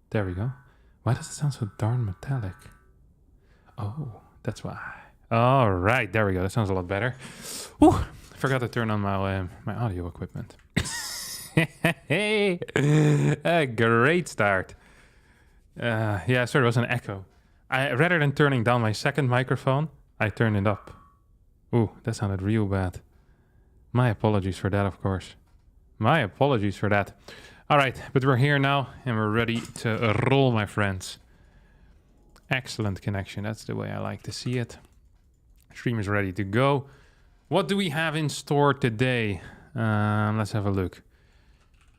There we go. Why does it sound so darn metallic? Oh, that's why. All right, there we go. That sounds a lot better. Whew, I forgot to turn on my my audio equipment. Hey, a great start. Yeah, sorry, it was an echo. Rather than turning down my second microphone, I turned it up. Ooh, that sounded real bad. My apologies for that, of course. My apologies for that. All right, but we're here now and we're ready to roll, my friends. Excellent connection. That's the way I like to see it. Stream is ready to go. What do we have in store today? Let's have a look.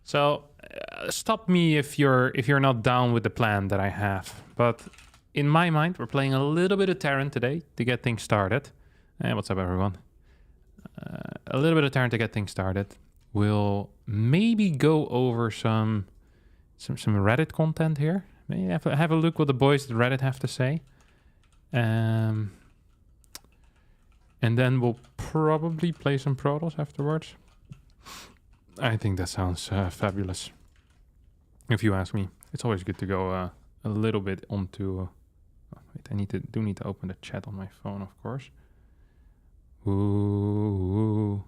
So, stop me if you're not down with the plan that I have. But in my mind, we're playing a little bit of Taran today to get things started. Hey, what's up, everyone? A little bit of Taran to get things started. We'll maybe go over some Reddit content here. Maybe have a look what the boys at Reddit have to say. And then we'll probably play some Protoss afterwards. I think that sounds fabulous. If you ask me, it's always good to go a little bit onto. Wait, I do need to open the chat on my phone, of course. Ooh,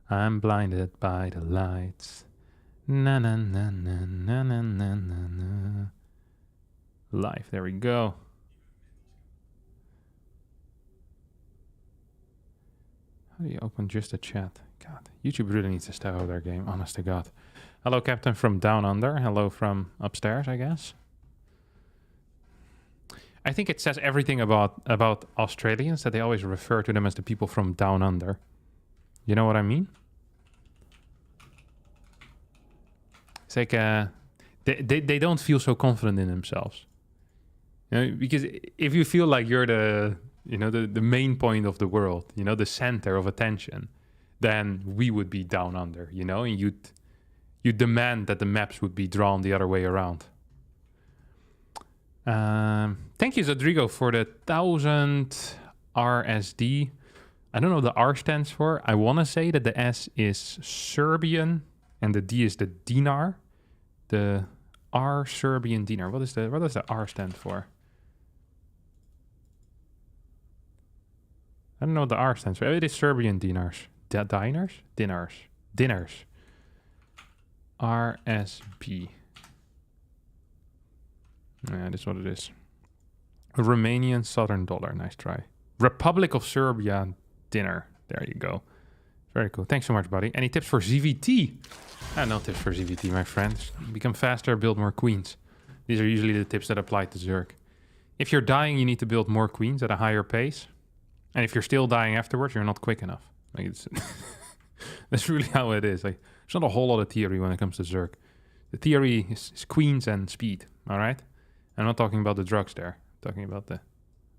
I'm blinded by the lights. Na na na na na na na na na. Live, there we go. How do you open just a chat? God, YouTube really needs to step out their game, honest to God. Hello, Captain from Down Under. Hello from upstairs, I guess. I think it says everything about Australians that they always refer to them as the people from Down Under. You know what I mean? It's like they don't feel so confident in themselves. You know, because if you feel like you're the main point of the world, you know, the center of attention, then we would be down under, you know, and you'd demand that the maps would be drawn the other way around. Thank you, Rodrigo, for the 1000 RSD. I don't know what the R stands for. I want to say that the S is Serbian and the D is the dinar. The R Serbian dinar. What does the R stand for? I don't know what the R stands for. It is Serbian dinars. Dinars? Dinners. RSB. Yeah, that's what it is. A Romanian Southern dollar. Nice try. Republic of Serbia dinner. There you go. Very cool. Thanks so much, buddy. Any tips for ZVT? No tips for ZVT, my friends. Become faster, build more queens. These are usually the tips that apply to Zerg. If you're dying, you need to build more queens at a higher pace. And if you're still dying afterwards, you're not quick enough. Like it's that's really how it is. Like there's not a whole lot of theory when it comes to Zerg. The theory is queens and speed. All right. I'm not talking about the drugs there. I'm talking about the.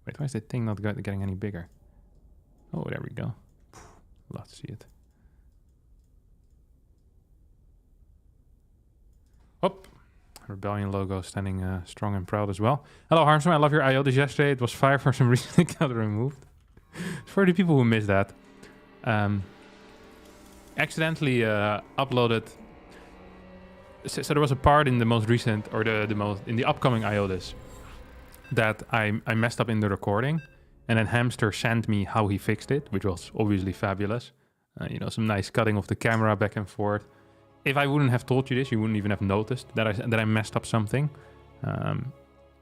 Wait, why is that thing not getting any bigger? Oh, there we go. Love to see it. Oh, Rebellion logo standing strong and proud as well. Hello, Harstem. I love your IOTs yesterday. It was fire for some reason. It got removed. For the people who missed that, accidentally uploaded. So there was a part in the most recent, or in the upcoming IOTs, that I messed up in the recording, and then Hamster sent me how he fixed it, which was obviously fabulous. You know, some nice cutting of the camera back and forth. If I wouldn't have told you this, you wouldn't even have noticed that I messed up something.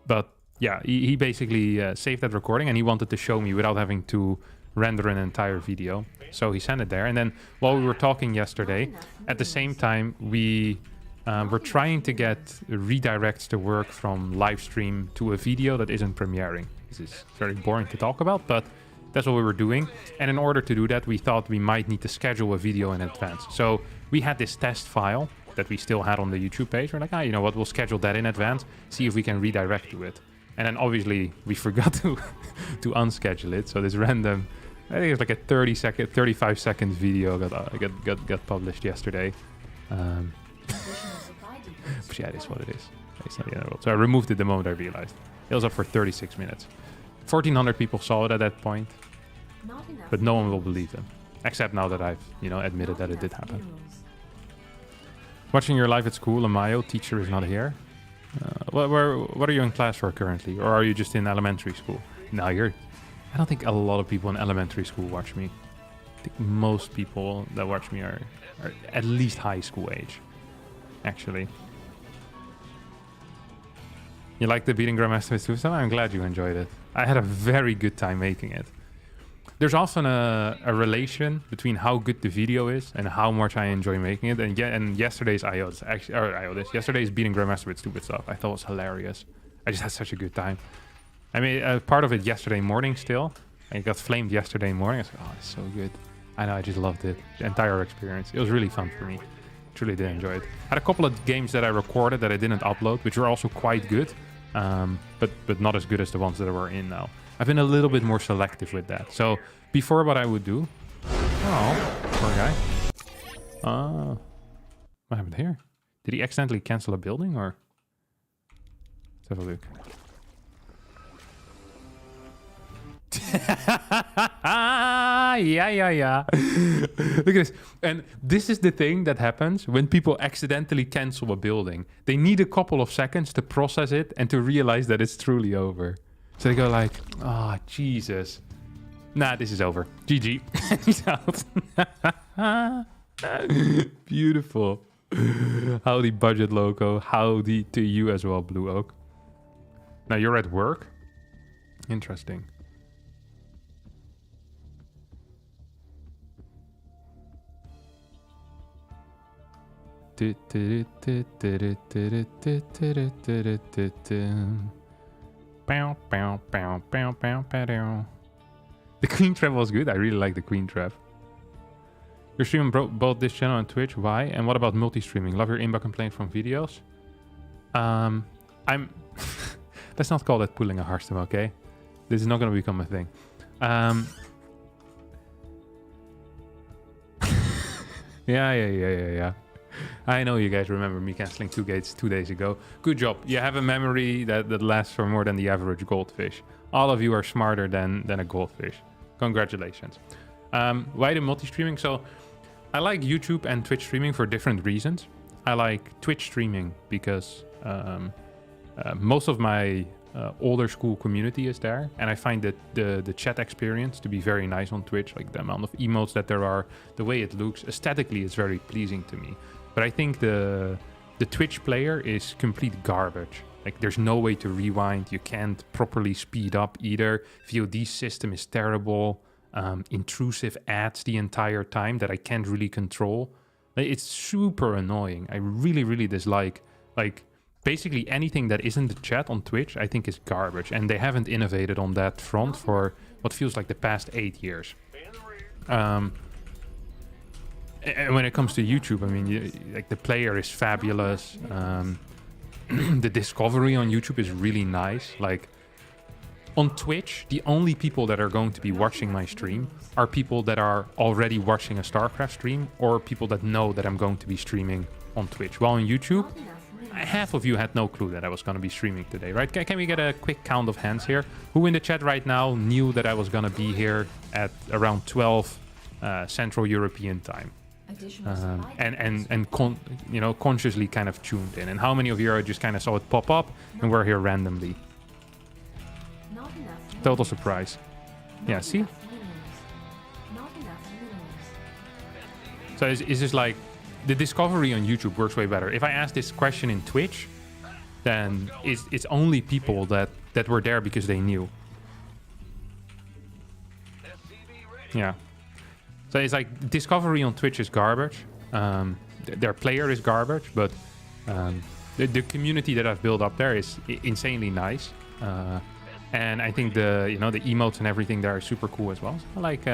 But yeah, he basically saved that recording, and he wanted to show me without having to render an entire video. So he sent it there, and then while we were talking yesterday, at the same time we're trying to get redirects to work from live stream to a video that isn't premiering. This is very boring to talk about, but that's what we were doing. And in order to do that, we thought we might need to schedule a video in advance. So we had this test file that we still had on the YouTube page. We're like, you know what, we'll schedule that in advance, see if we can redirect to it. And then obviously we forgot to unschedule it. So this random, I think it's like a 35 second video got published yesterday. But yeah, it is what it is. It's not the end of the world. So I removed it the moment I realized. It was up for 36 minutes. 1,400 people saw it at that point, but no one will believe them. Except now that I've, admitted that it did happen. Watching your live at school, and Mayo, teacher is not here. What are you in class for currently? Or are you just in elementary school? No, I don't think a lot of people in elementary school watch me. I think most people that watch me are at least high school age, actually. You like the beating Grandmaster with Susan? I'm glad you enjoyed it. I had a very good time making it. There's often a relation between how good the video is and how much I enjoy making it. And yesterday's yesterday's beating Grandmaster with stupid stuff, I thought was hilarious. I just had such a good time. I made part of it yesterday morning still. I got flamed yesterday morning. I was like, oh, it's so good. I know, I just loved it. The entire experience. It was really fun for me. Truly did enjoy it. I had a couple of games that I recorded that I didn't upload, which were also quite good. But not as good as the ones that were in now. I've been a little bit more selective with that. So before, what I would do... Oh, poor guy. What happened here? Did he accidentally cancel a building, or... Let's have a look. Yeah. Look at this. And this is the thing that happens when people accidentally cancel a building. They need a couple of seconds to process it and to realize that it's truly over. So they go like, oh, Jesus. Nah, this is over. GG. He's out. Beautiful. Howdy, Budget Loco. Howdy to you as well, Blue Oak. Now you're at work? Interesting. The Queen Trap was good. I really like the Queen Trap. You're streaming both this channel and Twitch. Why? And what about multi-streaming? Love your inbox complaint from videos. Let's not call that pulling a Harstem, okay? This is not going to become a thing. Yeah. I know you guys remember me canceling 2 gates 2 days ago. Good job. You have a memory that lasts for more than the average goldfish. All of you are smarter than a goldfish. Congratulations. Why the multi-streaming? So I like YouTube and Twitch streaming for different reasons. I like Twitch streaming because most of my older school community is there, and I find that the chat experience to be very nice on Twitch, like the amount of emotes that there are, the way it looks, aesthetically it's very pleasing to me. But I think the Twitch player is complete garbage. Like, there's no way to rewind, you can't properly speed up either, VOD system is terrible, intrusive ads the entire time that I can't really control. It's super annoying. I really dislike, like, basically anything that isn't the chat on Twitch, I think is garbage. And they haven't innovated on that front for what feels like the past 8 years. And when it comes to YouTube, I mean, like, the player is fabulous. The discovery on YouTube is really nice. Like, on Twitch, the only people that are going to be watching my stream are people that are already watching a StarCraft stream, or people that know that I'm going to be streaming on Twitch. While on YouTube, half of you had no clue that I was going to be streaming today, right? Can we get a quick count of hands here? Who in the chat right now knew that I was going to be here at around 12 Central European time? Consciously kind of tuned in. And how many of you just kind of saw it pop up and were here randomly? Total surprise. Yeah, see? So it's just like, the discovery on YouTube works way better. If I ask this question in Twitch, then it's only people that were there because they knew. Yeah. So it's like, discovery on Twitch is garbage. Their player is garbage, but the community that I've built up there is insanely nice. And I think the emotes and everything there are super cool as well. So I like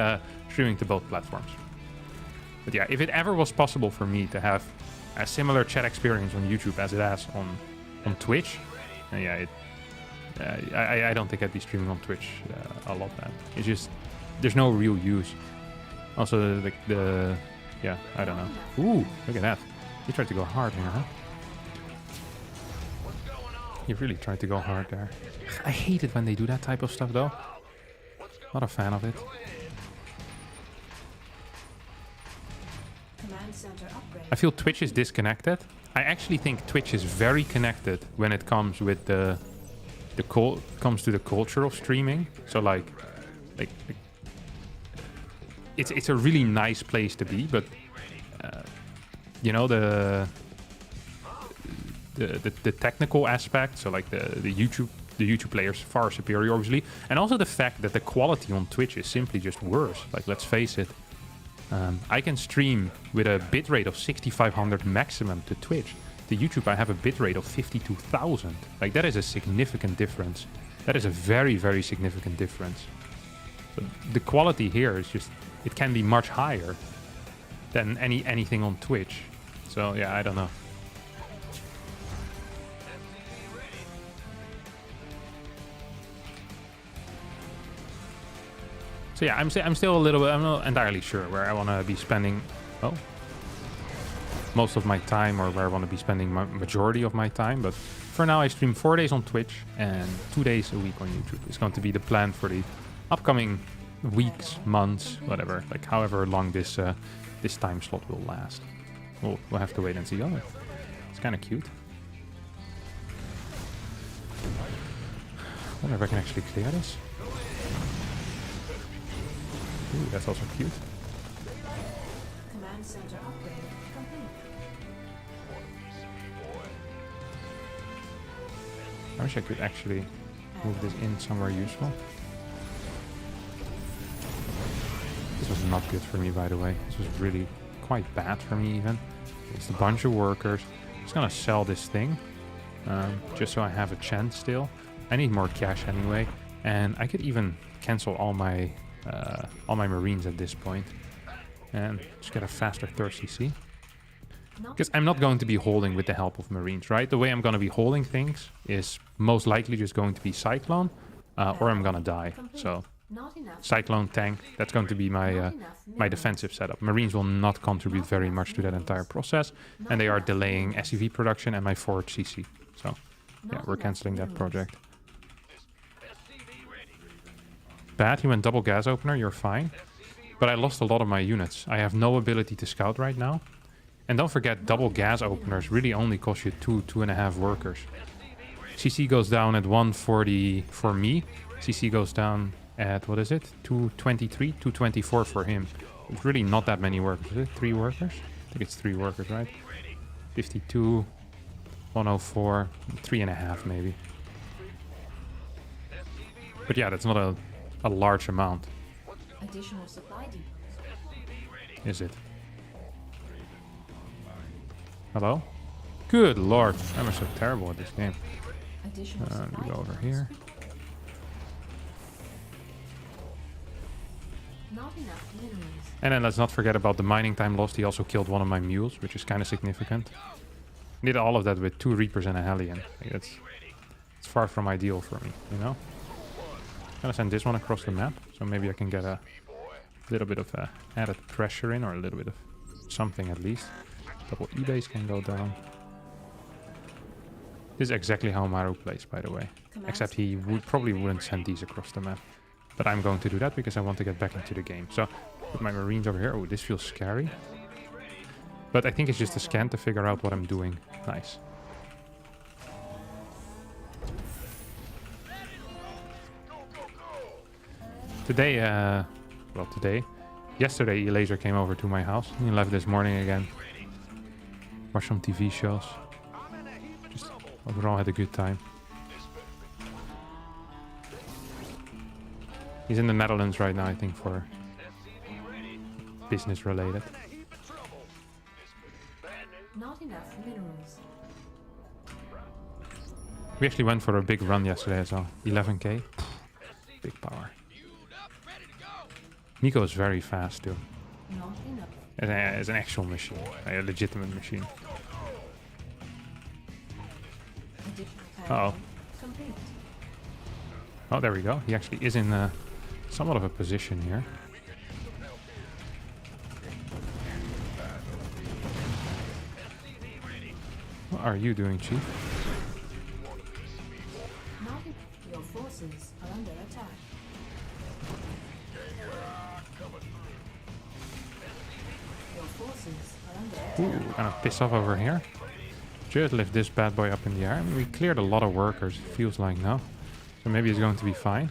streaming to both platforms. But yeah, if it ever was possible for me to have a similar chat experience on YouTube as it has on Twitch, I don't think I'd be streaming on Twitch a lot, man. It's just, there's no real use. Also, I don't know. Ooh, look at that. He tried to go hard here, huh? He really tried to go hard there. I hate it when they do that type of stuff, though. Not a fan of it. I feel Twitch is disconnected. I actually think Twitch is very connected when it comes with the culture of streaming. So like it's a really nice place to be, but you know, the technical aspect. So like the YouTube players far superior, obviously, and also the fact that the quality on Twitch is simply just worse. Like, let's face it. I can stream with a bitrate of 6500 maximum to Twitch. To YouTube, I have a bitrate of 52,000. Like, that is a significant difference. That is a very, very significant difference. So the quality here is just, it can be much higher than anything on Twitch. So yeah, I don't know. So yeah, I'm still a little bit, I'm not entirely sure where I want to be spending most of my time, or where I want to be spending my majority of my time. But for now, I stream 4 days on Twitch and 2 days a week on YouTube. It's going to be the plan for the upcoming weeks, months, whatever, like however long this this time slot will last. We'll have to wait and see. Oh, it's kind of cute. I wonder if I can actually clear this. Ooh, that's also cute. Command center upgrade complete. I wish I could actually move this in somewhere useful. This was not good for me, by the way. This was really quite bad for me, even. It's a bunch of workers. I'm just gonna sell this thing, just so I have a chance still. I need more cash anyway, and I could even cancel all my Marines at this point and just get a faster third CC. Because I'm not going to be holding with the help of Marines, right? The way I'm going to be holding things is most likely just going to be Cyclone, or I'm going to die. So Cyclone tank, that's going to be my my defensive setup. Marines will not contribute very much to that entire process, and they are delaying SCV production and my forward CC. So yeah, we're canceling that project. Bad, he went double gas opener, you're fine. But I lost a lot of my units. I have no ability to scout right now. And don't forget, double gas openers really only cost you 2.5 workers. CC goes down at 140 for me. CC goes down at, what is it? 223, 224 for him. It's really not that many workers, is it? 3 workers? I think it's 3 workers, right? 52, 104, 3.5 maybe. But yeah, that's not a large amount. Additional supply depots. Is it? Hello? Good lord, I'm so terrible at this game. We go over here. Not enough minerals. And then let's not forget about the mining time lost. He also killed one of my mules, which is kind of significant. Did all of that with 2 Reapers and a Hellion. Like, it's far from ideal for me, you know? I'm gonna send this one across the map, so maybe I can get a little bit of added pressure in, or a little bit of something at least. Double E-base can go down. This is exactly how Maru plays, by the way. Except he probably wouldn't send these across the map. But I'm going to do that because I want to get back into the game. So, put my Marines over here. Oh, this feels scary. But I think it's just a scan to figure out what I'm doing. Nice. Today, yesterday, Elaser came over to my house. He left this morning again. Watched some TV shows. Just overall had a good time. He's in the Netherlands right now, I think, for business related. Not enough minerals. We actually went for a big run yesterday as well. 11k. Big power. Nico is very fast too. Not enough. As an actual machine. A legitimate machine. Uh-oh. Complete. Oh, there we go. He actually is in somewhat of a position here. What are you doing, Chief? Your forces are under attack. Your forces Ooh, kind of pissed off over here. Just lift this bad boy up in the air. I mean, we cleared a lot of workers, it feels like now. So maybe it's going to be fine.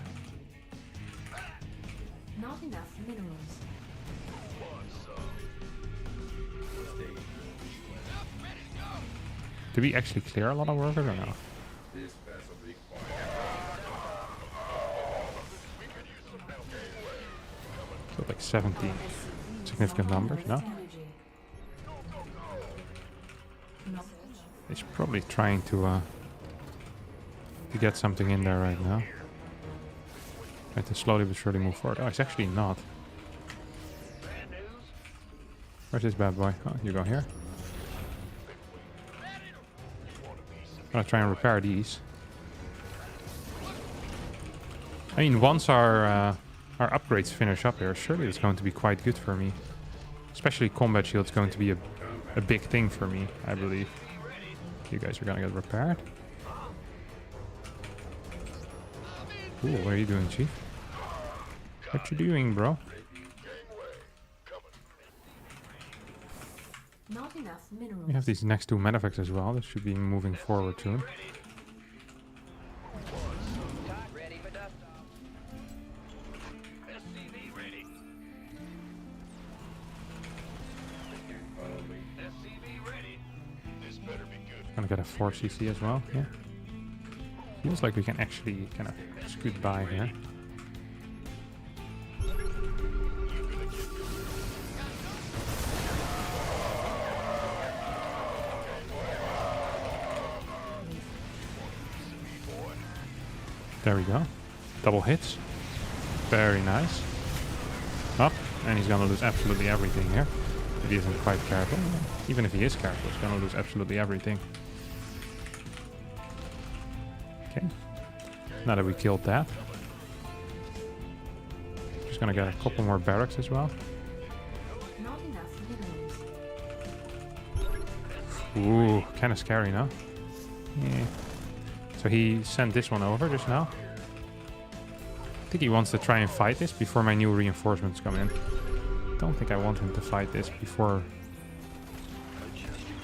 Not enough minerals. Did we actually clear a lot of workers or no? So like 17 significant numbers, no? He's probably trying to get something in there right now. Try to slowly but surely move forward. Oh, it's actually not. Where's this bad boy? Oh, you go here. I'm gonna try and repair these. I mean, once our upgrades finish up here, surely it's going to be quite good for me. Especially combat shield is going to be a big thing for me, I believe. You guys are gonna get repaired. Ooh, what are you doing, Chief? What you doing, bro? Not enough minerals. We have these next two medevacs as well. That should be moving forward soon. Gonna get a 4 CC as well. Yeah. Feels like we can actually kind of scoot by here. There we go. Double hits. Very nice. Up. And he's gonna lose absolutely everything here. If he isn't quite careful. Even if he is careful, he's gonna lose absolutely everything. Okay. Now that we killed that. Just gonna get a couple more barracks as well. Not enough minerals. Ooh, kind of scary, no? Yeah. So he sent this one over just now. I think he wants to try and fight this before my new reinforcements come in. Don't think I want him to fight this before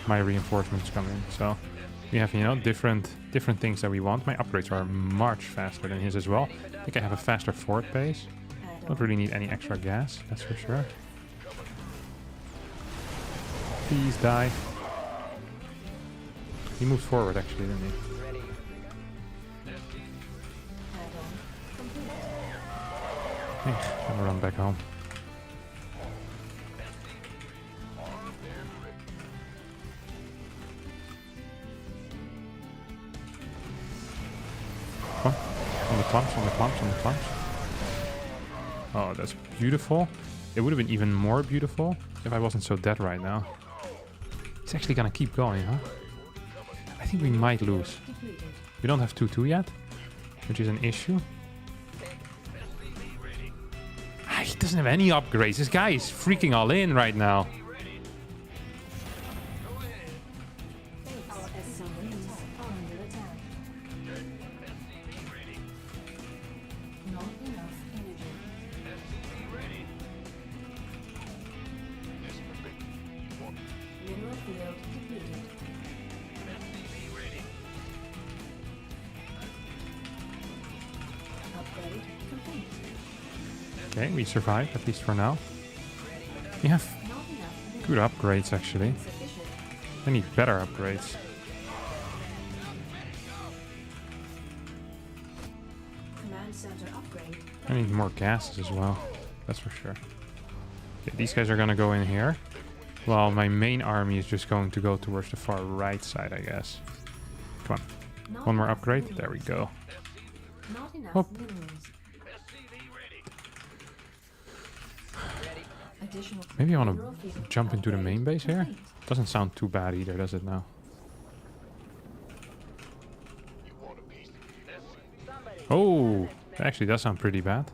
my reinforcements come in. So we have, you know, different things that we want. My upgrades are much faster than his as well. I think I have a faster fort base. Don't really need any extra gas, that's for sure. Please die. He moved forward actually, didn't he? Gonna run back home. Come on the clumps, on the clumps, on the clumps. Oh, that's beautiful. It would have been even more beautiful if I wasn't so dead right now. It's actually gonna keep going, huh? I think we might lose. We don't have 2-2 yet, which is an issue. He doesn't have any upgrades. This guy is freaking all in right now. Okay, we survived, at least for now. We have good upgrades, actually. I need better upgrades. I need more gases as well, that's for sure. Okay, these guys are gonna go in here, while my main army is just going to go towards the far right side, I guess. Come on, one more upgrade, there we go. Hop. Maybe I want to jump into the main base here. Doesn't sound too bad either, does it now? Oh, that actually does sound pretty bad.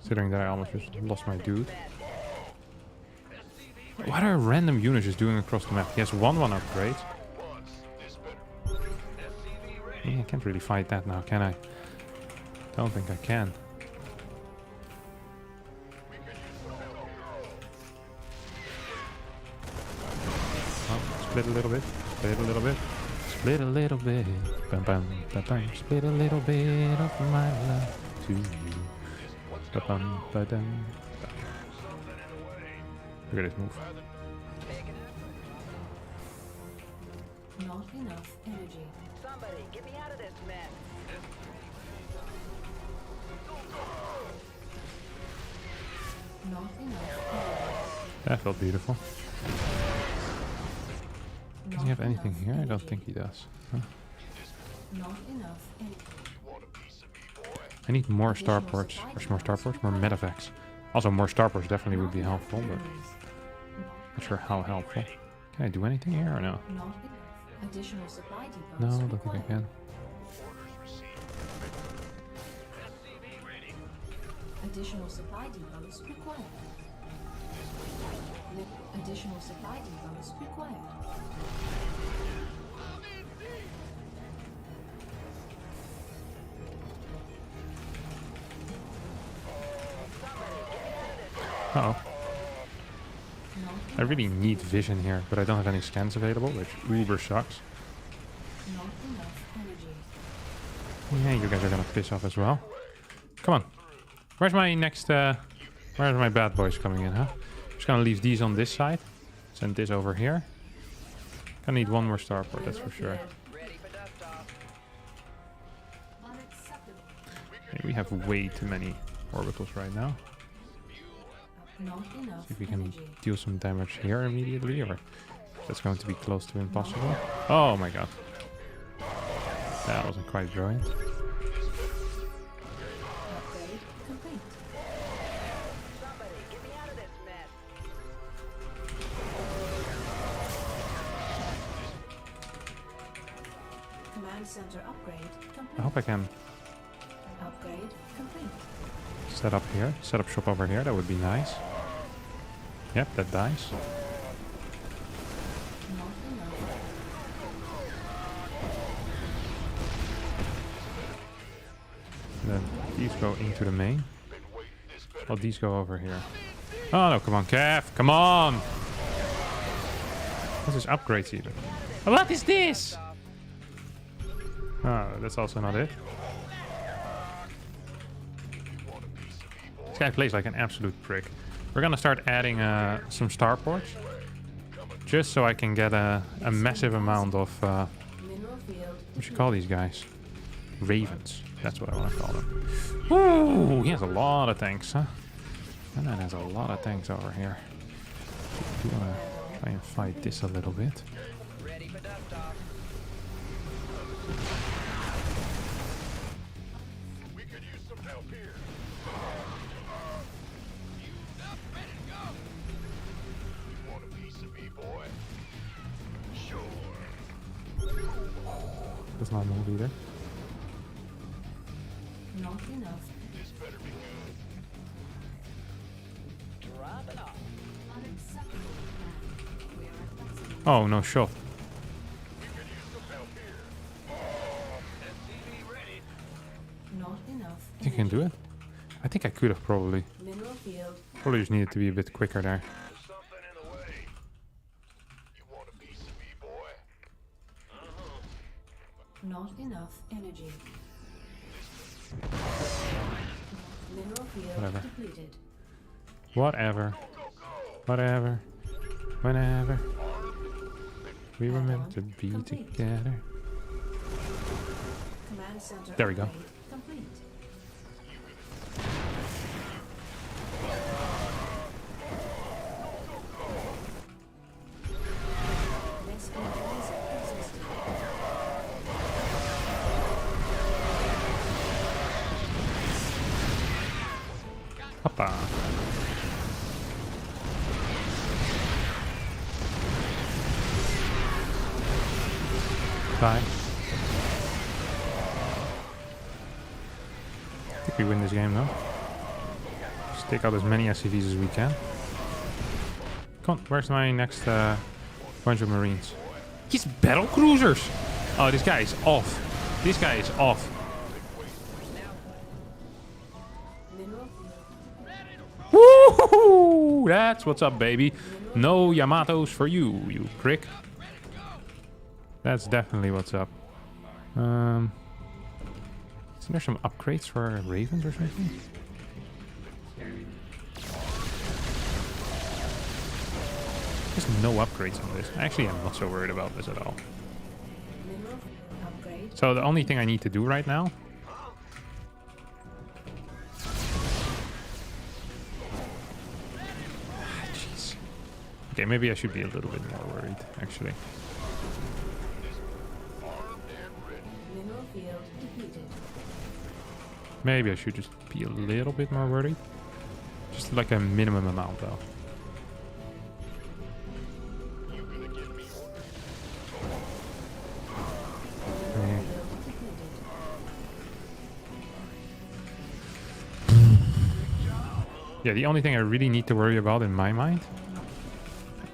Considering that I almost just lost my dude. What are random units just doing across the map? He has 1-1 upgrade. Yeah, I can't really fight that now, can I? Don't think I can. Split a little bit. Split a little bit. Split a little bit. Bam, bam, bam, bam. Split a little bit of my love to you. Ba bam, ba dum. Look at this move. Not enough energy. Somebody, get me out of this mess. Not enough energy. That felt beautiful. Does he have Not anything enough here? I don't energy. think he does. Huh? Not enough energy. I need more starports. Or more starports? More metavacs. Also, more starports definitely would be helpful, but not sure how helpful. Can I do anything here or no? Not enough. Additional supply depots No, I don't think I required. can. Additional supply depots required. Additional supply depots required. Uh-oh. Not I really need vision here, but I don't have any scans available, which uber sucks. Not enough energy. Yeah, you guys are gonna piss off as well. Come on. Where's my next, where's my bad boys coming in, huh? Just gonna leave these on this side. Send this over here. Gonna need one more starport, that's for sure. Ready for dust off. Unacceptable. Okay, we have way too many orbitals right now. Not enough See if we can energy. deal some damage here immediately, or that's going to be close to impossible. Oh my god. That wasn't quite brilliant. Upgrade complete. Somebody, get me out of this mess. Command center upgrade complete. I hope I can Upgrade complete. set up here, set up shop over here, that would be nice. Yep, that dies. Not enough. And then these go into the main. Oh, these go over here. Oh no, come on, Kev, come on! This is upgrades even. What is this? Oh, that's also not it. This guy plays like an absolute prick. We're gonna start adding some starports. Just so I can get a massive amount of, Mineral field. what you call these guys? Ravens. That's what I want to call them. Woo! He has a lot of tanks, huh? And then has a lot of tanks over here. Do you want to try and fight this a little bit? Ready for dust off. Does not move either. Not enough. Drop it off. Unacceptable. We are flexible. Oh, no shot. Not enough. Think you can do it? I think I could have probably. Mineral field. Probably just needed to be a bit quicker there. Something in the way. You want a piece of me, boy? Not enough energy. Mineral field Whatever. depleted. Whatever. Whatever. Whenever. We were meant to be together. Command center There we go. upgrade complete. Next laser existing. Hoppa. Die. I think we win this game though. Just take out as many SCVs as we can. Come on, where's my next bunch of Marines? He's battle cruisers! Oh, this guy is off. This guy is off. Mineral Woohoo! That's what's up, baby. No Yamatos for you, you prick. That's definitely what's up. Isn't there some upgrades for ravens or something? There's no upgrades on this. Actually, I'm not so worried about this at all. Mineral field upgrade. So the only thing I need to do right now... Jeez. Okay, maybe I should be a little bit more worried, actually. Mineral field depleted. Maybe I should just be a little bit more worried. Just like a minimum amount, though. Okay. Yeah, the only thing I really need to worry about in my mind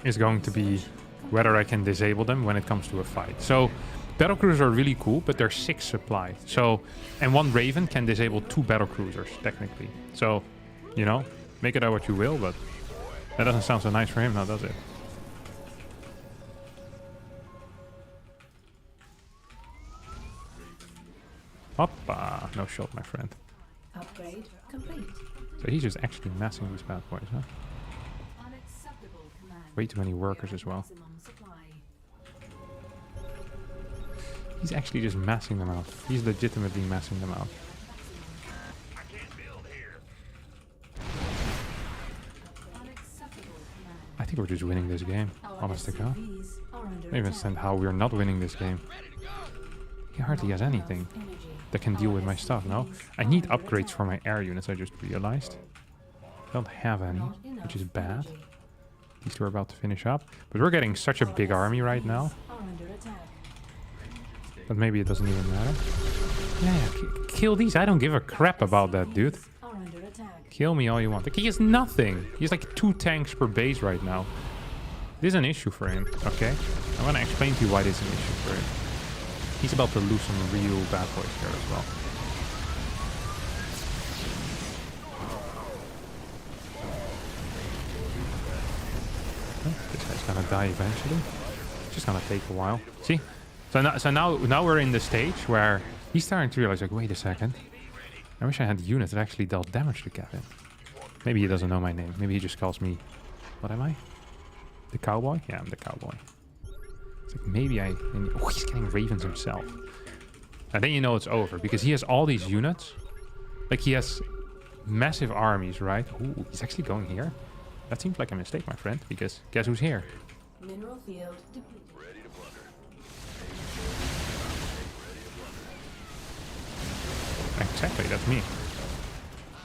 is going to be whether I can disable them when it comes to a fight. So battle cruisers are really cool, but they're 6 supply. So, and 1 Raven can disable 2 battle cruisers, technically. So, you know, make it out what you will, but that doesn't sound so nice for him now, does it? Hoppa! No shot, my friend. Upgrade complete. So he's just actually messing these bad boys, huh? Unacceptable command. Way too many workers as well. Maximum supply. He's actually just messing them out. He's legitimately messing them out. I can't build here. Unacceptable command. I think we're just winning this game. Our Honest to God. SCVs are under I don't even understand how we're not winning this game. He hardly has anything that can deal with my stuff, no? I need upgrades for my air units, I just realized. I don't have any, which is bad. These two are about to finish up. But we're getting such a big army right now. Are under attack. But maybe it doesn't even matter. Yeah, kill these. I don't give a crap about that, dude. Are under attack. Kill me all you want. Like, he has nothing. He has like 2 tanks per base right now. This is an issue for him, okay? I'm gonna explain to you why this is an issue for him. He's about to lose some real bad boys here as well. This guy's gonna die eventually. It's just gonna take a while. See? So now we're in the stage where he's starting to realize, like, wait a second. I wish I had units that actually dealt damage to Kevin. Maybe he doesn't know my name. Maybe he just calls me... What am I? The cowboy? Yeah, I'm the cowboy. It's like maybe I... Oh, he's getting ravens himself. And then you know it's over, because he has all these units. Like, he has massive armies, right? Ooh, he's actually going here. That seems like a mistake, my friend, because guess who's here? Mineral field depleted. Exactly, that's me.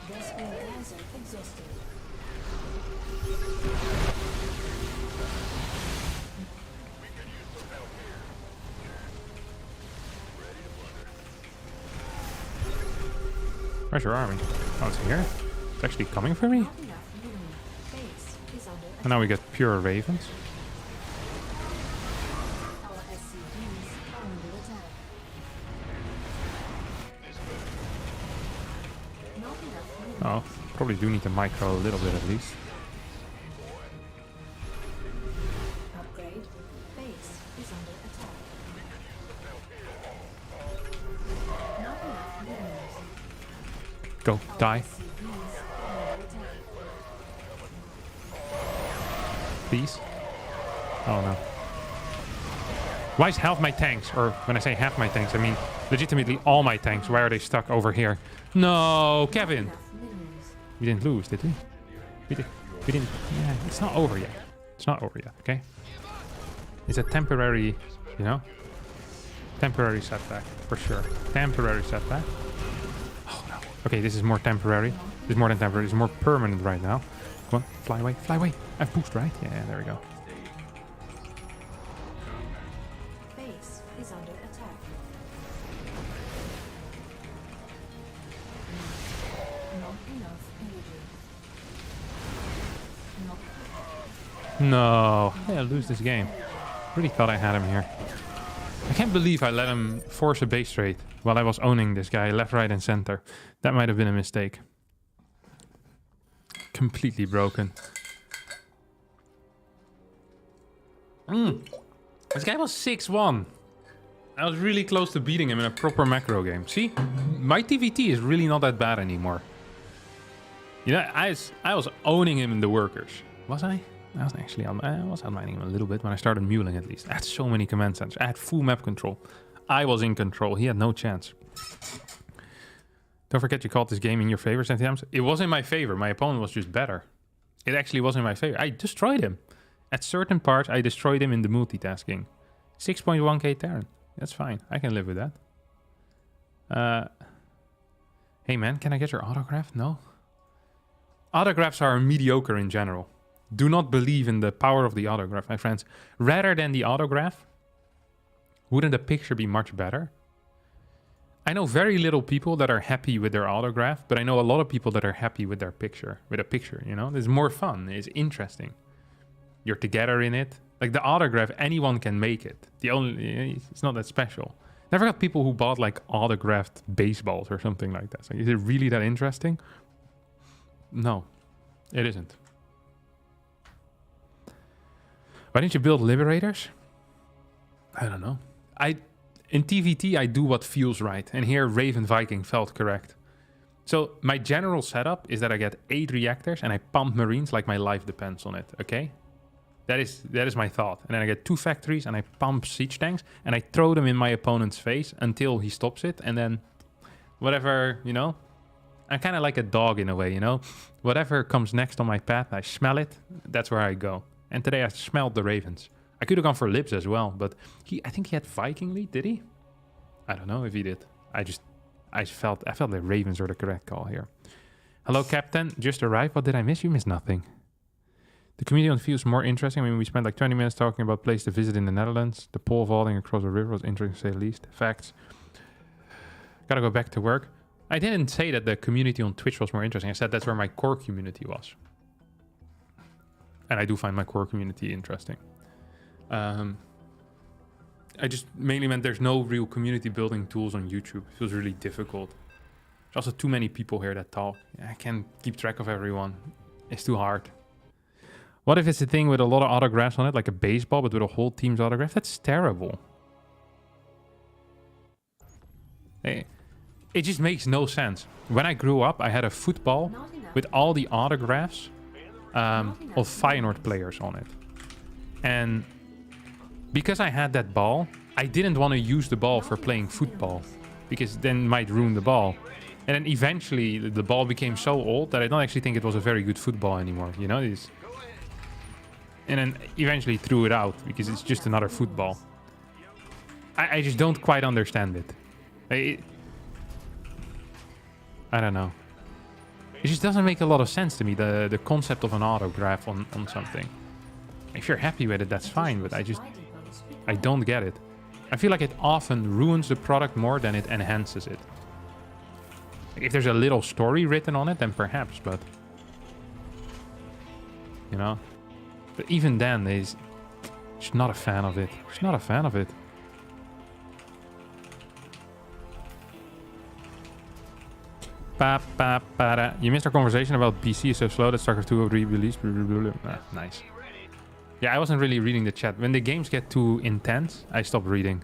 Gas fertilizer exhausted. Where's your army? Oh, it's here? It's actually coming for me? Not enough mineral. Base is under attack. And now we get pure ravens. Our SCVs are under attack. Not enough mineral. Oh, probably do need to micro a little bit at least. Upgrade. Base is under attack. Not enough minerals. Go, die, SCVs are under attack. please. Oh no. Why is half my tanks, or when I say half my tanks, I mean legitimately all my tanks, why are they stuck over here? No, Kevin! Enough minerals. We didn't lose, did we? We didn't. Yeah, it's not over yet. It's not over yet, okay? It's a temporary, you know? Temporary setback, for sure. Temporary setback. Oh no. Okay, this is more temporary. This is more than temporary. This is more permanent right now. Come on, fly away, fly away. I have boost, right? Yeah, there we go. Base is under attack. Not enough energy. Not No. Yeah, lose this game. Really thought I had him here. I can't believe I let him force a base trade while I was owning this guy left, right, and center. That might have been a mistake. Completely broken. This guy was 6-1. I was really close to beating him in a proper macro game. See? My TVT is really not that bad anymore. You know, I was owning him in the workers. Was I? I was actually I was outmining him a little bit when I started muling at least. I had so many command centers. I had full map control. I was in control. He had no chance. Don't forget you called this game in your favor, Santiams. It was in my favor. My opponent was just better. It actually was in my favor. I destroyed him. At certain parts, I destroyed him in the multitasking. 6.1k Taran. That's fine. I can live with that. Hey man, can I get your autograph? No. Autographs are mediocre in general. Do not believe in the power of the autograph, my friends. Rather than the autograph, wouldn't a picture be much better? I know very little people that are happy with their autograph, but I know a lot of people that are happy with their picture. With a picture, you know? It's more fun. It's interesting. You're together in it. Like the autograph, anyone can make it. It's not that special. Never got people who bought like autographed baseballs or something like that. Like, is it really that interesting? No, it isn't. Why didn't you build Liberators? I don't know. In TVT, I do what feels right. And here, Raven Viking felt correct. So my general setup is that I get 8 reactors and I pump Marines like my life depends on it, okay? That is my thought. And then I get 2 factories and I pump siege tanks and I throw them in my opponent's face until he stops it. And then whatever, you know, I'm kind of like a dog in a way, you know? Whatever comes next on my path, I smell it. That's where I go. And today I smelled the Ravens. I could have gone for Libs as well, but I think he had Viking lead, did he? I don't know if he did. I felt the Ravens were the correct call here. Hello, Captain. Just arrived. What did I miss? You missed nothing. The community on feels more interesting. I mean, we spent like 20 minutes talking about place to visit in the Netherlands. The pole vaulting across the river was interesting to say the least. Facts. Gotta go back to work. I didn't say that the community on Twitch was more interesting. I said that's where my core community was. And I do find my core community interesting. I just mainly meant there's no real community building tools on YouTube. It feels really difficult. There's also too many people here that talk. I can't keep track of everyone. It's too hard. What if it's a thing with a lot of autographs on it, like a baseball, but with a whole team's autograph? That's terrible. It just makes no sense. When I grew up, I had a football with all the autographs of Feyenoord players on it. And because I had that ball, I didn't want to use the ball for playing football because then it might ruin the ball. And then eventually the ball became so old that I don't actually think it was a very good football anymore, you know? And then eventually threw it out because it's just another football. I just don't quite understand it. I don't know. It just doesn't make a lot of sense to me, the concept of an autograph on something. If you're happy with it, that's fine, but I don't get it. I feel like it often ruins the product more than it enhances it. If there's a little story written on it, then perhaps, but... You know? But even then, he's just not a fan of it. Just not a fan of it. You missed our conversation about PC is so slow that StarCraft 2 re-released. Nice. Yeah, I wasn't really reading the chat. When the games get too intense, I stop reading.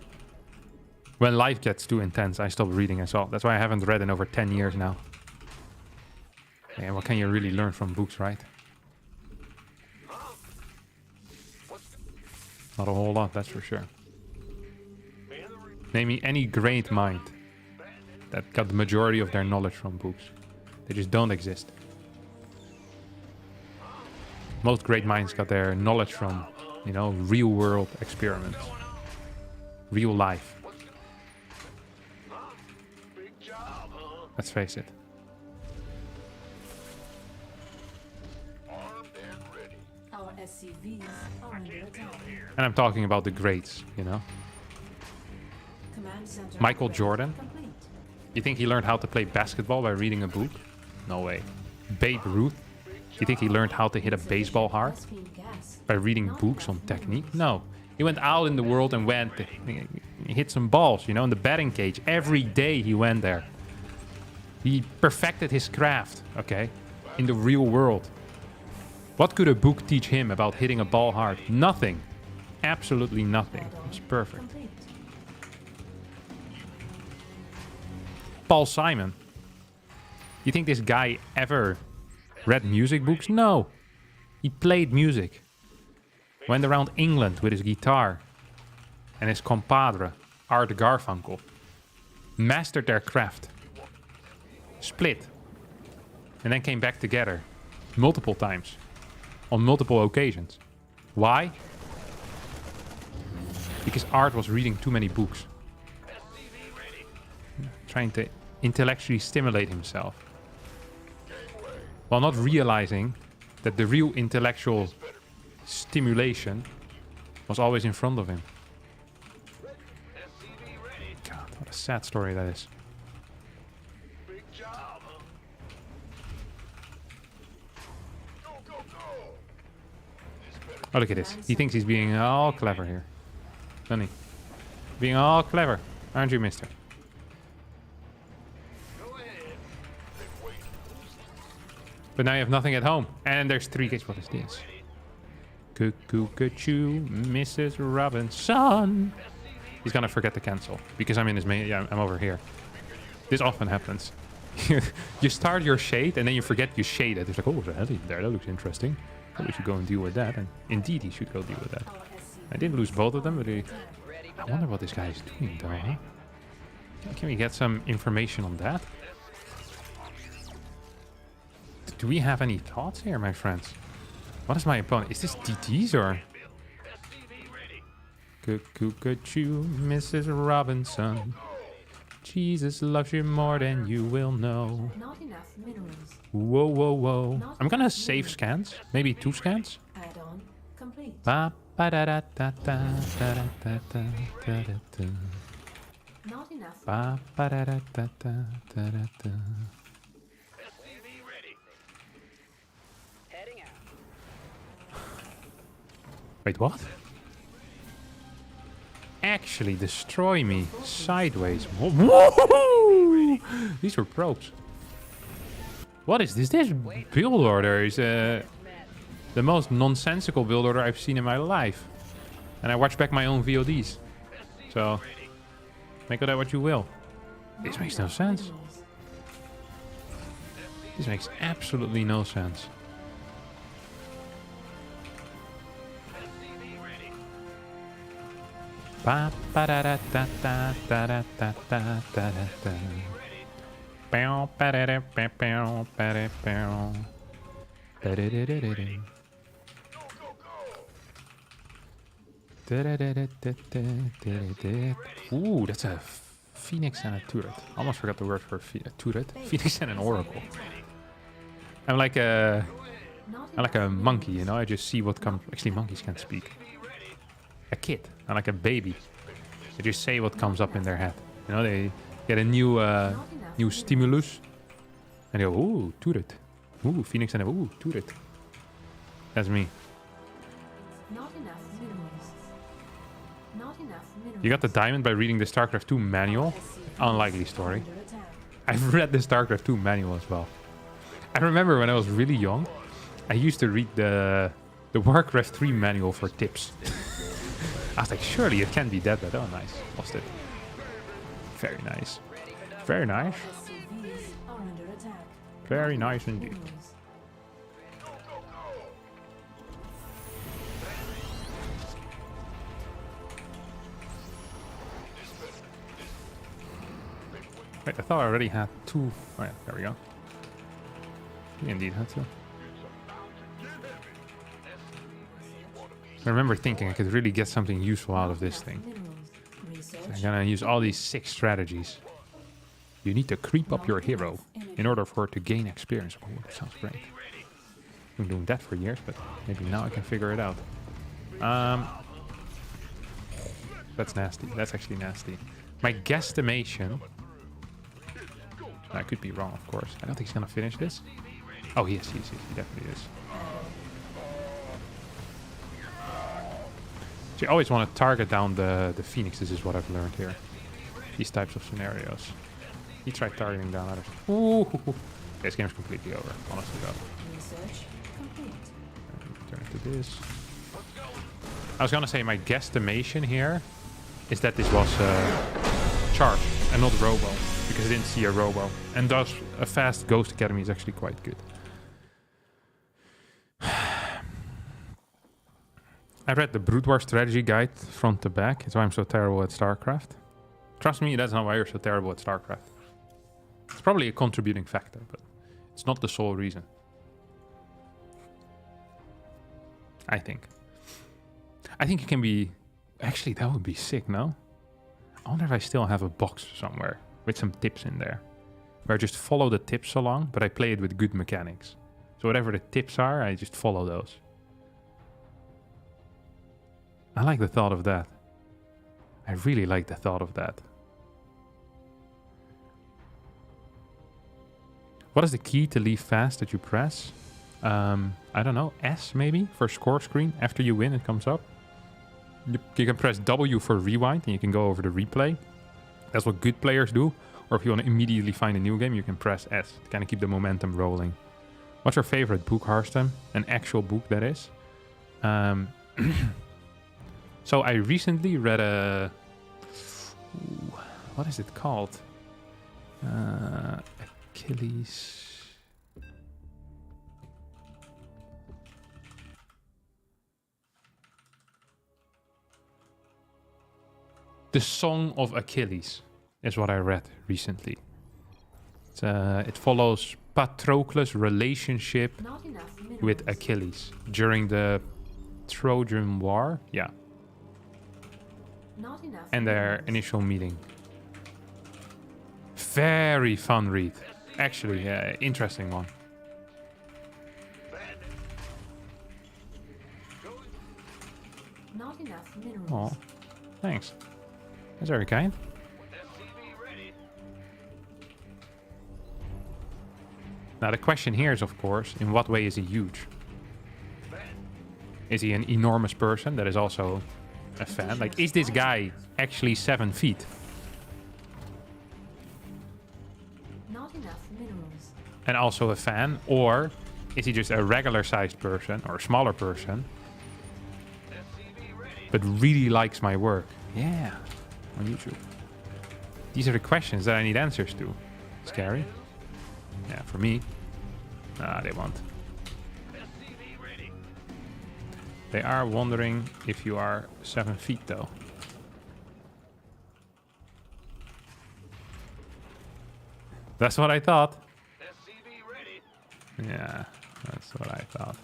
When life gets too intense, I stop reading as well. That's why I haven't read in over 10 years now. Yeah, what can you really learn from books, right? Not a whole lot, that's for sure. Name me any great mind that got the majority of their knowledge from books. They just don't exist. Most great minds got their knowledge from, you know, real world experiments. Real life. Let's face it. Our SCVs are under attack. And I'm talking about the greats, you know. Command center Michael Jordan. complete. You think he learned how to play basketball by reading a book? No way. Babe Ruth. You think he learned how to hit a baseball hard by reading books on technique? No. He went out in the world and he hit some balls, you know, in the batting cage. Every day he went there. He perfected his craft, okay, in the real world. What could a book teach him about hitting a ball hard? Nothing. Absolutely nothing. It's perfect. Paul Simon. You think this guy ever read music books? No. He played music. Went around England with his guitar and his compadre, Art Garfunkel. Mastered their craft. Split. And then came back together. Multiple times. On multiple occasions. Why? Because Art was reading too many books. Trying to intellectually stimulate himself. While not realizing that the real intellectual stimulation was always in front of him. God, what a sad story that is. Big job. Go, go, go. Oh, look at this. He thinks he's being all clever here. Doesn't he? Being all clever. Aren't you, mister? Go ahead. Wait. But now you have nothing at home. And there's 3 gates. What is this? Cuckoo-ca-choo, Mrs. Robinson. He's gonna forget to cancel. Because I'm in his main... Yeah, I'm over here. This often happens. You start your shade and then you forget you shade it. It's like, oh, there's a heli there. That looks interesting. Probably should go and deal with that. And indeed, he should go deal with that. I didn't lose both of them, but I wonder what this guy is doing, though, huh? Can we get some information on that? Do we have any thoughts here, my friends? What is my opponent? Is this DTs or... Cuckoo-ca-choo, Mrs. Robinson. Jesus loves you more than you will know. Not enough minerals. Whoa, whoa, whoa. I'm gonna save scans. Maybe 2 scans. Add-on complete. Ba ba da da da da da da da da da. Not enough. Ba ba da da da da da da. Heading out. Wait, what? Actually destroy me sideways. Whoa! These were probes. What is this? This build order is the most nonsensical build order I've seen in my life. And I watch back my own VODs. So, make of that what you will. This makes no sense. This makes absolutely no sense. Ba ba da da da da da da da da da da. Bow ba da da ba bow ba da bow. Ba da da da da da. Da da da da da da da. Ooh, that's a phoenix and a turret. Almost forgot the word for a turret. Phoenix and an oracle. I'm like a monkey, you know. I just see what comes. Actually, monkeys can't speak. A kid, and like a baby. They just say what comes up in their head. You know, they get a new stimulus, and they go, ooh, turret. Ooh, phoenix and a ooh, turret. That's me. Not enough minerals. Not enough minerals. You got the diamond by reading the StarCraft 2 manual. Unlikely story. Under attack. I've read the StarCraft 2 manual as well. I remember when I was really young, I used to read the Warcraft 3 manual for tips. I was like, surely it can't be that bad. Oh, nice. Lost it. Very nice. Very nice. SCVs are under attack. Very nice indeed. Minerals. Wait, I thought I already had 2. Oh, yeah, there we go. We indeed had 2. I remember thinking I could really get something useful out of this thing. Minerals. So I'm Research. gonna use all these 6 strategies. You need to creep up your hero in order for it to gain experience. Oh, that sounds great. I've been doing that for years, but maybe now I can figure it out. That's nasty. That's actually nasty. My guesstimation... I could be wrong, of course. I don't think he's gonna finish this. Oh, he is. He definitely is. So you always want to target down the Phoenix. This is what I've learned here. These types of scenarios. He tried targeting down others. Ooh. This game's completely over, honestly though. Research complete. Turn it to this. I was gonna say my guesstimation here is that this was charged and not robo. because I didn't see a robo. And thus, a fast Ghost Academy is actually quite good. I read the Brood War strategy guide front to back. That's why I'm so terrible at StarCraft. Trust me, that's not why you're so terrible at StarCraft. It's probably a contributing factor, but it's not the sole reason. I think. I think it can be... Actually, that would be sick, no? I wonder if I still have a box somewhere with some tips in there. Where I just follow the tips along, but I play it with good mechanics. So whatever the tips are, I just follow those. I like the thought of that. I really like the thought of that. What is the key to leave fast that you press? I don't know. S maybe for score screen. After you win, it comes up. You can press W for rewind and you can go over the replay. That's what good players do. Or if you want to immediately find a new game, you can press S to kind of keep the momentum rolling. What's your favorite book, Harstem? An actual book, that is. So I recently read a... Ooh, what is it called? Achilles... The Song of Achilles is what I read recently. It follows Patroclus' relationship with Achilles during the Trojan War. Yeah. And their initial meeting. Very fun read. Actually, interesting one. Not enough minerals. Oh, thanks. That's very kind. Now the question here is, of course, in what way is he huge? Is he an enormous person that is also a fan? Like, is this guy actually 7 feet? Not enough minerals. And also a fan? Or is he just a regular sized person or a smaller person but really likes my work? Yeah, on YouTube. These are the questions that I need answers to. Scary? Yeah, for me. Nah, they won't. They are wondering if you are 7 feet, though. That's what I thought. Yeah, that's what I thought.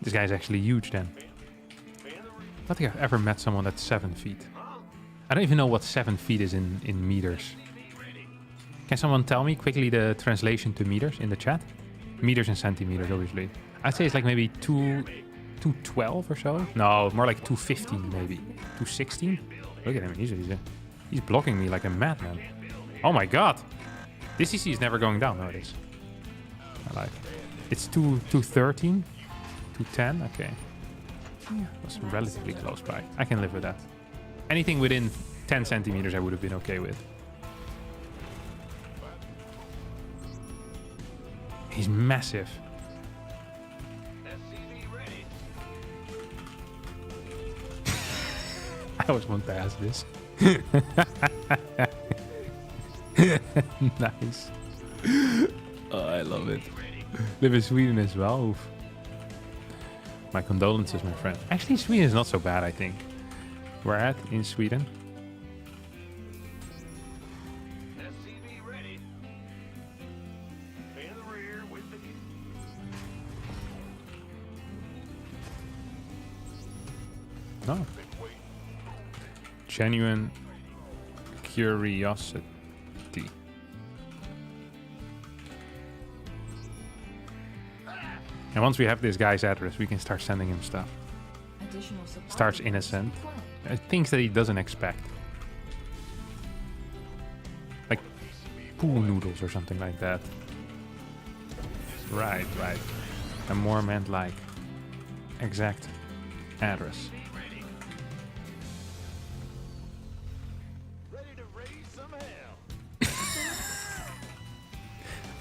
This guy's actually huge, then. I don't think I've ever met someone that's 7 feet. I don't even know what 7 feet is in meters. Can someone tell me quickly the translation to meters in the chat? Meters and centimeters, obviously. I'd say it's like maybe 212 or so. No, more like 215 maybe. 216? Look at him, he's blocking me like a madman. Oh my god! This CC is never going down. No, it is. I like it. It's 213? 210? Okay. Yeah, that's relatively close by. I can live with that. Anything within 10 centimeters I would have been okay with. He's massive. I always want to ask this. Nice. Oh, I love it. Live in Sweden as well. Oof. My condolences, my friend. Actually, Sweden is not so bad, I think. We're at in Sweden. No. Genuine curiosity. And once we have this guy's address, we can start sending him stuff. Starts innocent. Things that he doesn't expect. Like pool noodles or something like that. Right, right. And more meant like exact address.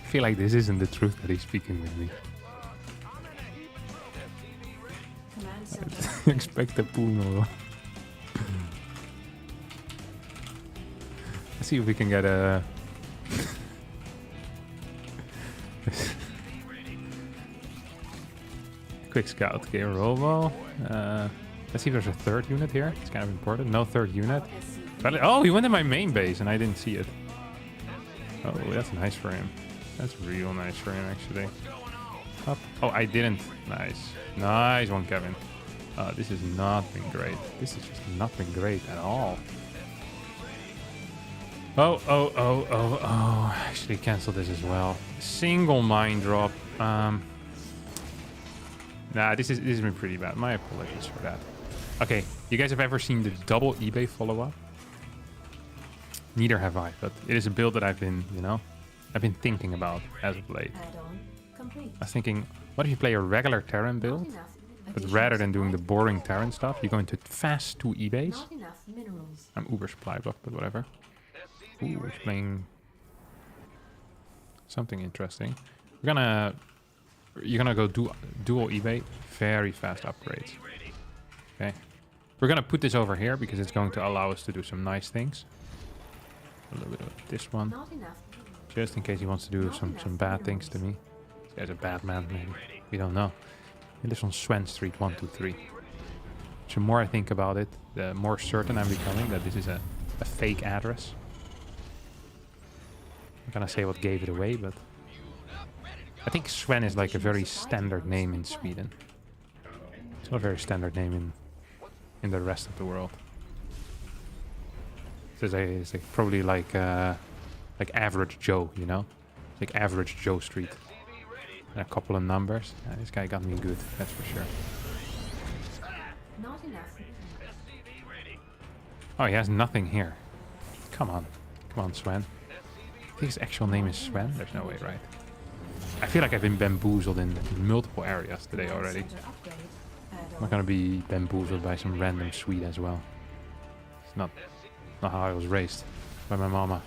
I feel like this isn't the truth that he's speaking with me. Expect a pool noodle. see if we can get a... quick scout. Game roll. Let's see if there's a third unit here. It's kind of important. No third unit. Oh, he went in my main base and I didn't see it. Oh, that's nice for him. That's real nice for him, actually. Up. Oh, I didn't. Nice. Nice one, Kevin. This has not been great. This has just not been great at all. Oh. Actually, cancel this as well. Single mine drop. Nah, this has been pretty bad. My apologies for that. Okay, you guys have ever seen the double eBay follow-up? Neither have I, but it is a build that I've been, I've been thinking about as of late. I was thinking, what if you play a regular Taran build, but rather than doing the boring Taran stuff, you go into fast 2 eBays. I'm uber supply block, but whatever. Ooh, he's playing something interesting. You're gonna go dual eBay, very fast upgrades. Okay, we're gonna put this over here because it's going to allow us to do some nice things. A little bit of this one, just in case he wants to do some bad things to me. This guy's a bad man, maybe. We don't know. And this one's Swen Street 123. So the more I think about it, the more certain I'm becoming that this is a fake address. I'm gonna say what gave it away, but I think Sven is like a very standard name in Sweden. It's not a very standard name in the rest of the world. It's like probably like average Joe, It's like average Joe Street. And a couple of numbers. Yeah, this guy got me good, that's for sure. Oh, he has nothing here. Come on, Sven. I think his actual name is Sven. There's no way, right? I feel like I've been bamboozled in multiple areas today already. I'm not gonna be bamboozled by some random Swede as well. It's not how I was raised by my mama.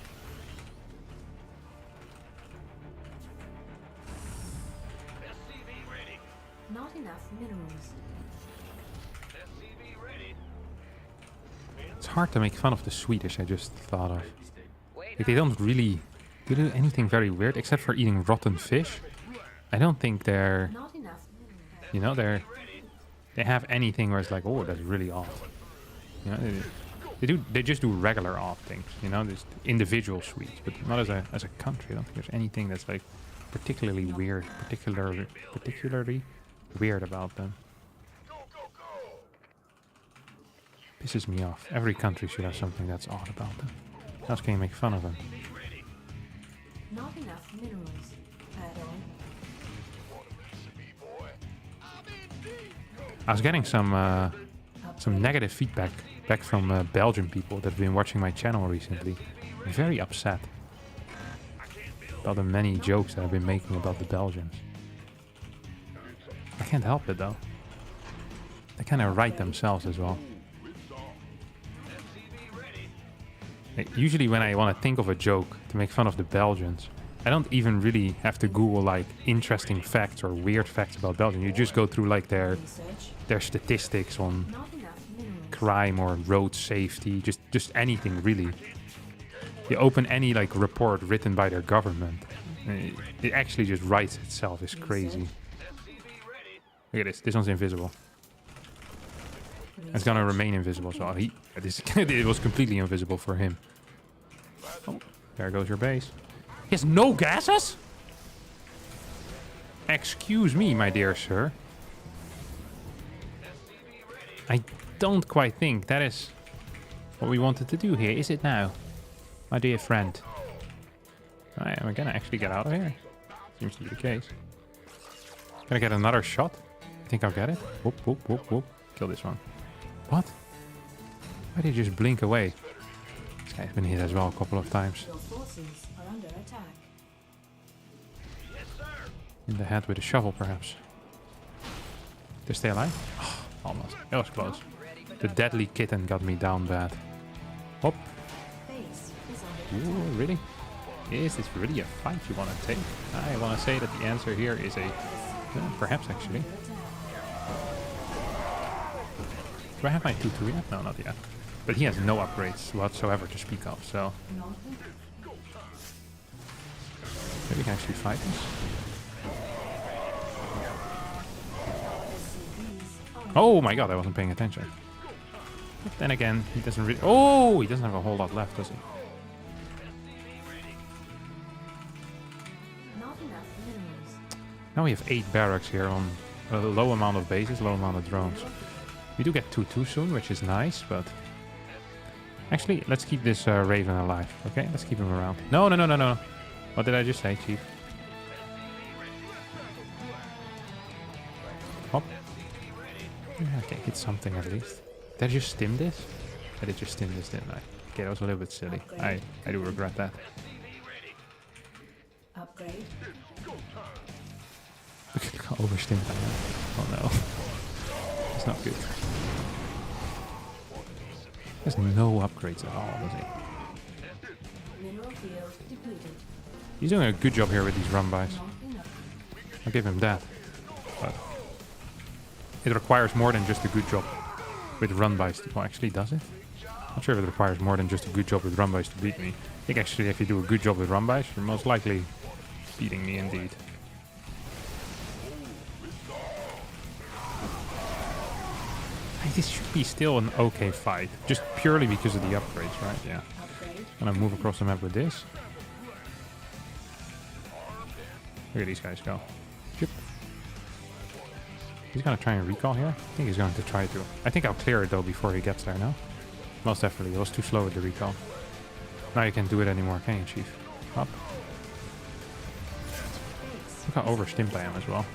Not enough minerals. It's hard to make fun of the Swedish, I just thought of. Like, they don't really do anything very weird except for eating rotten fish. I don't think they're, they have anything where it's like, oh, that's really off. They just do regular off things, just individual Swedes, but not as a country. I don't think there's anything that's like particularly weird, particularly weird about them. Pisses me off. Every country should have something that's odd about them. How else can you make fun of them? Not enough minerals. Add-on. I was getting some negative feedback back from Belgian people that have been watching my channel recently. I'm very upset about the many jokes that I've been making about the Belgians. I can't help it though. They kind of write themselves as well. Usually when I want to think of a joke to make fun of the Belgians, I don't even really have to Google like interesting facts or weird facts about Belgium. You just go through like their statistics on crime or road safety, just anything really. You open any like report written by their government, it actually just writes itself. It's crazy. Look at this. This one's invisible. It's gonna remain invisible, so it was completely invisible for him. Oh, there goes your base. He has no gases? Excuse me, my dear sir. I don't quite think that is what we wanted to do here, is it now? My dear friend. Am I gonna actually get out of here? Seems to be the case. Can I get another shot? I think I'll get it. Whoop, whoop, whoop, whoop. Kill this one. What? Why did he just blink away? This guy's been hit as well a couple of times. Your forces are under attack. In the head with a shovel, perhaps. They stay alive? Oh, almost. That was close. The deadly kitten got me down bad. Hop. Ooh, really? Is this really a fight you want to take? I want to say that the answer here is a... perhaps, actually. Do I have my tutu yet? No, not yet. But he has no upgrades whatsoever to speak of, so Not enough. maybe we can actually fight this. SCVs are Oh my god, I wasn't paying attention. But then again, he doesn't really... Oh, he doesn't have a whole lot left, does he? not enough minerals. Now we have 8 barracks here on a low amount of bases, low amount of drones. We do get 2-2 soon, which is nice, but... Actually, let's keep this Raven alive, okay? Let's keep him around. No, no, no, no, no. What did I just say, Chief? Hop. Yeah, okay, hit something at least. Did I just stim this? I did just stim this, didn't I? Okay, that was a little bit silly. I do regret that. Upgrade. Look how overstimmed I am. Oh no. It's not good. There's no upgrades at all, does he? Mineral field depleted. He's doing a good job here with these run-bys. Not enough. I'll give him that. But it requires more than just a good job with run-bys. Well, actually, does it? Not sure if it requires more than just a good job with run-bys to beat me. I think actually if you do a good job with run-bys, you're most likely beating me indeed. This should be still an okay fight. Just purely because of the upgrades, right? Yeah. Upgrade. Gonna move across the map with this. Look at these guys go. Chip. He's gonna try and recall here. I think he's going to try to. I think I'll clear it though before he gets there now. Most definitely. It was too slow with the recall. Now you can't do it anymore, can you, Chief? Up. Look how overstimmed I am as well.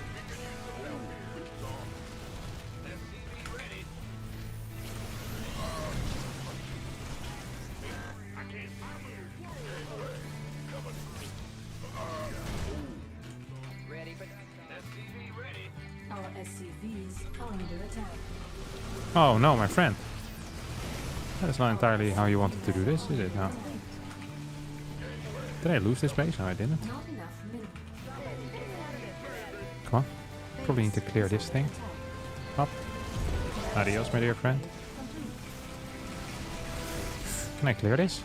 Our SCVs are under attack. Oh no, my friend. That's not entirely how you wanted to do this, is it? No. Did I lose this base? No, I didn't. Not enough minerals. Come on. Probably need to clear this thing. Up. Adios, my dear friend. Can I clear this?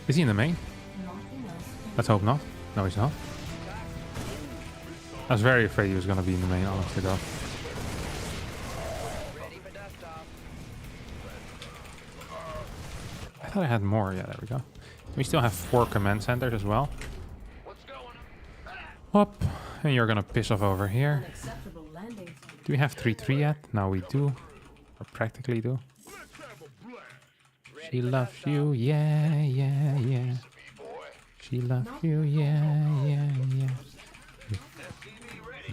Is he in the main? Not enough. Let's hope not. No, he's not. I was very afraid he was going to be in the main, honest to God. I thought I had more. Yeah, there we go. We still have 4 command centers as well. Up. And you're going to piss off over here. Unacceptable landing. Do we have 3-3 yet? Now we do. Or practically do. She loves you, yeah, yeah, yeah. She loves you, yeah, yeah, yeah.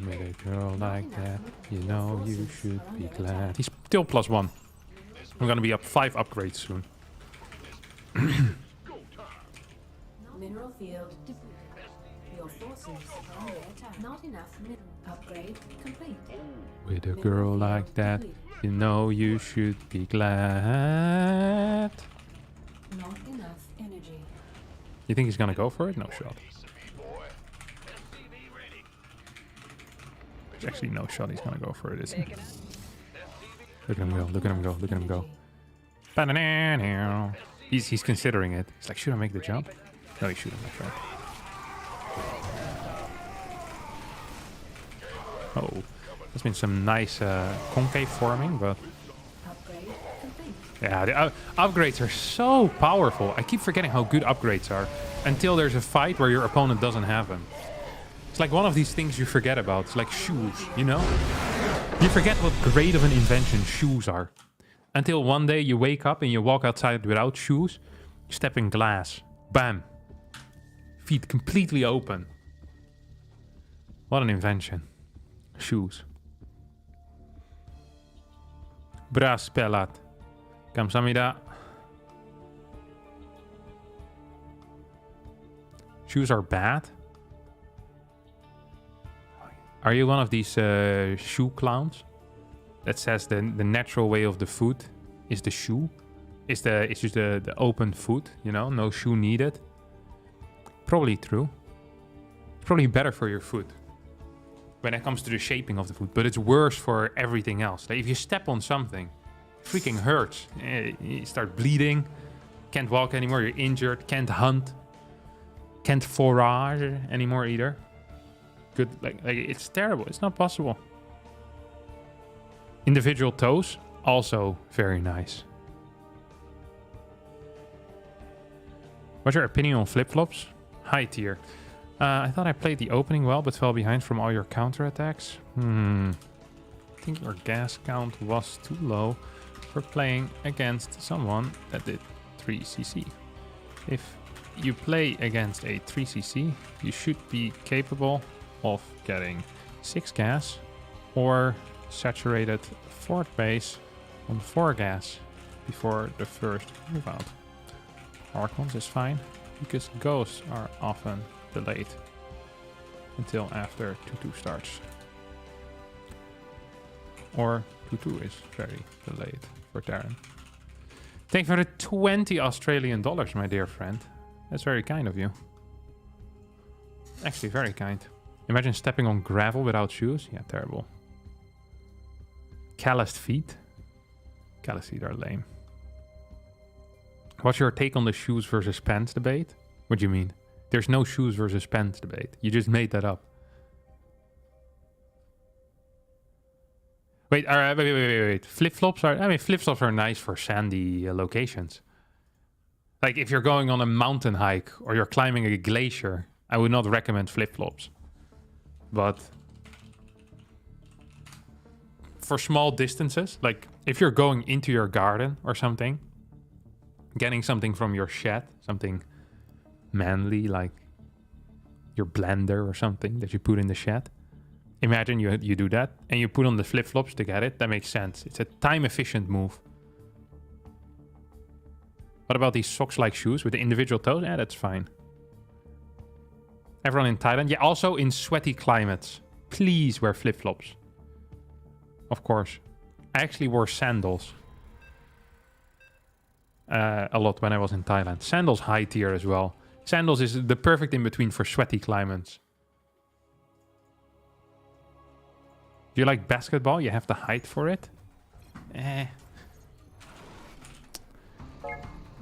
With a girl like that, you know you should be glad. He's still +1. I'm gonna be up 5 upgrades soon. Mineral field depleted. Your forces are under attack. Not enough mineral. Upgrade complete. With a girl like that, you know you should be glad. Not enough energy. You think he's gonna go for it? No shot. There's actually no shot he's gonna go for it, is he? Look at him go, look at him go, look at him go. Ba-da-na-na. He's considering it. He's like, should I make the jump? No, he shouldn't, my friend. Oh, there's been some nice concave forming, but Upgrade complete. yeah, the upgrades are so powerful. I keep forgetting how good upgrades are until there's a fight where your opponent doesn't have them. It's like one of these things you forget about. It's like shoes, you know? You forget what great of an invention shoes are. Until one day you wake up and you walk outside without shoes, you step in glass. Bam. Feet completely open. What an invention. Shoes. Bra spelat. Kamsamida. Shoes are bad? Are you one of these shoe clowns that says the natural way of the foot is the shoe? It's just the open foot, you know, no shoe needed? Probably true. It's probably better for your foot. when it comes to the shaping of the foot, but it's worse for everything else. Like if you step on something, it freaking hurts. You start bleeding, can't walk anymore, you're injured, can't hunt, can't forage anymore either. Good, like it's terrible. It's not possible. Individual toes, also very nice. What's your opinion on flip-flops? High tier. I thought I played the opening well, but fell behind from all your counterattacks. I think your gas count was too low for playing against someone that did 3cc. If you play against a 3cc, you should be capable of getting 6 gas or saturated 4th base on 4 gas before the first move out. Archons is fine because ghosts are often delayed until after 2-2 starts. Or 2-2 is very delayed for Taran. Thank you for the 20 Australian dollars, my dear friend. That's very kind of you. Actually, very kind. Imagine stepping on gravel without shoes. Yeah, terrible. Calloused feet. Calloused feet are lame. What's your take on the shoes versus pants debate? What do you mean? There's no shoes versus pants debate. You just made that up. Wait, wait. Flip-flops are... I mean, flip-flops are nice for sandy locations. Like, if you're going on a mountain hike or you're climbing a glacier, I would not recommend flip-flops. But... for small distances, like, if you're going into your garden or something, getting something from your shed, something manly, like your blender or something that you put in the shed. Imagine you do that and you put on the flip-flops to get it. That makes sense. It's a time-efficient move. What about these socks-like shoes with the individual toes? Yeah, that's fine. Everyone in Thailand. Yeah, also in sweaty climates. Please wear flip-flops. Of course. I actually wore sandals. A lot when I was in Thailand. Sandals high tier as well. Sandals is the perfect in-between for sweaty climates. Do you like basketball? You have the height for it?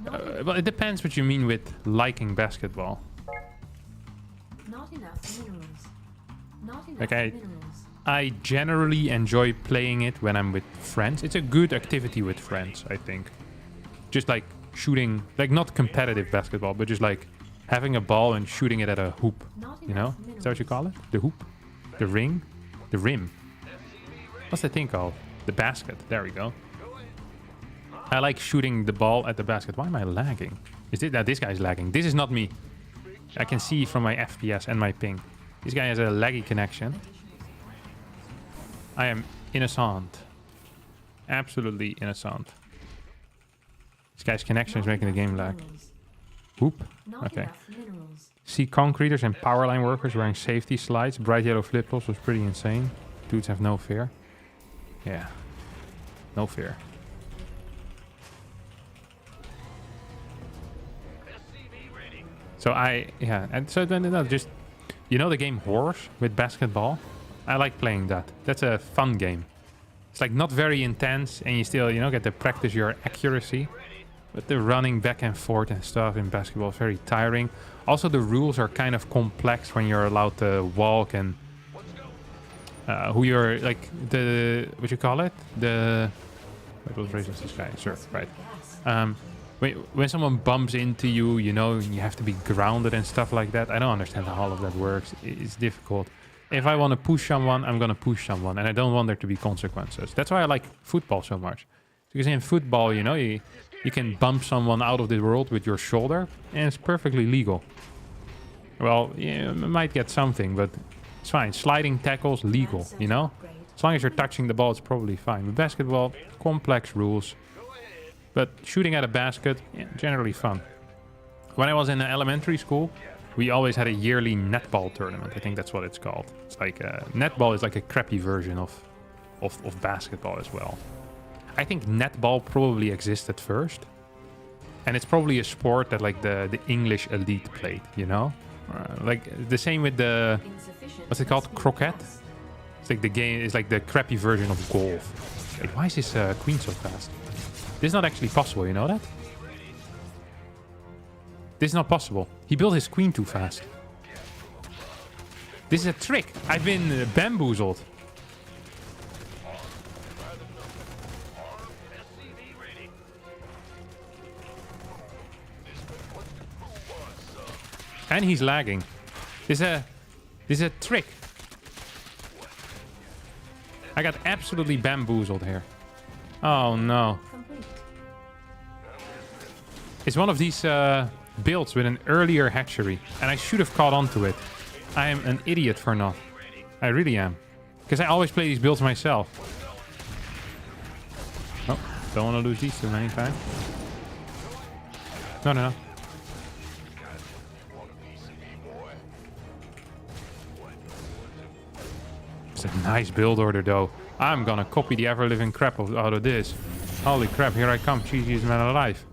Well, it depends what you mean with liking basketball. Not enough minerals. Not enough Okay. minerals. I generally enjoy playing it when I'm with friends. It's a good activity with friends, I think. Just like shooting, like not competitive basketball, but just like having a ball and shooting it at a hoop, you know? Is that what you call it? The hoop? The ring? The rim? What's the thing called? The basket. There we go. I like shooting the ball at the basket. Why am I lagging? Is this... this guy's lagging. This is not me. I can see from my FPS and my ping. This guy has a laggy connection. I am innocent. Absolutely innocent. This guy's connection is making the game lag. Hoop? Okay. See concreters and powerline workers wearing safety slides. Bright yellow flip-flops was pretty insane. Dudes have no fear. Yeah. No fear. So and so then just, you know the game Horse with basketball? I like playing that. That's a fun game. It's like not very intense and you still, you know, get to practice your accuracy. But the running back and forth and stuff in basketball is very tiring. Also, the rules are kind of complex when you're allowed to walk and who you're, like, what you call it? What was racist this guy? Sure, right. When someone bumps into you, you know, you have to be grounded and stuff like that. I don't understand how all of that works. It's difficult. If I want to push someone, I'm going to push someone. And I don't want there to be consequences. That's why I like football so much. Because in football, you know, you can bump someone out of the world with your shoulder. And it's perfectly legal. Well, you might get something, but it's fine. Sliding tackles, legal, you know? As long as you're touching the ball, it's probably fine. But basketball, complex rules. But shooting at a basket, yeah, generally fun. When I was in elementary school, we always had a yearly netball tournament. I think that's what it's called. It's like netball is like a crappy version of basketball as well. I think netball probably existed first. And it's probably a sport that like the English elite played, you know? Like the same with the, what's it called? Croquet? It's like the game is like the crappy version of golf. Wait, why is this queen so fast? This is not actually possible, you know that? This is not possible. He built his queen too fast. This is a trick. I've been bamboozled. And he's lagging. This is a trick. I got absolutely bamboozled here. Oh no. It's one of these builds with an earlier hatchery, and I should have caught on to it. I am an idiot for not. I really am. Because I always play these builds myself. Oh, don't want to lose these too many times. No, no, no. It's a nice build order, though. I'm gonna copy the ever-living crap out of this. Holy crap, here I come. Cheesiest man alive.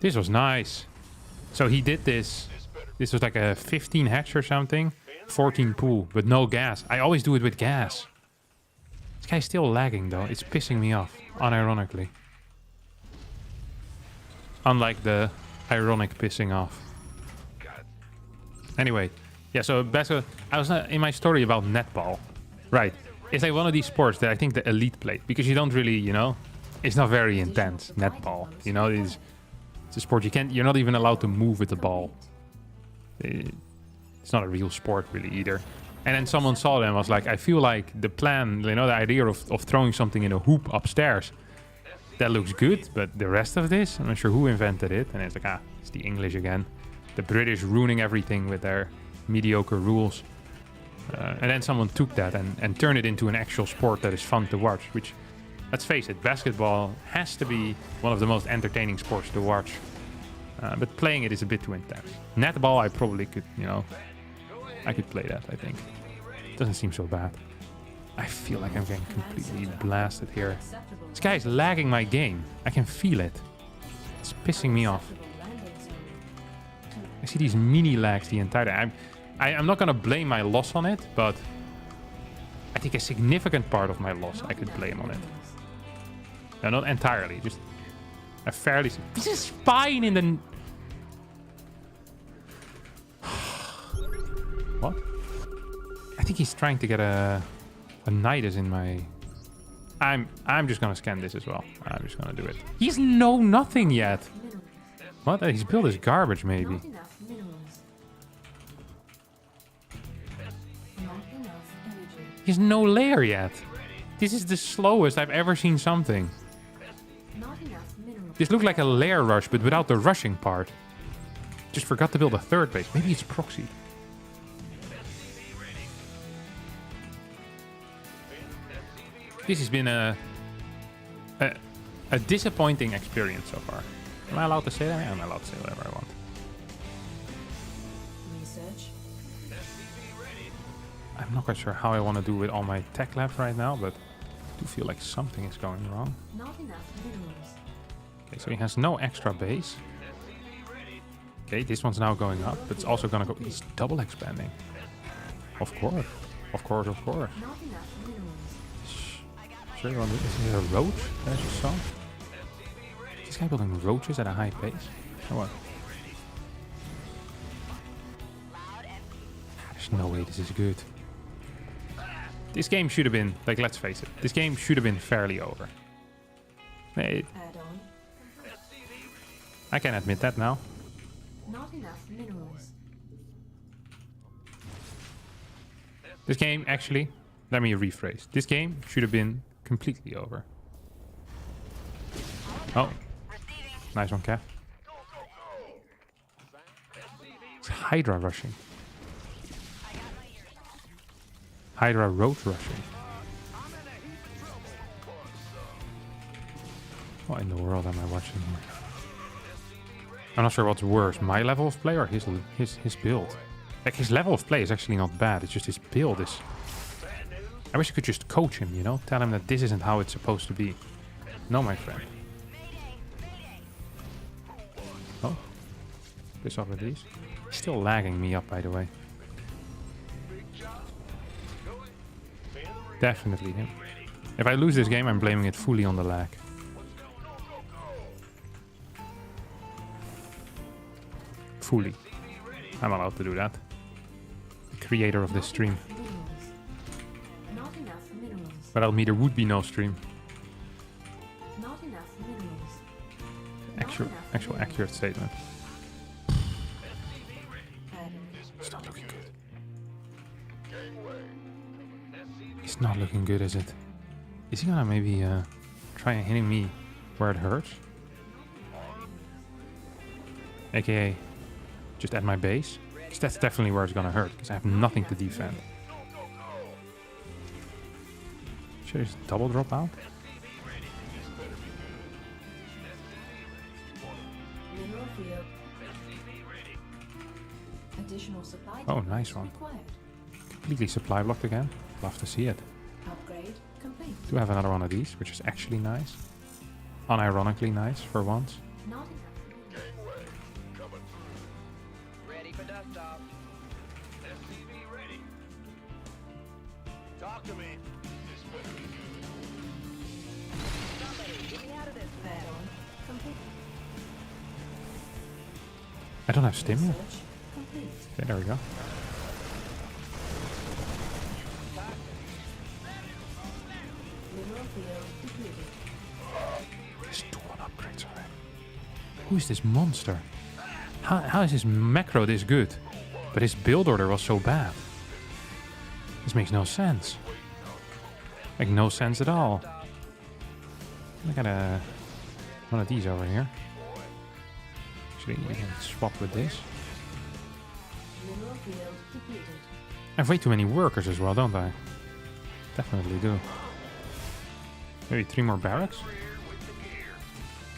This was nice. So he did this. This was like a 15 hatch or something. 14 pool, but no gas. I always do it with gas. This guy's still lagging, though. It's pissing me off, unironically. Unlike the ironic pissing off. Anyway. Yeah, so basketball, I was in my story about netball. Right. It's like one of these sports that I think the elite play. Because you don't really, you know, it's not very intense. Netball. You know, it's a sport you're not even allowed to move with the ball. It's not a real sport really either. And then someone saw them and was like, I feel like the plan, you know, the idea of throwing something in a hoop upstairs, that looks good. But the rest of this, I'm not sure who invented it. And it's like, it's the English again. The British ruining everything with their mediocre rules. And then someone took that and turned it into an actual sport that is fun to watch, which, let's face it, basketball has to be one of the most entertaining sports to watch. But playing it is a bit too intense. Netball, I probably could, you know, I could play that, I think. Doesn't seem so bad. I feel like I'm getting completely blasted here. This guy is lagging my game. I can feel it. It's pissing me off. I see these mini lags the entire time. I'm not going to blame my loss on it, but I think a significant part of my loss I could blame on it. No, not entirely, just a fairly... This is fine in the... What? I think he's trying to get a Nidus in my... I'm just going to scan this as well. I'm just going to do it. He's nothing yet. What? His build is garbage, maybe. He has no layer yet. This is the slowest I've ever seen something. This looked like a layer rush, but without the rushing part. Just forgot to build a third base. Maybe it's proxy. This has been a disappointing experience so far. Am I allowed to say that? Yeah, I'm allowed to say whatever I want. I'm not quite sure how I want to do with all my tech labs right now, but I do feel like something is going wrong. Not enough minerals. Okay, so he has no extra base. Okay, this one's now going up, but it's also gonna go... He's double expanding. Of course. Of course, of course. Not enough minerals. Sure, is there a roach that I just saw? Is this guy building roaches at a high pace? Or what? There's no way this is good. This game should have been, like, let's face it, this game should have been fairly over. I can admit that now. Not enough minerals. This game, actually, let me rephrase. This game should have been completely over. Oh. Nice one, Kev. It's Hydra rushing. Hydra road rushing. What in the world am I watching here? I'm not sure what's worse, my level of play or his build. Like, his level of play is actually not bad, it's just his build is... I wish I could just coach him, you know? Tell him that this isn't how it's supposed to be. No, my friend. Oh. Piss off with these. He's still lagging me up, by the way. Definitely him. If I lose this game, I'm blaming it fully on the lag. Fully. I'm allowed to do that. The creator of this stream. Minerals. Not enough minerals. Without me, there would be no stream. Not enough minerals. Actual accurate statement. Added. It's not looking good. It's not looking good, is it? Is he gonna maybe try hitting me where it hurts? AKA just at my base? Because that's definitely where it's gonna hurt, because I have nothing to defend. Should I just double drop out? Mineral field. Additional supply. Oh, nice one. Required. Completely supply blocked again. Love to see it. Upgrade complete. Do have another one of these, which is actually nice. Unironically nice for once. Not enough. Ready for dust off. SCV ready. Talk to me. This better be good. Somebody, get me out of this mess. Add-on complete. I don't have stim yet. Research complete. Okay, there we go. Mineral field completed. There's 2-1 upgrades already. Who is this monster? How is his macro this good? But his build order was so bad. This makes no sense. Like no sense at all. I got one of these over here. Actually, you can swap with this. Mineral field completed. I have way too many workers as well, don't I? Definitely do. Maybe 3 more barracks?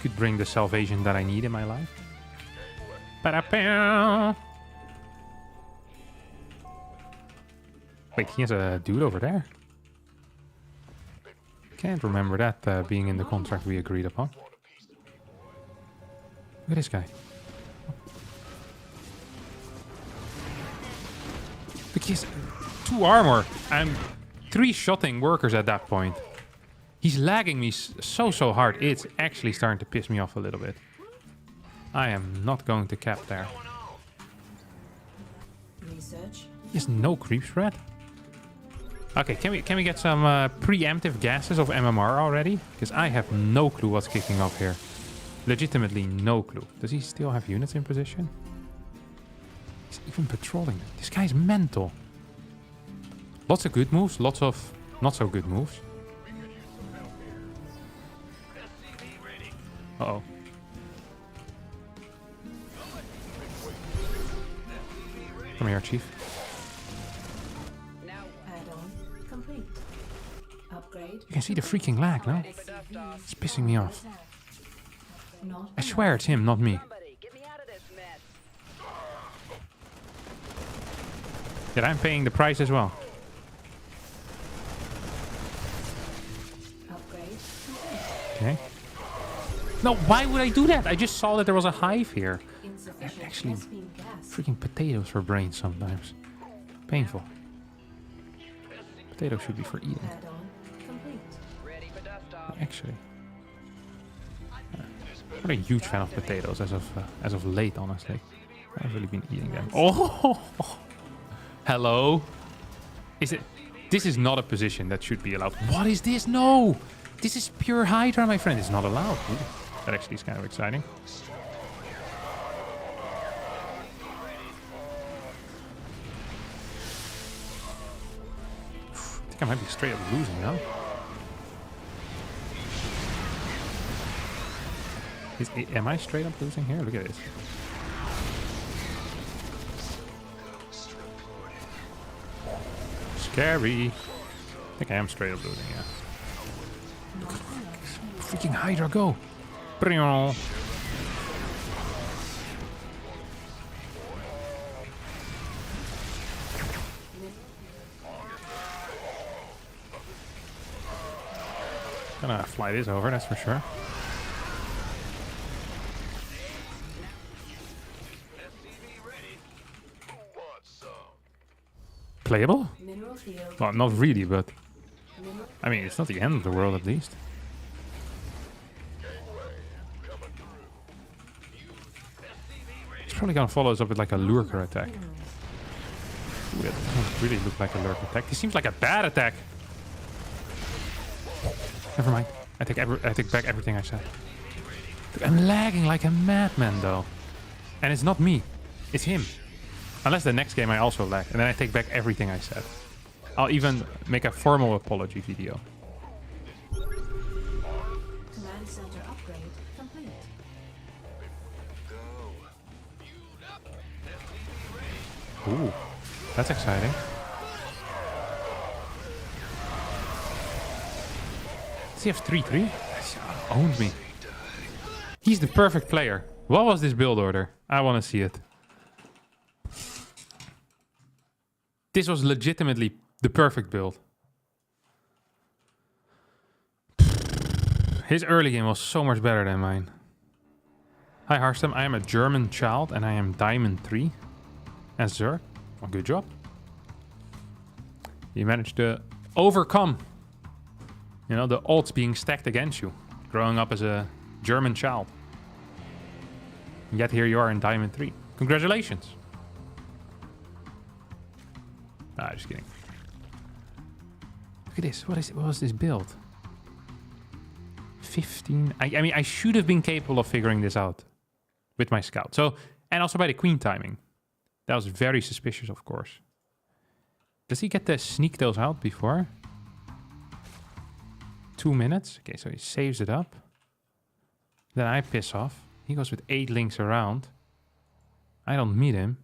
Could bring the salvation that I need in my life. Ba-da-pow! Wait, he has a dude over there? Can't remember that being in the contract we agreed upon. Look at this guy. Look, he has 2 armor. I'm 3-shotting workers at that point. He's lagging me so hard. It's actually starting to piss me off a little bit. I am not going to cap there. Research. He has no creep spread. Okay, can we get some preemptive gases of MMR already? Because I have no clue what's kicking off here. Legitimately no clue. Does he still have units in position? He's even patrolling. This guy's mental. Lots of good moves, lots of not so good moves. Uh-oh. Come here, Chief. Now Add-on complete. Upgrade. You can see the freaking lag, no? ready for dust off. It's pissing me off. Not I swear it's him, not me. Somebody, get me out of this mess. Yet I'm paying the price as well. upgrade complete. Okay. No, why would I do that? I just saw that there was a hive here. Insufficient Actually, Vespine gas. Freaking potatoes for brains sometimes. Painful. Potatoes should be for eating. Add-on complete. Ready for dust off. Actually. I'm not a huge fan of potatoes as of late, honestly. I've really been eating them. Oh! Hello? Is it... This is not a position that should be allowed. What is this? No! This is pure Hydra, my friend. It's not allowed. Ooh, that actually is kind of exciting. I think I might be straight up losing now. Am I straight up losing here? Look at this. Scary. I think I am straight up losing, yeah. Freaking Hydra, go! Gonna fly this over, that's for sure. Playable? Mineral field. Well, not really, but I mean, it's not the end of the world, at least. He's probably gonna follow us up with like a lurker attack. Ooh, that doesn't really look like a lurker attack. This seems like a bad attack. Never mind. I take back everything I said. Dude, I'm lagging like a madman, though. And it's not me. It's him. Unless the next game I also lag. And then I take back everything I said. I'll even make a formal apology video. Command center upgrade complete. Ooh, that's exciting. Does he have 3-3? Owned me. He's the perfect player. What was this build order? I want to see it. This was legitimately the perfect build. His early game was so much better than mine. Hi Harstem, I am a German child and I am Diamond 3. As Zerg. Well, good job. You managed to overcome, you know, the odds being stacked against you. Growing up as a German child. And yet here you are in Diamond 3. Congratulations. Nah, just kidding. Look at this. What was this build? 15. I mean, I should have been capable of figuring this out with my scout. So, and also by the queen timing. That was very suspicious, of course. Does he get to sneak those out before? 2 minutes. Okay, so he saves it up. Then I piss off. He goes with 8 links around. I don't meet him.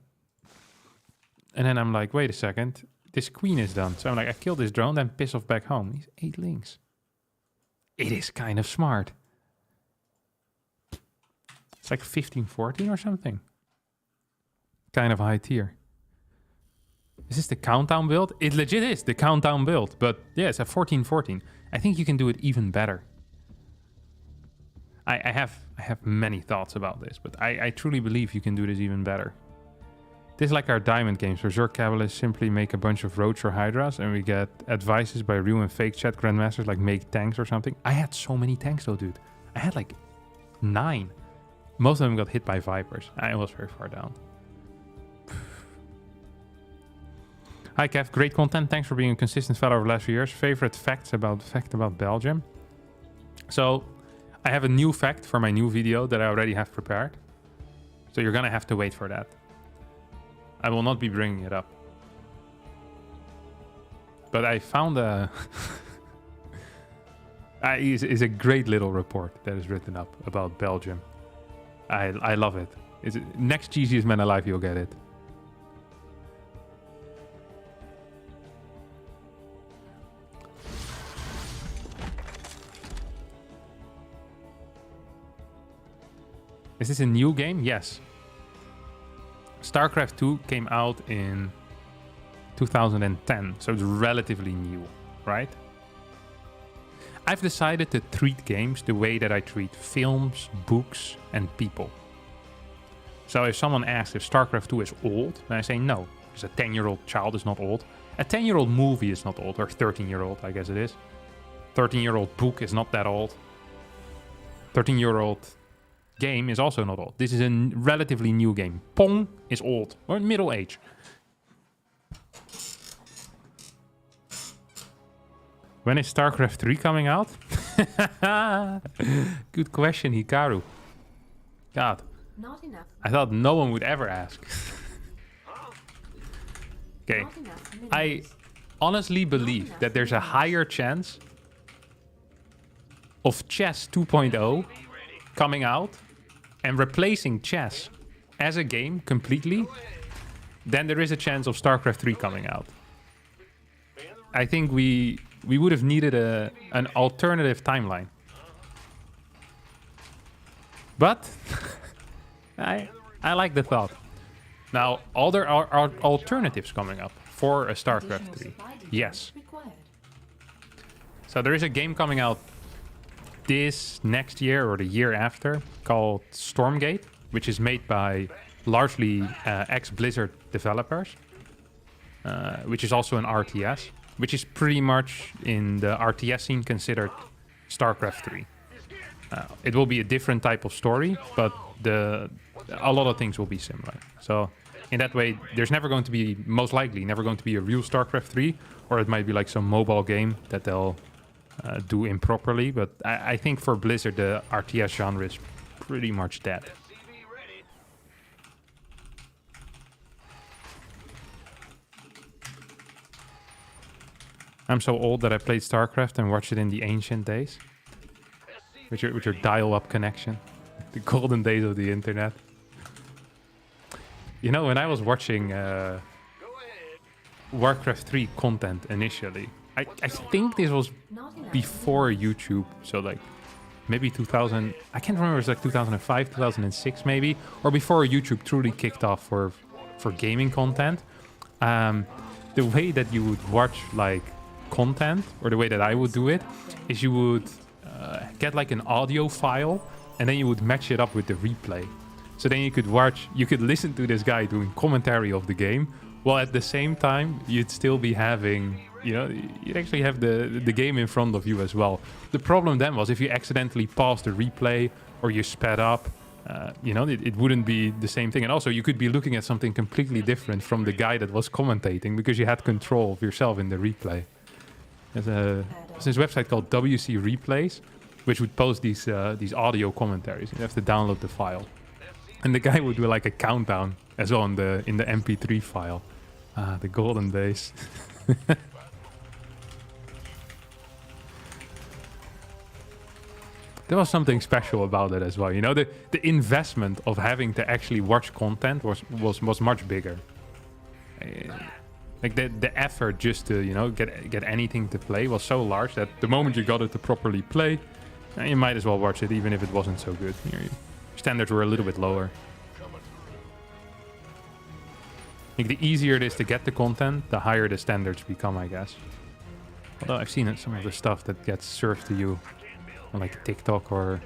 And then I'm like, wait a second. This queen is done. So I'm like, I kill this drone, then piss off back home. He's 8 links. It is kind of smart. It's like 15-14 or something. Kind of high tier. Is this the countdown build? It legit is the countdown build. But yeah, it's a 14-14. I think you can do it even better. I have many thoughts about this, but I truly believe you can do this even better. This is like our diamond games, where Zerg Kabbalists simply make a bunch of roach or hydras, and we get advices by real and fake chat grandmasters, like make tanks or something. I had so many tanks though, dude. I had like 9. Most of them got hit by vipers. I was very far down. Hi Kev, great content. Thanks for being a consistent fellow over the last few years. Favorite fact about Belgium. So I have a new fact for my new video that I already have prepared. So you're gonna have to wait for that. I will not be bringing it up. But I found a... it's a great little report that is written up about Belgium. I love it. It's next cheesiest man alive, you'll get it. Is this a new game? Yes. StarCraft 2 came out in 2010, so it's relatively new, right? I've decided to treat games the way that I treat films, books, and people. So if someone asks if StarCraft 2 is old, then I say no, because a 10-year-old child is not old. A 10-year-old movie is not old, or 13-year-old, I guess it is. 13-year-old book is not that old. 13-year-old game is also not old. This is a relatively new game. Pong is old, or middle age. When is StarCraft 3 coming out? Good question, Hikaru. God. Not enough. I thought no one would ever ask. Okay. I honestly believe that there's a higher chance of Chess 2.0 coming out and replacing chess as a game completely than there is a chance of StarCraft 3 coming out. I think we would have needed an alternative timeline. But I like the thought. Now, there are alternatives coming up for a StarCraft 3. Yes. So there is a game coming out this next year or the year after called Stormgate, which is made by largely ex-Blizzard developers, which is also an RTS. which is pretty much in the RTS scene considered StarCraft 3. It will be a different type of story, but a lot of things will be similar. So in that way, there's never going to be, most likely, never going to be a real StarCraft 3, or it might be like some mobile game that they'll do improperly. But I think for Blizzard, the RTS genre is pretty much dead. I'm so old that I played StarCraft and watched it in the ancient days. With your dial-up connection. The golden days of the internet. You know, when I was watching Warcraft 3 content initially, I think this was before YouTube. So like maybe 2000, I can't remember, it was like 2005, 2006 maybe. Or before YouTube truly kicked off for gaming content. The way that you would watch like content, or the way that I would do it, is you would get like an audio file and then you would match it up with the replay. So then you could listen to this guy doing commentary of the game, while at the same time you'd still be having, you know, you'd actually have the game in front of you as well. The problem then was if you accidentally paused the replay or you sped up, you know, it wouldn't be the same thing. And also you could be looking at something completely different from the guy that was commentating because you had control of yourself in the replay. There's this website called WC Replays, which would post these audio commentaries. You have to download the file, and the guy would do like a countdown as well in the MP3 file. The golden days. There was something special about it as well. You know, the investment of having to actually watch content was much bigger. Like the effort just to, you know, get anything to play was so large that the moment you got it to properly play, you might as well watch it even if it wasn't so good. Your standards were a little bit lower. I think the easier it is to get the content, the higher the standards become, I guess. Although I've seen some of the stuff that gets served to you on like TikTok or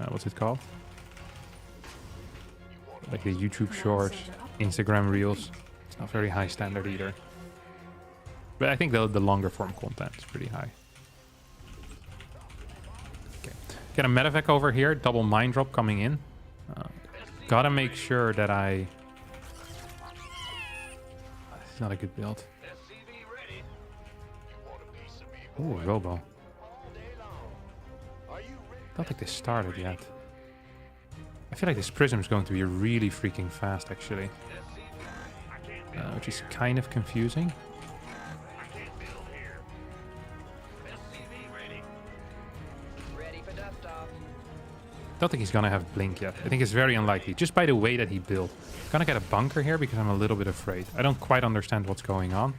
what's it called? Like the YouTube Shorts, Instagram Reels. It's not very high standard either. But I think the longer form content is pretty high. Okay. Get a medevac over here. Double mine drop coming in. Gotta make sure that I... This is not a good build. Ooh, Robo. Don't think they started yet. I feel like this prism is going to be really freaking fast, actually. Which is kind of confusing. Don't think he's gonna have blink yet. I think it's very unlikely, just by the way that he built. Gonna get a bunker here because I'm a little bit afraid. I don't quite understand what's going on.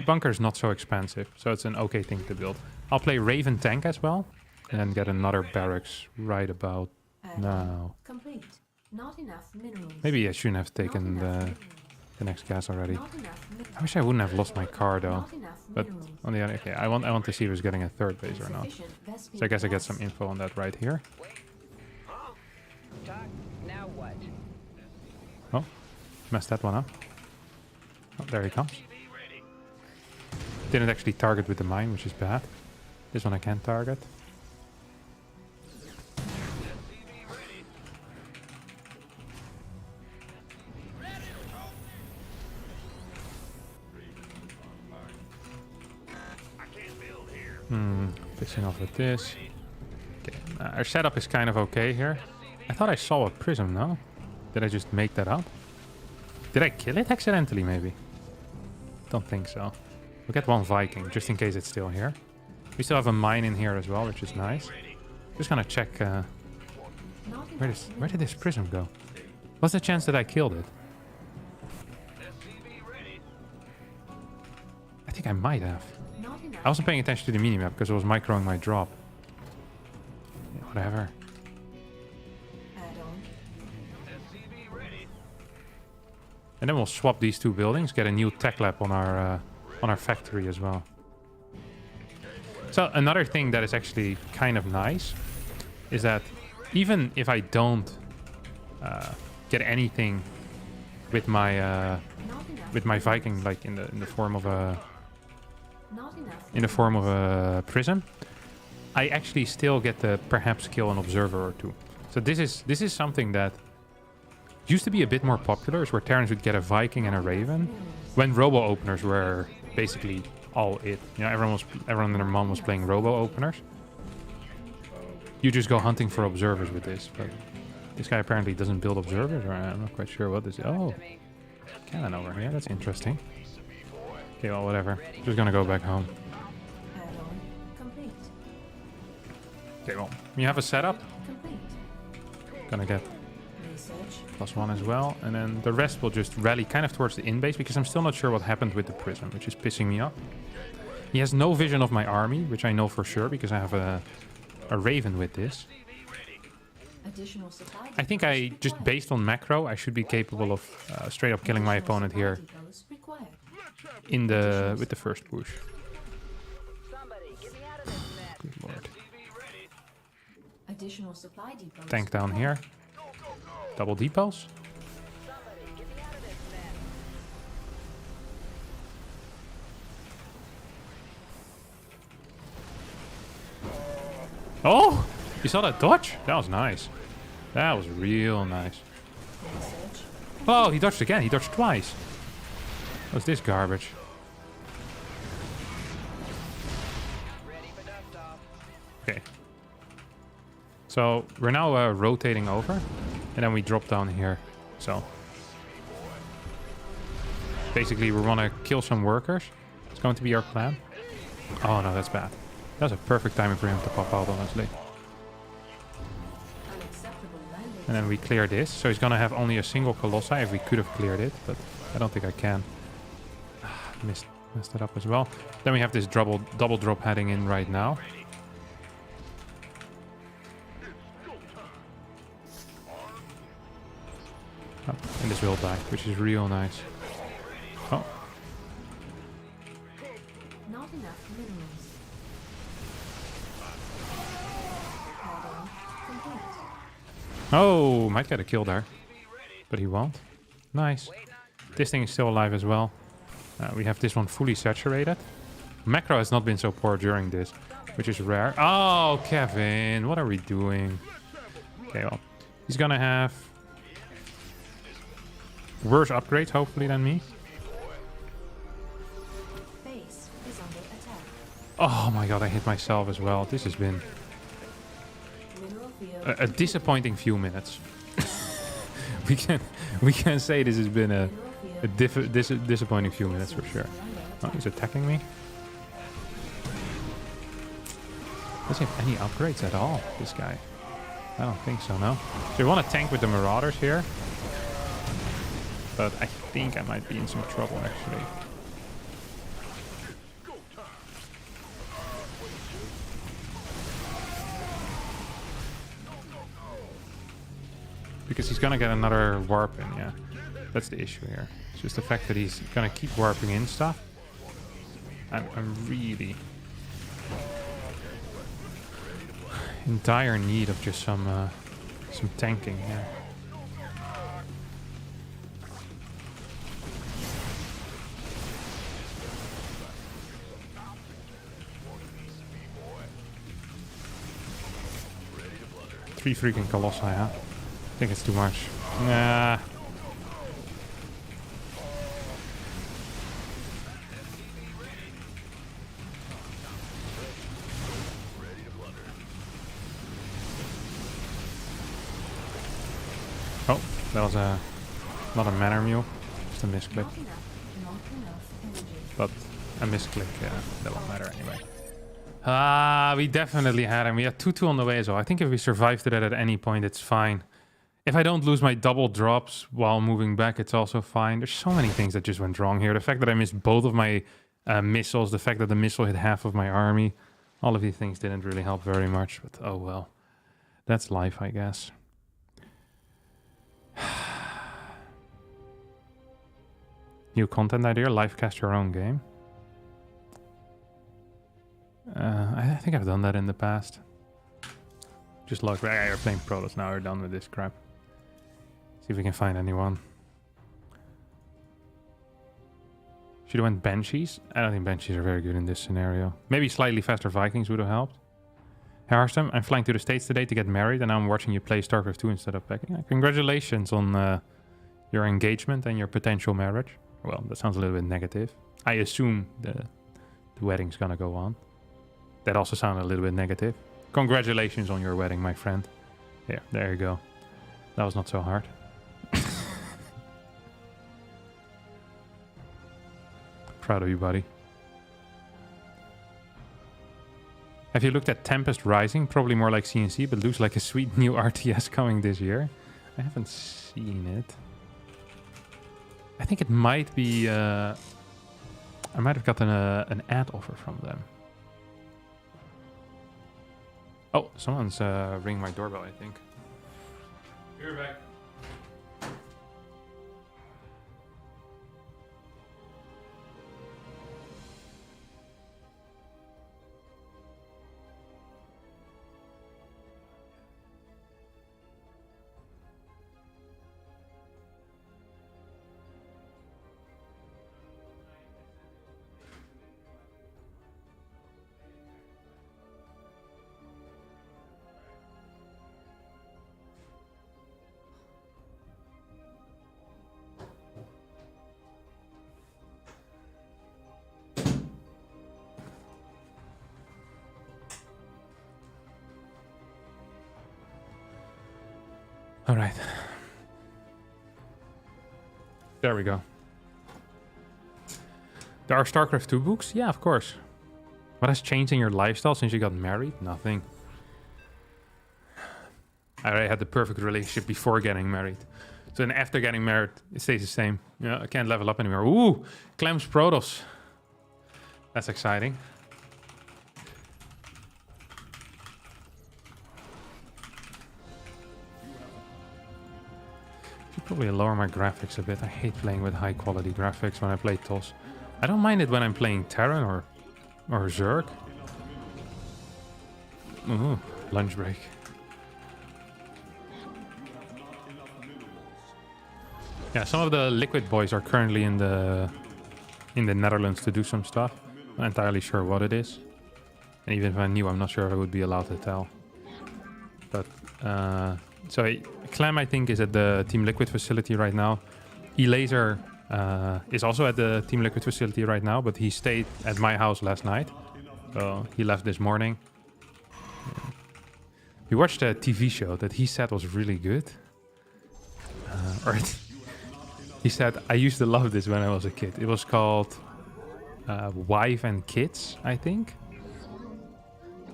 Bunker is not so expensive, so it's an okay thing to build. I'll play Raven tank as well, and then get another barracks right about now. Complete. Not enough minerals. Maybe I shouldn't have taken the next gas already. I wish I wouldn't have lost my car though. But on the other, okay, I want to see who's getting a third base or not. So I guess I get some info on that right here. Now what? Oh, messed that one up. Oh, there he comes. Didn't actually target with the mine, which is bad. This one I can target. Fixing off with this. Okay, our setup is kind of okay here. I thought I saw a prism, no? Did I just make that up? Did I kill it accidentally, maybe? Don't think so. We'll get one Viking, just in case it's still here. We still have a mine in here as well, which is nice. Just gonna check... where did this prism go? What's the chance that I killed it? I think I might have. I wasn't paying attention to the minimap because I was microing my drop. Yeah, whatever. And then we'll swap these two buildings, get a new tech lab on our factory as well. So another thing that is actually kind of nice is that even if I don't get anything with my Not enough. with my Viking, like in the form of a Not enough. in the form of a prism, I actually still get to perhaps kill an observer or two. So this is something that used to be a bit more popular, is where Terrans would get a Viking and a Raven when robo openers were basically all it. You know, everyone and their mom was playing robo openers. You just go hunting for observers with this, but this guy apparently doesn't build observers, or I'm not quite sure what this is. Oh, cannon over here. That's interesting. Okay, well, whatever. Just gonna go back home. Add-on complete. Okay, well, you have a setup. Complete. Gonna get Research. +1 as well, and then the rest will just rally kind of towards the in base, because I'm still not sure what happened with the prism, which is pissing me off. He has no vision of my army, which I know for sure because I have a Raven with this. Additional supply I think I just, based on macro, I should be capable of straight up killing my opponent here depots required. in the with the first push. Somebody, get me out of this mess. Good lord. Additional supply depots. Tank down here. Double depots. Somebody, get me out of this mess. Oh! You saw that dodge? That was nice. That was real nice. Research. Oh, he dodged again. He dodged twice. What's this garbage? Ready for dust off. Okay. So we're now rotating over, and then we drop down here. So basically, we want to kill some workers. It's going to be our plan. Oh no, that's bad. That's a perfect timing for him to pop out, honestly. Unacceptable landing. And then we clear this. So he's gonna have only a single Colossi if we could have cleared it, but I don't think I can. Messed it up as well. Then we have this double drop heading in right now. Oh, and this will die, which is real nice. Oh, Not enough minerals. Add-on complete. oh, might get a kill there, but he won't. Nice. This thing is still alive as well. We have this one fully saturated. Macro has not been so poor during this, which is rare. Oh, Kevin, what are we doing? Okay, well, he's gonna have worse upgrades, hopefully, than me. Base is under attack. Oh my god, I hit myself as well. This has been Mineral field. a disappointing few minutes. we can say this has been a disappointing few minutes for sure. Oh, he's attacking me. Doesn't have any upgrades at all, this guy. I don't think so, no. So we want to tank with the Marauders here. But I think I might be in some trouble, actually. Because he's gonna get another warp in, yeah. That's the issue here. It's just the fact that he's gonna keep warping in stuff. I'm really in dire need of just some tanking here. Three freaking Colossi, huh? I think it's too much. Nah. Oh, that was not a manner mule, just a misclick. Not enough. Not enough energy. But a misclick, that won't matter anyway. Ah, we definitely had him. We had 2-2 on the way as well. I think if we survived it at any point, it's fine. If I don't lose my double drops while moving back, it's also fine. There's so many things that just went wrong here. The fact that I missed both of my missiles, the fact that the missile hit half of my army, all of these things didn't really help very much. But oh well, that's life, I guess. New content idea, live cast your own game. I think I've done that in the past. Just like, you're playing Protoss now, we're done with this crap. See if we can find anyone. Should have went Banshees. I don't think Banshees are very good in this scenario. Maybe slightly faster Vikings would have helped. Harstem, I'm flying to the States today to get married, and now I'm watching you play StarCraft 2 instead of packing. Congratulations on your engagement and your potential marriage. Well, that sounds a little bit negative. I assume the wedding's gonna go on. That also sounded a little bit negative. Congratulations on your wedding, my friend. Yeah, there you go. That was not so hard. Proud of you, buddy. Have you looked at Tempest Rising? Probably more like CNC, but looks like a sweet new RTS coming this year. I haven't seen it. I think it might be... I might have gotten an ad offer from them. Oh, someone's ringing my doorbell, I think. You're back. All right. There we go. There are StarCraft 2 books? Yeah, of course. What has changed in your lifestyle since you got married? Nothing. I already had the perfect relationship before getting married. So then after getting married, it stays the same. Yeah, I can't level up anymore. Ooh, Clem's Protoss. That's exciting. Probably lower my graphics a bit. I hate playing with high quality graphics when I play TOS. I don't mind it when I'm playing Taran or Zerg. Ooh, lunch break. Yeah, some of the Liquid boys are currently in the Netherlands to do some stuff. I'm not entirely sure what it is. And even if I knew, I'm not sure if I would be allowed to tell. But so Clem, I think, is at the Team Liquid facility right now. Elaser is also at the Team Liquid facility right now, but he stayed at my house last night. So he left this morning. We watched a TV show that he said was really good. He said, I used to love this when I was a kid. It was called Wife and Kids, I think.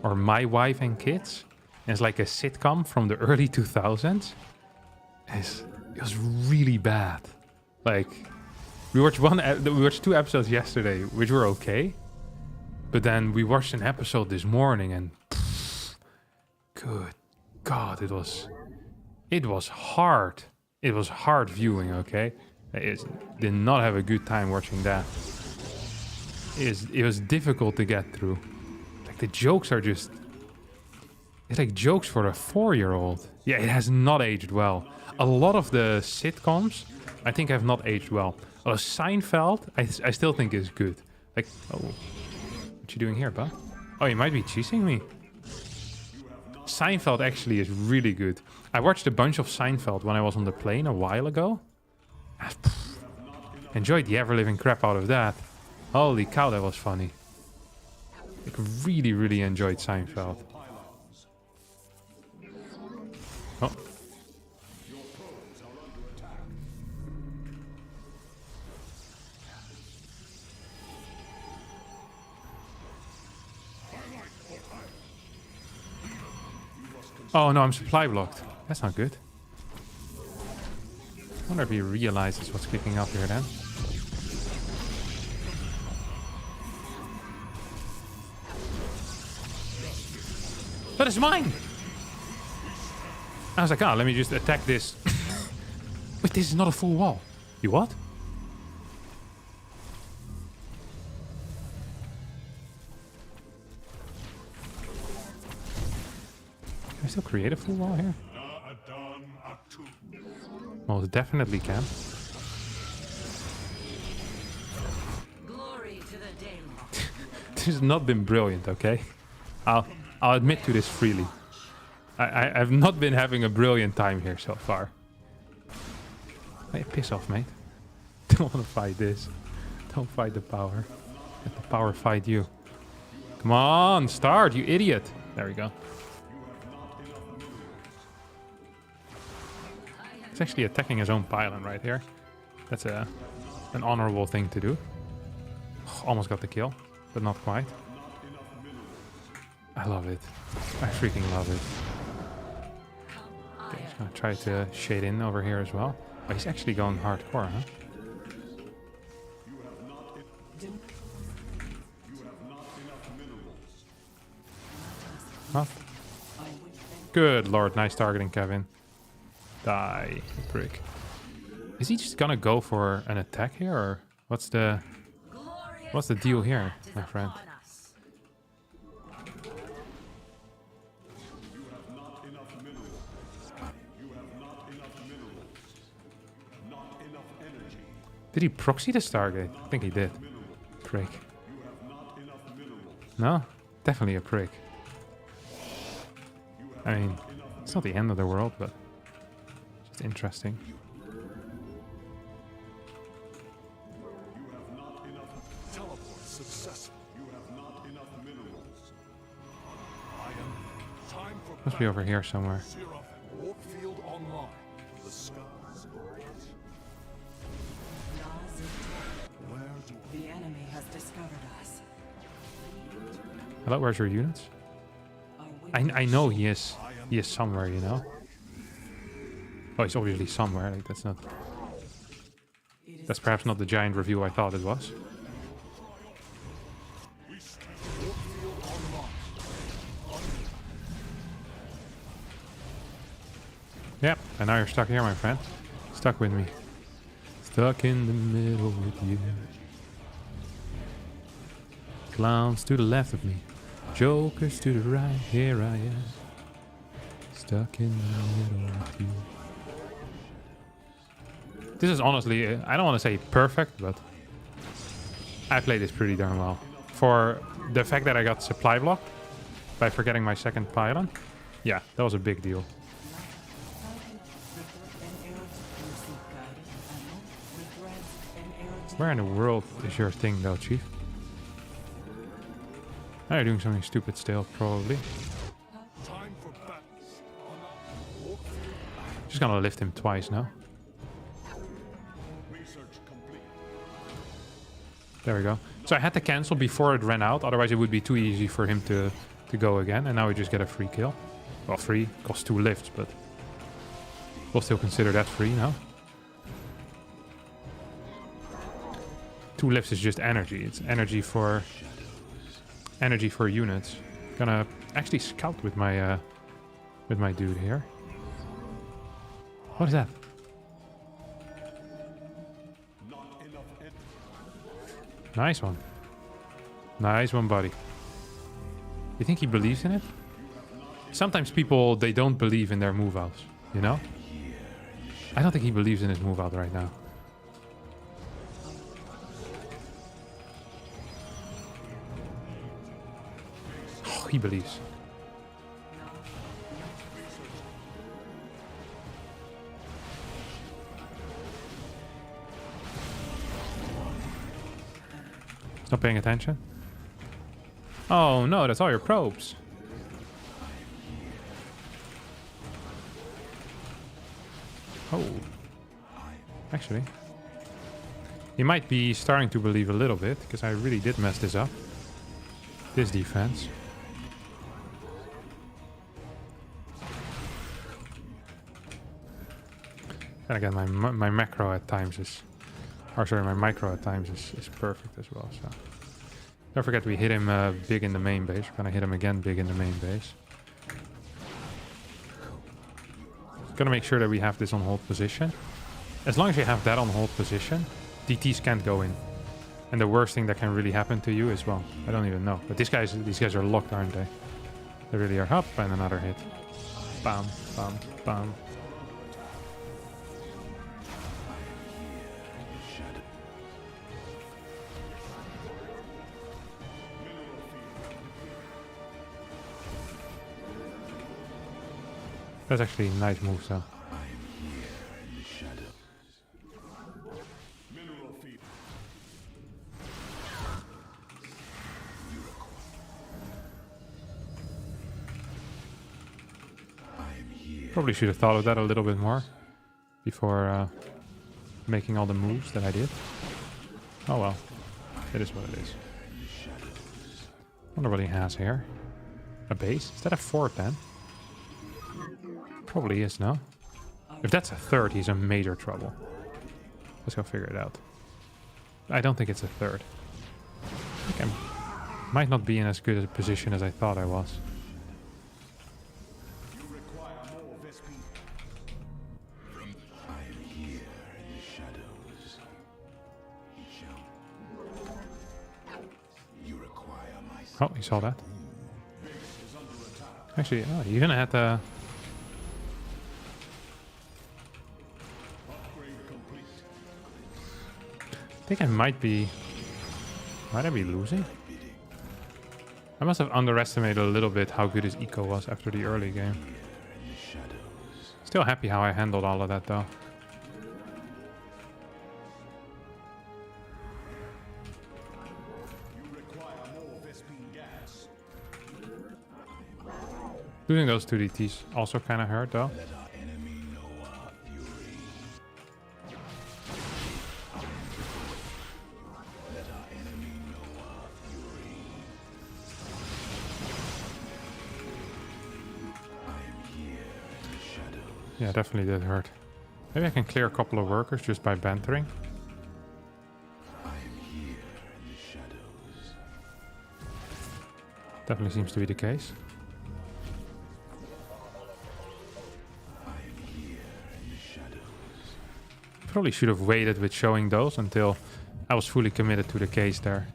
Or My Wife and Kids. And it's like a sitcom from the early 2000s. It was really bad. Like, we watched 2 episodes yesterday, which were okay. But then we watched an episode this morning and... good God, it was hard. It was hard viewing, okay? I did not have a good time watching that. It was difficult to get through. Like, the jokes are just... it's like jokes for a 4-year-old. Yeah, it has not aged well. A lot of the sitcoms, I think, have not aged well. Although Seinfeld, I still think is good. Like, oh, what you doing here, bud? Oh, you might be cheesing me. Seinfeld actually is really good. I watched a bunch of Seinfeld when I was on the plane a while ago. Enjoyed the ever-living crap out of that. Holy cow, that was funny. Like, really, really enjoyed Seinfeld. Oh. Oh no, I'm supply blocked. That's not good. I wonder if he realizes what's kicking up here then. But it's mine! I was like, let me just attack this. Wait, this is not a full wall. You what? Can I still create a full wall here? Most definitely can. This has not been brilliant, okay? I'll admit to this freely. I've not been having a brilliant time here so far. Hey, piss off, mate. Don't want to fight this. Don't fight the power. Let the power fight you. Come on, start, you idiot. There we go. He's actually attacking his own pylon right here. That's an honorable thing to do. Almost got the kill, but not quite. I love it. I freaking love it. Okay, he's gonna try to shade in over here as well. Oh, he's actually going hardcore, huh? What? Good lord, nice targeting, Kevin. Die, prick. Is he just gonna go for an attack here, or what's the deal here, my friend? Did he proxy the Stargate? I think he did. Prick. No? Definitely a prick. I mean, it's not the end of the world, but just interesting. Teleport successful. You have not enough minerals. Time for Must be over here somewhere. warp field online. The skies. Where do The enemy has discovered us. Hello, where's your units? I know he is somewhere, you know. Oh, he's obviously somewhere. Like that's perhaps not the giant review I thought it was. Yep, and now you're stuck here, my friend. Stuck with me. Stuck in the middle with you. Clowns to the left of me. Jokers to the right. Here I am. Stuck in the middle with you. This is honestly, I don't want to say perfect, but I played this pretty darn well. For the fact that I got supply blocked by forgetting my second pylon, yeah, that was a big deal. Where in the world is your thing though, Chief? Now you're doing something stupid still, probably. time for battles? Just gonna lift him twice now. Research complete. There we go. So I had to cancel before it ran out, otherwise it would be too easy for him to go again, and now we just get a free kill. Well, free, costs 2 lifts, but we'll still consider that free now. 2 lifts is just energy. It's energy for units. Gonna actually scout with my dude here. What is that? Nice one. Nice one, buddy. You think he believes in it? Sometimes people, they don't believe in their move outs, you know? I don't think he believes in his move out right now. Oh, he believes. He's not paying attention. Oh no, that's all your probes. Oh. Actually. He might be starting to believe a little bit, because I really did mess this up. This defense. And again, my macro at times is... Or sorry, my micro at times is perfect as well, so... Don't forget we hit him big in the main base. We're gonna hit him again big in the main base. Gonna make sure that we have this on hold position. As long as you have that on hold position, DTs can't go in. And the worst thing that can really happen to you is, well, I don't even know. But these guys are locked, aren't they? They really are. Up and another hit. Bam, bam, bam. That's actually a nice move, though. Probably should have thought of that a little bit more before making all the moves that I did. Oh well, it is what it is. Wonder what he has here. A base? Is that a fort then? Probably is, no? If that's a third, he's in major trouble. Let's go figure it out. I don't think it's a third. I think I might not be in as good a position as I thought I was. Oh, he saw that. Actually, oh, you even had the... I think I might be... Might I be losing? I must have underestimated a little bit how good his eco was after the early game. Still happy how I handled all of that though. Losing those 2 DTs also kind of hurt though. Yeah, definitely did hurt. Maybe I can clear a couple of workers just by bantering. Definitely seems to be the case. Probably should have waited with showing those until I was fully committed to the case there.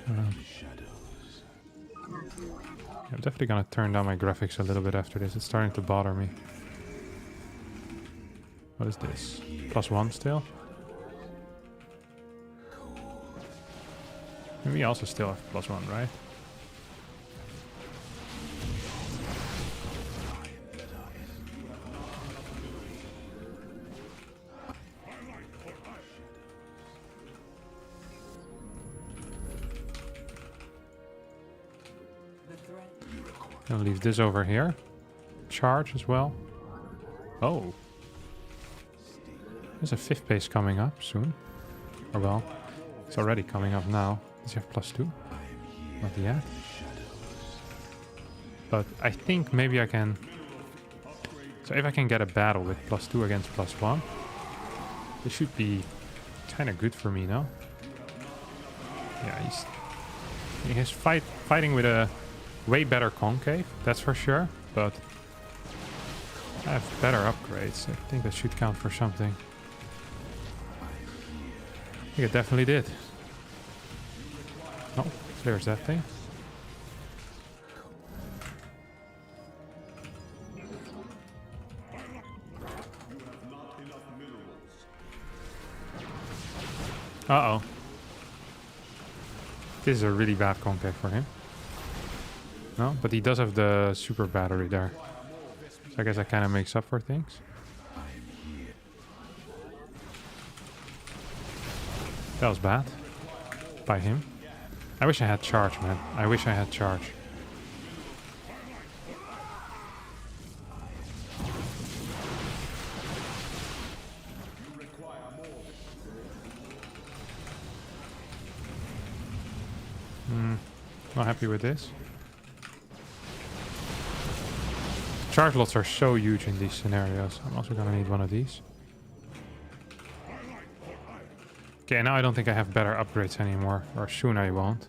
I'm definitely gonna turn down my graphics a little bit after this. It's starting to bother me. What is this? +1 still? And we also still have +1, right? I'll leave this over here. Charge as well. Oh. There's a 5th base coming up soon. Or well, it's already coming up now. Does he have +2? Not yet. But I think maybe I can... So if I can get a battle with +2 against +1, this should be kind of good for me, no? Yeah, he's fighting with a way better concave, that's for sure, but I have better upgrades. I think that should count for something. I think it definitely did. Oh, there's that thing. Uh-oh. This is a really bad concave for him. No, but he does have the super battery there. So I guess that kind of makes up for things. That was bad. By him. I wish I had charge, man. I wish I had charge. Not happy with this. Charge lots are so huge in these scenarios. I'm also gonna need one of these. Okay, now I don't think I have better upgrades anymore. Or soon I won't.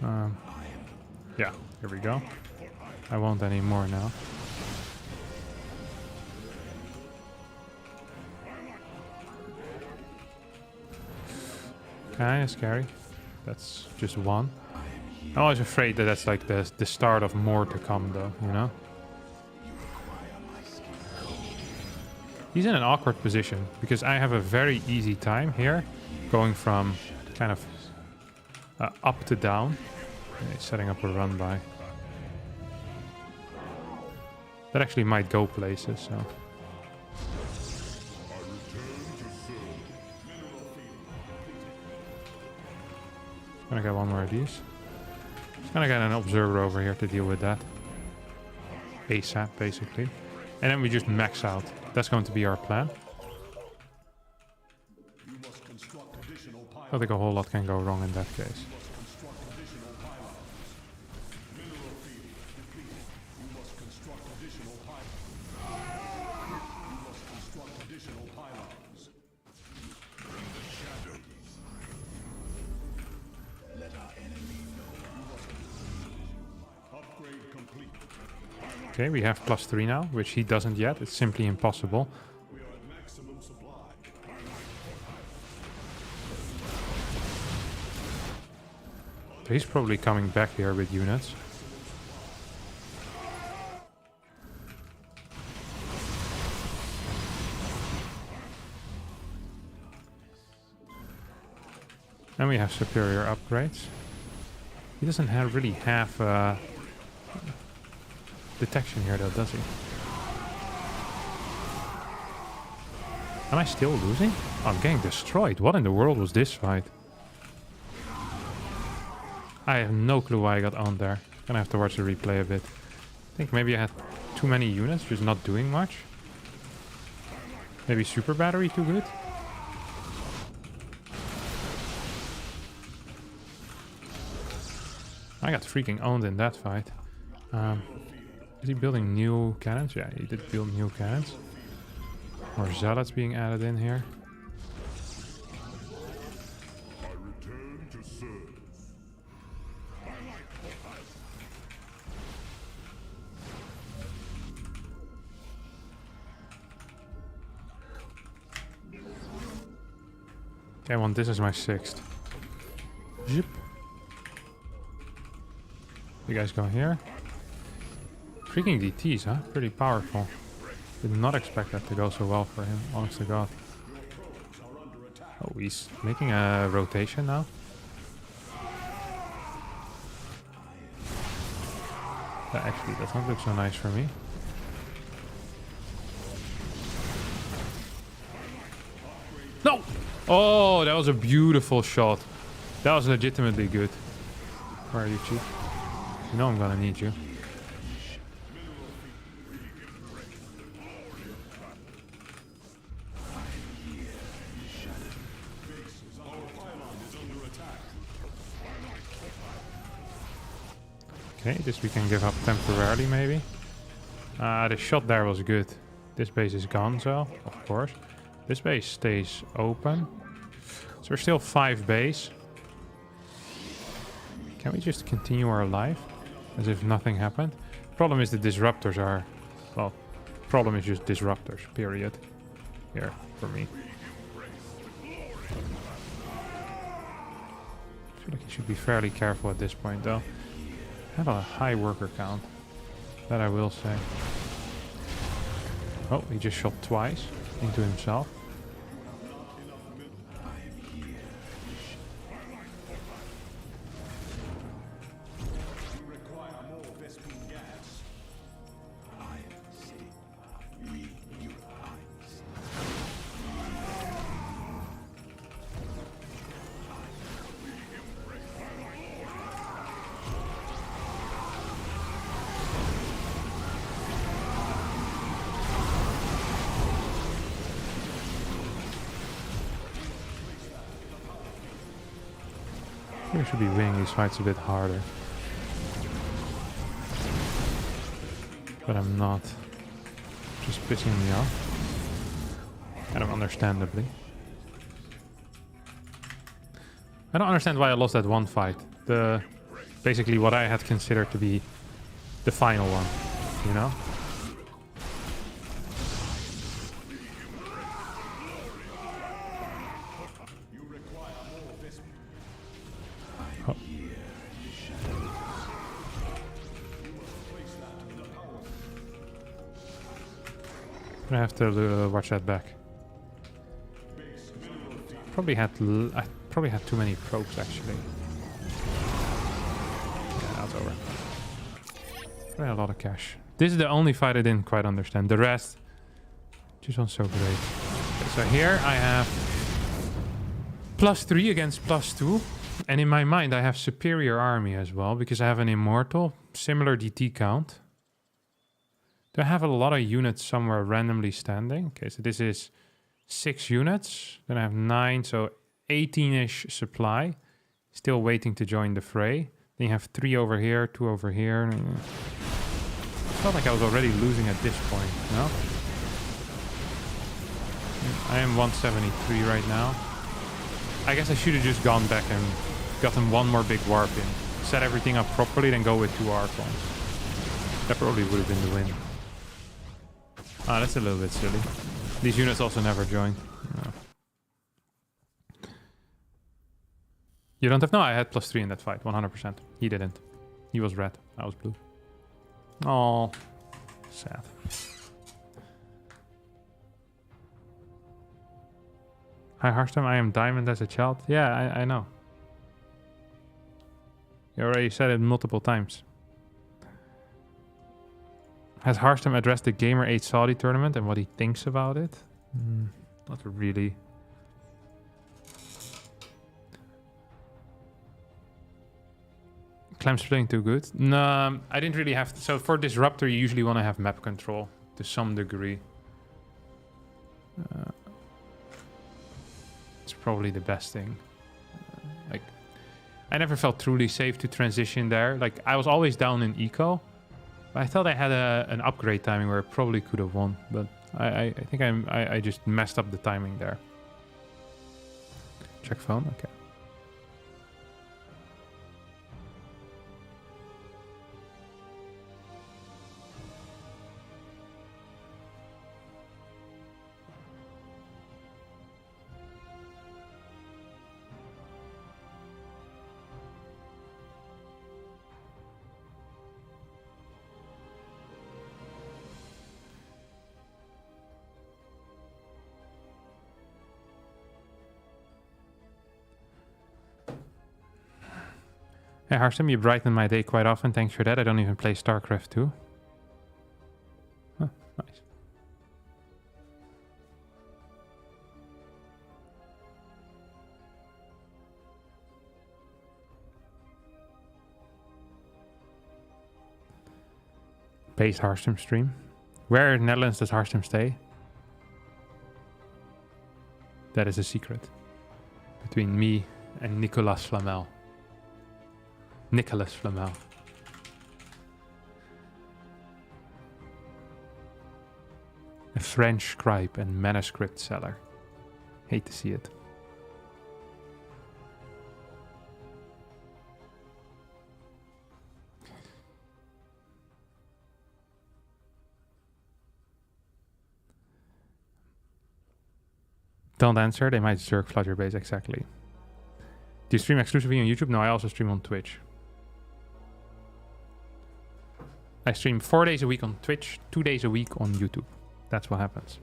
Yeah, here we go. I won't anymore now. Kinda scary. That's just one. I'm always afraid that that's like the start of more to come though, you know? He's in an awkward position because I have a very easy time here going from kind of up to down. Okay, setting up a run by. That actually might go places, so. Gonna get one more of these. Just gonna get an observer over here to deal with that. ASAP, basically. And then we just max out. That's going to be our plan. I don't think a whole lot can go wrong in that case. Okay, we have +3 now, which he doesn't yet. It's simply impossible. So he's probably coming back here with units. And we have superior upgrades. He doesn't really have detection here though, does he? Am I still losing? I'm getting destroyed. What in the world was this fight? I have no clue why I got owned there. Gonna have to watch the replay a bit. I think maybe I had too many units, just not doing much. Maybe super battery too good? I got freaking owned in that fight. Is he building new cannons? Yeah, he did build new cannons. More zealots being added in here. Okay, well, this is my 6th. Zip. You guys go here. Freaking DTs, huh? Pretty powerful. Did not expect that to go so well for him, honest to God. Oh, he's making a rotation now. That actually does not look so nice for me. No! Oh, that was a beautiful shot. That was legitimately good. Where are you, Chief? You know I'm gonna need you. Okay, this we can give up temporarily, maybe. The shot there was good. This base is gone, so, of course. This base stays open. So we're still 5 base. Can we just continue our life? As if nothing happened? Problem is the disruptors are... Well, problem is just disruptors, period. Here, for me. I feel like you should be fairly careful at this point, though. I have a high worker count. That I will say. Oh, he just shot twice into himself. We should be winning these fights a bit harder. But I'm not. Just pissing me off. Kind of understandably. I don't understand why I lost that one fight. Basically what I had considered to be the final one, you know? Oh. I have to watch that back. I probably had too many probes actually. Yeah, that's over. I had a lot of cash. This is the only fight I didn't quite understand. The rest just wasn't so great. Okay, so here I have +3 against +2. And in my mind, I have superior army as well because I have an immortal, similar DT count. Do I have a lot of units somewhere randomly standing? Okay, so this is 6 units. Then I have 9, so 18-ish supply. Still waiting to join the fray. Then you have 3 over here, 2 over here. I felt like I was already losing at this point, no? I am 173 right now. I guess I should have just gone back and gotten one more big warp in. Set everything up properly, then go with 2 Archons. That probably would have been the win. Ah, that's a little bit silly. These units also never joined. No. You don't have... No, I had +3 in that fight, 100%. He didn't. He was red. I was blue. Oh, sad. Hi, Harstem. I am diamond as a child. Yeah, I know. You already said it multiple times. Has Harstem addressed the Gamer 8 Saudi tournament and what he thinks about it? Not really. Clam splitting too good? No, I didn't really have... So for Disruptor, you usually want to have map control to some degree. It's probably the best thing. Like, I never felt truly safe to transition there. Like, I was always down in eco. I thought I had an upgrade timing where I probably could have won, but I think I just messed up the timing there. Check phone, okay. Hey Harstem, you brighten my day quite often. Thanks for that. I don't even play StarCraft 2. Huh, nice. Based Harstem stream. Where in Netherlands does Harstem stay? That is a secret. Between me and Nicolas Flamel. Nicolas Flamel. A French scribe and manuscript seller. Hate to see it. Don't answer, they might jerk flood your base, exactly. Do you stream exclusively on YouTube? No, I also stream on Twitch. I stream 4 days a week on Twitch, 2 days a week on YouTube. That's what happens.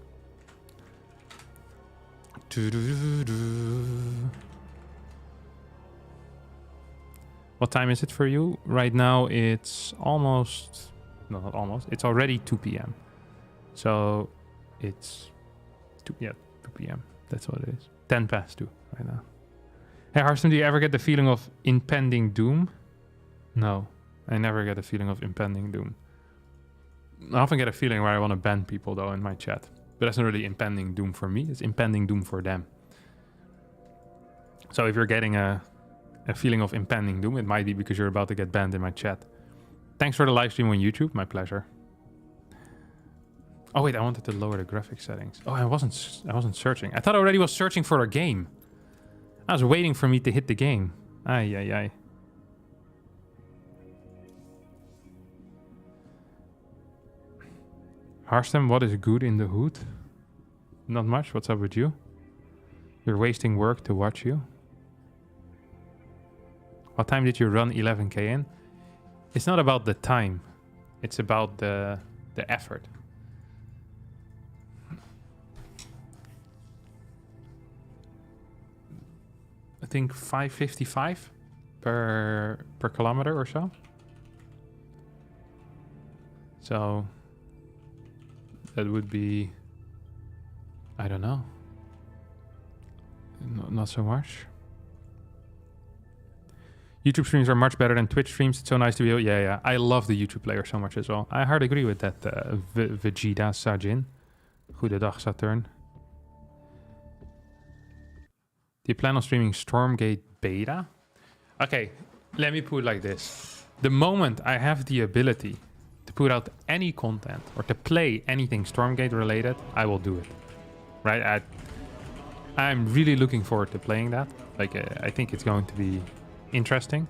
What time is it for you? Right now it's almost... No, not almost. It's already 2 p.m. So it's 2 p.m. That's what it is. 10 past 2 right now. Hey Harstem, do you ever get the feeling of impending doom? No. I never get a feeling of impending doom. I often get a feeling where I want to ban people, though, in my chat. But that's not really impending doom for me. It's impending doom for them. So if you're getting a feeling of impending doom, it might be because you're about to get banned in my chat. Thanks for the live stream on YouTube. My pleasure. Oh, wait. I wanted to lower the graphic settings. Oh, I wasn't searching. I thought I already was searching for a game. I was waiting for me to hit the game. Ay, ay, ay. Harstem, what is good in the hood? Not much. What's up with you? You're wasting work to watch you. What time did you run 11k in? It's not about the time. It's about the effort. I think 555 per kilometer or so. So that would be, I don't know, not so much. YouTube streams are much better than Twitch streams. It's so nice to be able... Yeah. I love the YouTube player so much as well. I hard agree with that, Vegeta Sajin. Goedendag, Saturn. Do you plan on streaming Stormgate Beta? Okay, let me put it like this. The moment I have the ability to put out any content or to play anything Stormgate related, I will do it. Right? I'm really looking forward to playing that. Like, I think it's going to be interesting.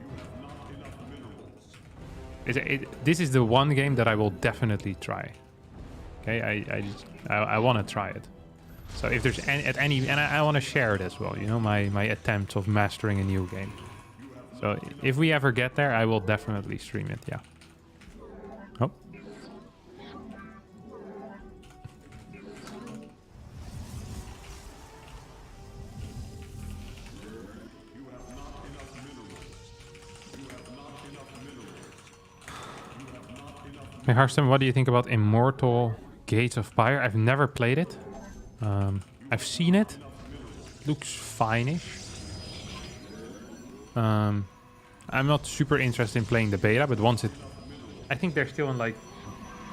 This is the one game that I will definitely try. Okay, I want to try it. So if there's any, and I want to share it as well, you know, my attempts of mastering a new game. So if we ever get there, I will definitely stream it. Yeah. Oh. Hey Harstem, what do you think about Immortal Gates of Fire? I've never played it. I've seen it. Looks fine-ish. I'm not super interested in playing the beta, but once it... I think they're still in like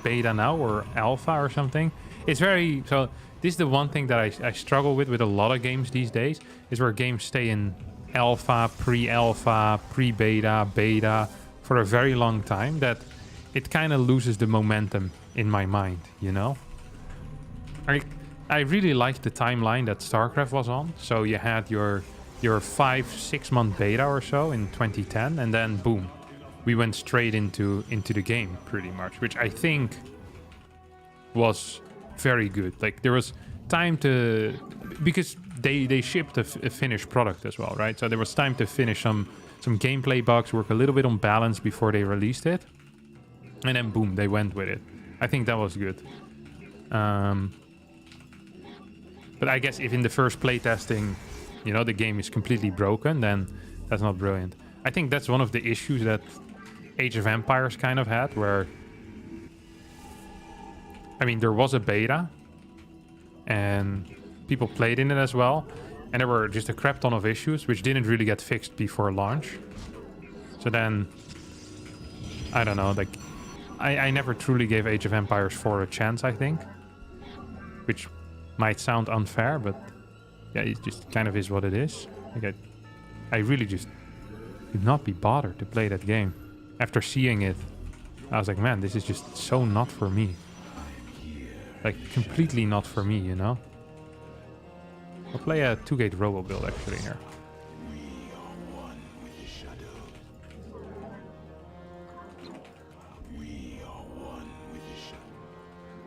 beta now or alpha or something. It's very... So this is the one thing that I struggle with a lot of games these days, is where games stay in alpha, pre-alpha, pre-beta, beta for a very long time, that it kind of loses the momentum in my mind, you know? I really liked the timeline that StarCraft was on. So you had your 5-6 month beta or so in 2010, and then boom, we went straight into the game pretty much, which I think was very good. Like there was time to, because they shipped a finished product as well, right? So there was time to finish some gameplay bugs, work a little bit on balance before they released it, and then boom, they went with it. I think that was good. But I guess if in the first playtesting, you know, the game is completely broken, then that's not brilliant. I think that's one of the issues that Age of Empires kind of had, where... I mean, there was a beta, and people played in it as well, and there were just a crap ton of issues, which didn't really get fixed before launch. So then, I don't know, like... I never truly gave Age of Empires 4 a chance, I think. Which might sound unfair, but yeah, it just kind of is what it is. Like I really just could not be bothered to play that game. After seeing it, I was like, man, this is just so not for me. Like, completely not for me, you know? I'll play a 2-gate robo build actually here.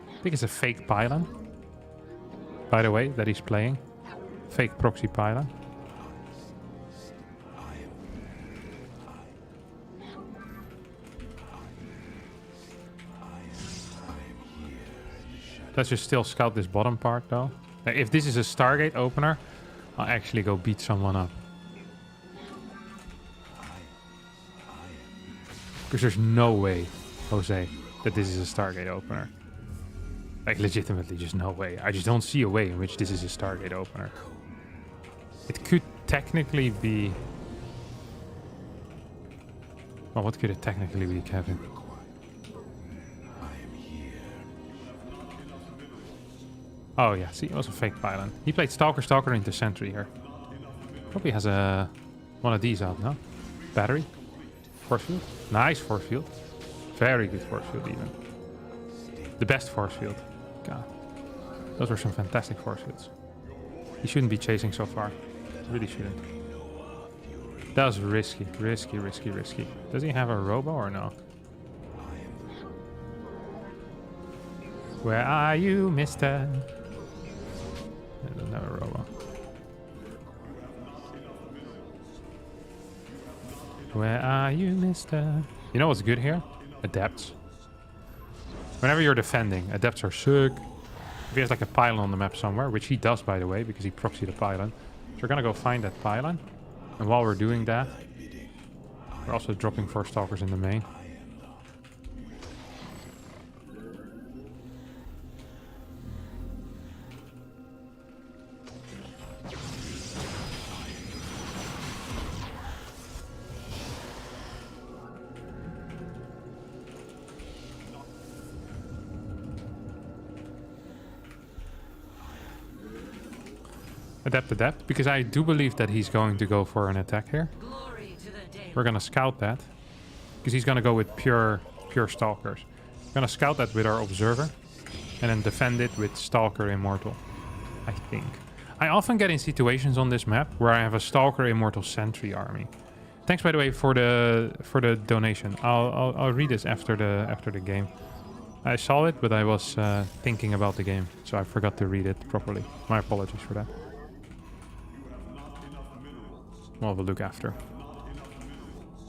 I think it's a fake pylon, by the way, that he's playing. Fake proxy pylon. Let's just still scout this bottom part, though. If this is a Stargate opener, I'll actually go beat someone up. Because there's no way, Jose, that this is a Stargate opener. Like, legitimately, just no way. I just don't see a way in which this is a Stargate opener. It could technically be... Well, what could it technically be, Kevin? Oh, yeah. See, it was a fake pylon. He played Stalker into Sentry here. Probably has a... one of these out, no? Battery? Force field? Nice force field. Very good force field, even. The best force field. God. Those were some fantastic force fields. He shouldn't be chasing so far. Really shouldn't. That was risky. Risky. Does he have a robo or no? Where are you, mister? He doesn't have a robo. Where are you, mister? You know what's good here? Adepts. Whenever you're defending, adepts are sick. If he has like a pylon on the map somewhere, which he does, by the way, because he proxied a pylon. So we're gonna go find that pylon. And while we're doing that, we're also dropping 4 stalkers in the main. adapt, because I do believe that he's going to go for an attack here. We're gonna scout that, because he's gonna go with pure stalkers. We're gonna scout that with our observer, and then defend it with Stalker Immortal, I think. I often get in situations on this map where I have a Stalker Immortal Sentry army. Thanks, by the way, for the donation. I'll read this after the game. I saw it, but I was thinking about the game, so I forgot to read it properly. My apologies for that. We'll have a look after.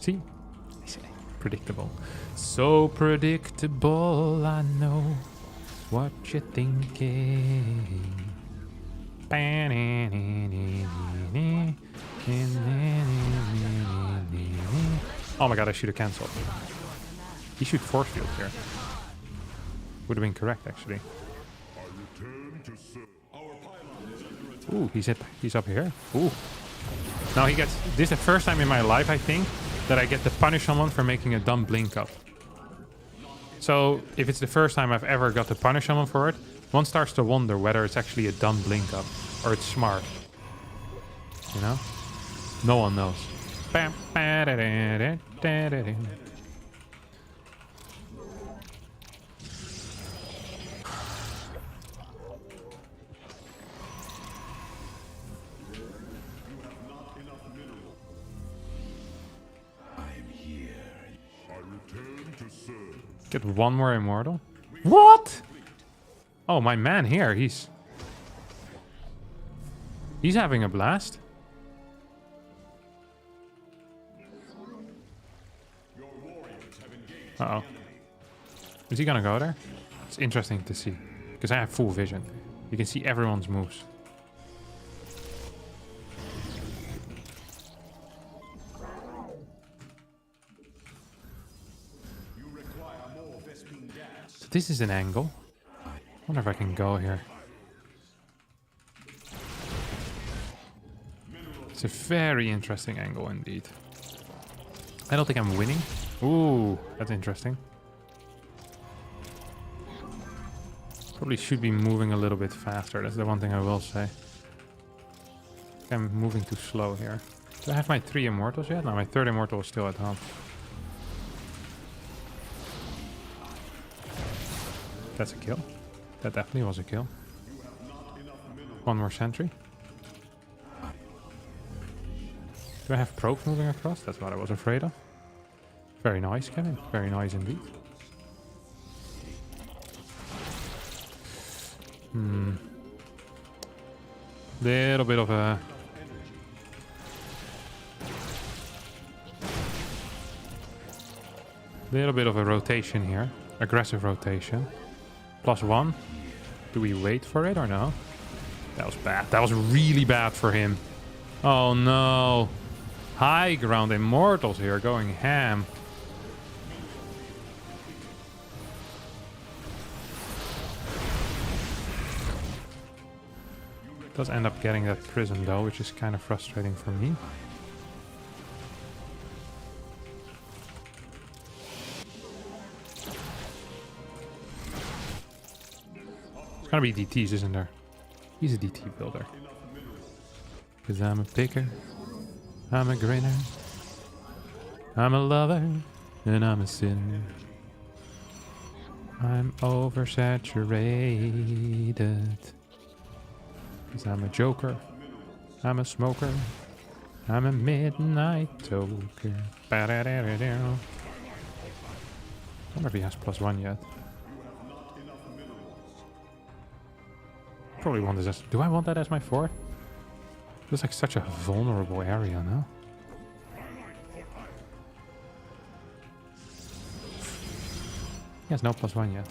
See? Predictable. So predictable, I know what you're thinking. Oh my god, I should have cancelled. He should force field here. Would have been correct, actually. Ooh, he's up here. Ooh. Now he gets... This is the first time in my life, I think, that I get to punish someone for making a dumb blink up. So, if it's the first time I've ever got to punish someone for it, one starts to wonder whether it's actually a dumb blink up or it's smart. You know? No one knows. Get one more immortal? What? Oh, my man here, he's having a blast. Uh-oh. Is he gonna go there? It's interesting to see, because I have full vision. You can see everyone's moves. So this is an angle. I wonder if I can go here. It's a very interesting angle indeed. I don't think I'm winning. Ooh, that's interesting. Probably should be moving a little bit faster. That's the one thing I will say. I'm moving too slow here. Do I have my 3 immortals yet? No, my 3rd immortal is still at home. That's a kill. That definitely was a kill. One more sentry. Do I have probes moving across? That's what I was afraid of. Very nice, Kevin. Very nice indeed. Little bit of a... Little bit of a rotation here. Aggressive rotation. +1. Do we wait for it or no? That was bad. That was really bad for him. Oh no. High ground immortals here going ham. Does end up getting that prism though, which is kind of frustrating for me. It's gonna be DTs, isn't there? He's a DT builder. Cause I'm a picker, I'm a grinner, I'm a lover, and I'm a sinner. I'm oversaturated. Cause I'm a joker, I'm a smoker, I'm a midnight toker. I wonder if he has +1 yet. Probably want this as... Do I want that as my 4th? Feels like such a vulnerable area, no? He has no +1 yet.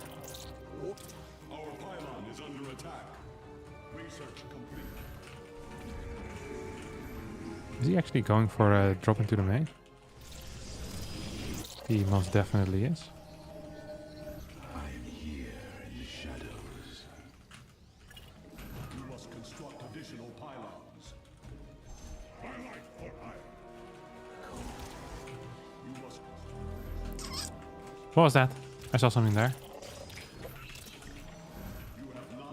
Our pylon is under attack. Research complete. Is he actually going for a drop into the main? He most definitely is. I'm here in the shadows. You must construct additional pylons. You must... What was that? I saw something there.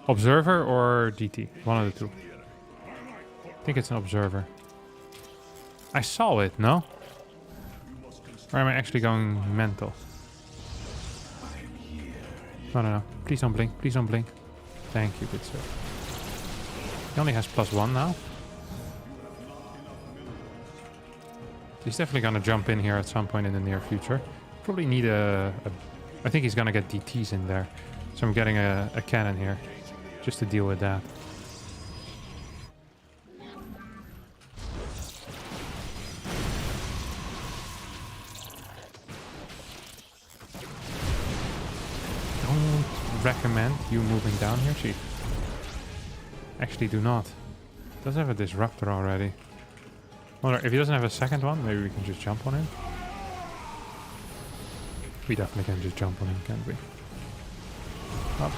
Observer or DT? One of the two. think it's an observer. I saw it, no? Or am I actually going mental? No, no, no. Please don't blink. Please don't blink. Thank you, good sir. He only has +1 now. He's definitely gonna jump in here at some point in the near future. Probably need I think he's gonna get DTs in there. So I'm getting a cannon here. Just to deal with that. Don't recommend you moving down here, chief. Actually do not. Does have a disruptor already. Wonder if he doesn't have a second one, maybe we can just jump on him. We definitely can just jump on him, can't we? Up.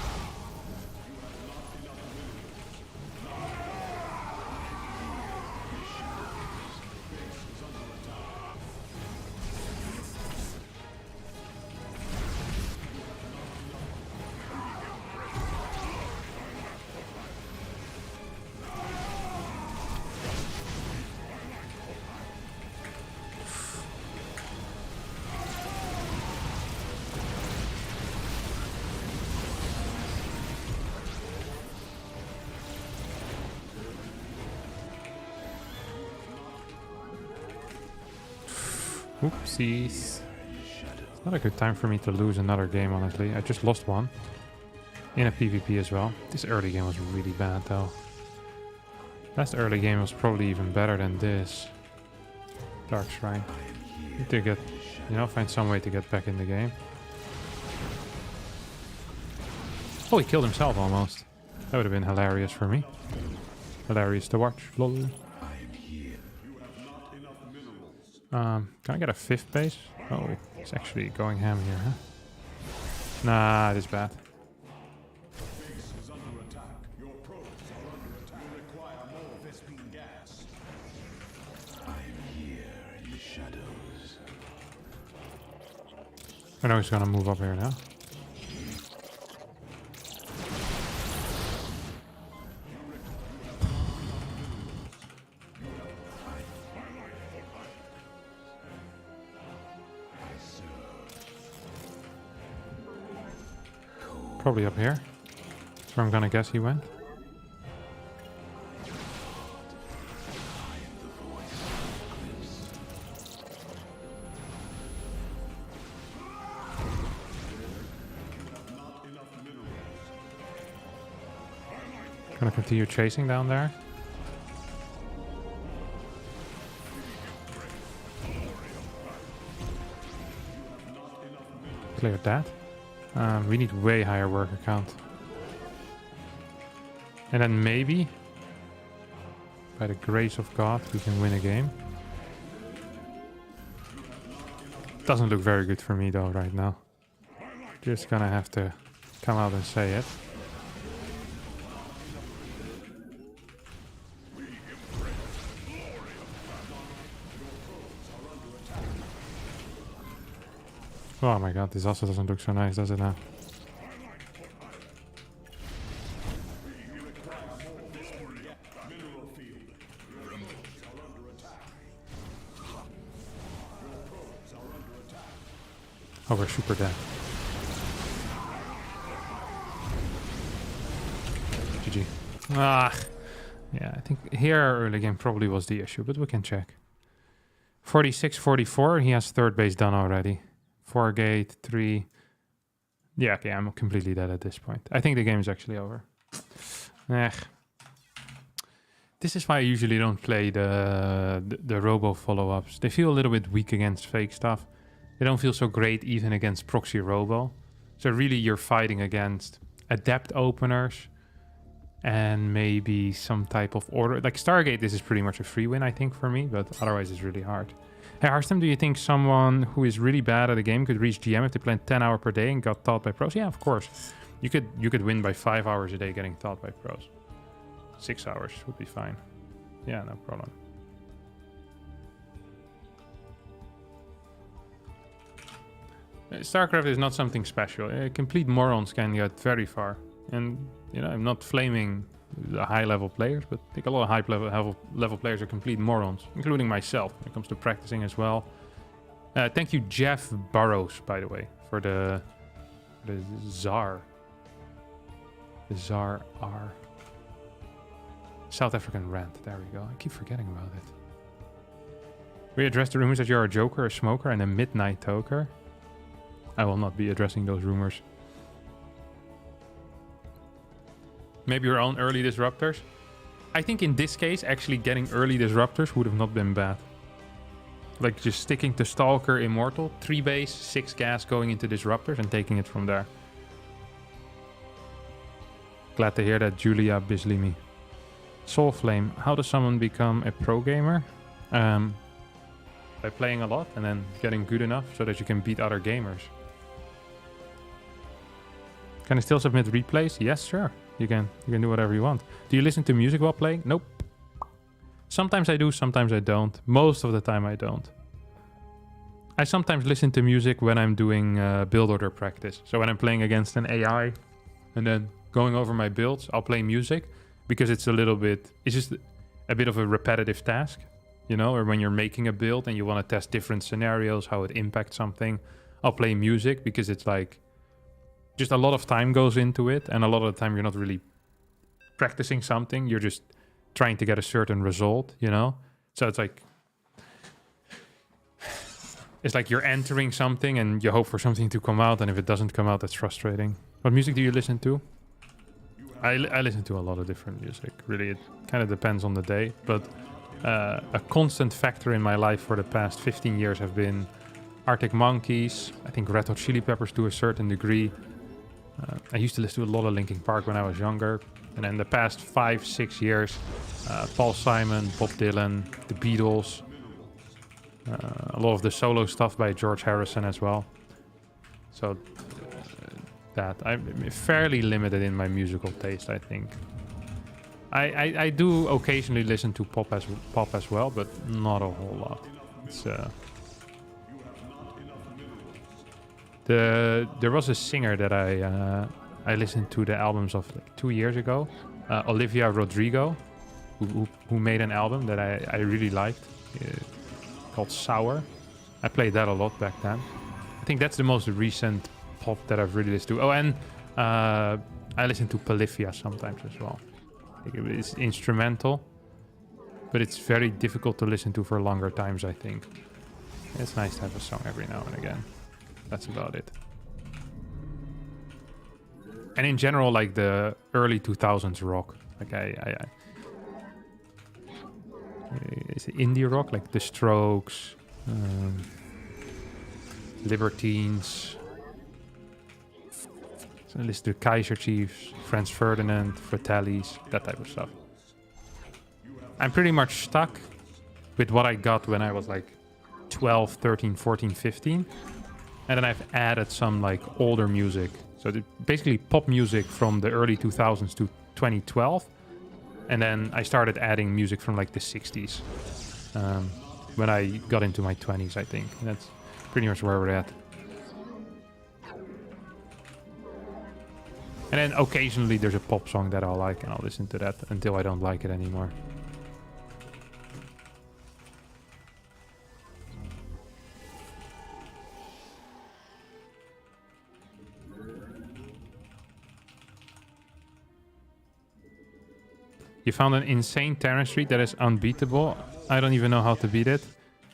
Oopsies. It's not a good time for me to lose another game, honestly. I just lost one. In a PvP as well. This early game was really bad, though. Last early game was probably even better than this. Dark Shrine. Need to get, you know, find some way to get back in the game. Oh, he killed himself almost. That would have been hilarious for me. Hilarious to watch. Lol. Can I get a 5th base? Oh, it's actually going ham here, huh? Nah, it is bad. I know he's gonna move up here now. Probably up here. That's where I'm gonna guess he went. Gonna continue chasing down there. Cleared that. We need way higher worker count. And then maybe, by the grace of God, we can win a game. Doesn't look very good for me though right now. Just gonna have to come out and say it. Oh my god, this also doesn't look so nice, does it now? Oh, we're super dead. GG. Ah, yeah, I think here early game probably was the issue, but we can check. 46-44, he has 3rd base done already. 4 gate, 3. Yeah, okay, I'm completely dead at this point. I think the game is actually over. This is why I usually don't play the robo follow-ups. They feel a little bit weak against fake stuff. They don't feel so great even against proxy robo. So really you're fighting against adept openers and maybe some type of order. Like Stargate, this is pretty much a free win, I think, for me, but otherwise it's really hard. Hey, Harstem, do you think someone who is really bad at a game could reach GM if they played 10 hours per day and got taught by pros? Yeah, of course. You could win by 5 hours a day getting taught by pros. 6 hours would be fine. Yeah, no problem. StarCraft is not something special. Complete morons can get very far. And, you know, I'm not flaming the high-level players, but I think a lot of high-level players are complete morons, including myself when it comes to practicing as well. Thank you, Jeff Burrows, by the way, for the Zar. The Zar R. South African rant. There we go. I keep forgetting about it. We address the rumors that you're a joker, a smoker, and a midnight toker. I will not be addressing those rumors. Maybe your own early disruptors. I think in this case, actually getting early disruptors would have not been bad. Like just sticking to Stalker, Immortal, 3 base, 6 gas going into disruptors and taking it from there. Glad to hear that, Julia Bislimi. Soulflame. How does someone become a pro gamer? By playing a lot and then getting good enough so that you can beat other gamers. Can I still submit replays? Yes, sure. You can do whatever you want. Do you listen to music while playing? Nope. Sometimes I do, sometimes I don't. Most of the time I don't. I sometimes listen to music when I'm doing build order practice. So when I'm playing against an AI and then going over my builds, I'll play music because it's just a bit of a repetitive task. You know, or when you're making a build and you want to test different scenarios, how it impacts something, I'll play music because it's like just a lot of time goes into it, and a lot of the time you're not really practicing something, you're just trying to get a certain result, you know? So it's like you're entering something and you hope for something to come out, and if it doesn't come out, that's frustrating. What music do you listen to? I listen to a lot of different music, really. It kind of depends on the day, but a constant factor in my life for the past 15 years have been Arctic Monkeys, I think Red Hot Chili Peppers to a certain degree. I used to listen to a lot of Linkin Park when I was younger. And then the past 5-6 years, Paul Simon, Bob Dylan, the Beatles, a lot of the solo stuff by George Harrison as well. So that I'm fairly limited in my musical taste, I think. I do occasionally listen to pop as well, but not a whole lot. It's there was a singer that I listened to the albums of like 2 years ago, Olivia Rodrigo, who made an album that I really liked called Sour. I played that a lot back then. I think that's the most recent pop that I've really listened to. Oh, and I listen to Polyphia sometimes as well. It's instrumental, but it's very difficult to listen to for longer times, I think. It's nice to have a song every now and again. That's about it. And in general, like the early 2000s rock. Like is it indie rock? Like The Strokes, Libertines. So I listen to Kaiser Chiefs, Franz Ferdinand, Fratellis, that type of stuff. I'm pretty much stuck with what I got when I was like 12, 13, 14, 15. And then I've added some like older music. So basically pop music from the early 2000s to 2012. And then I started adding music from like the 60s. When I got into my 20s, I think. And that's pretty much where we're at. And then occasionally there's a pop song that I'll like, and I'll listen to that until I don't like it anymore. You found an insane Taran streak that is unbeatable. I don't even know how to beat it.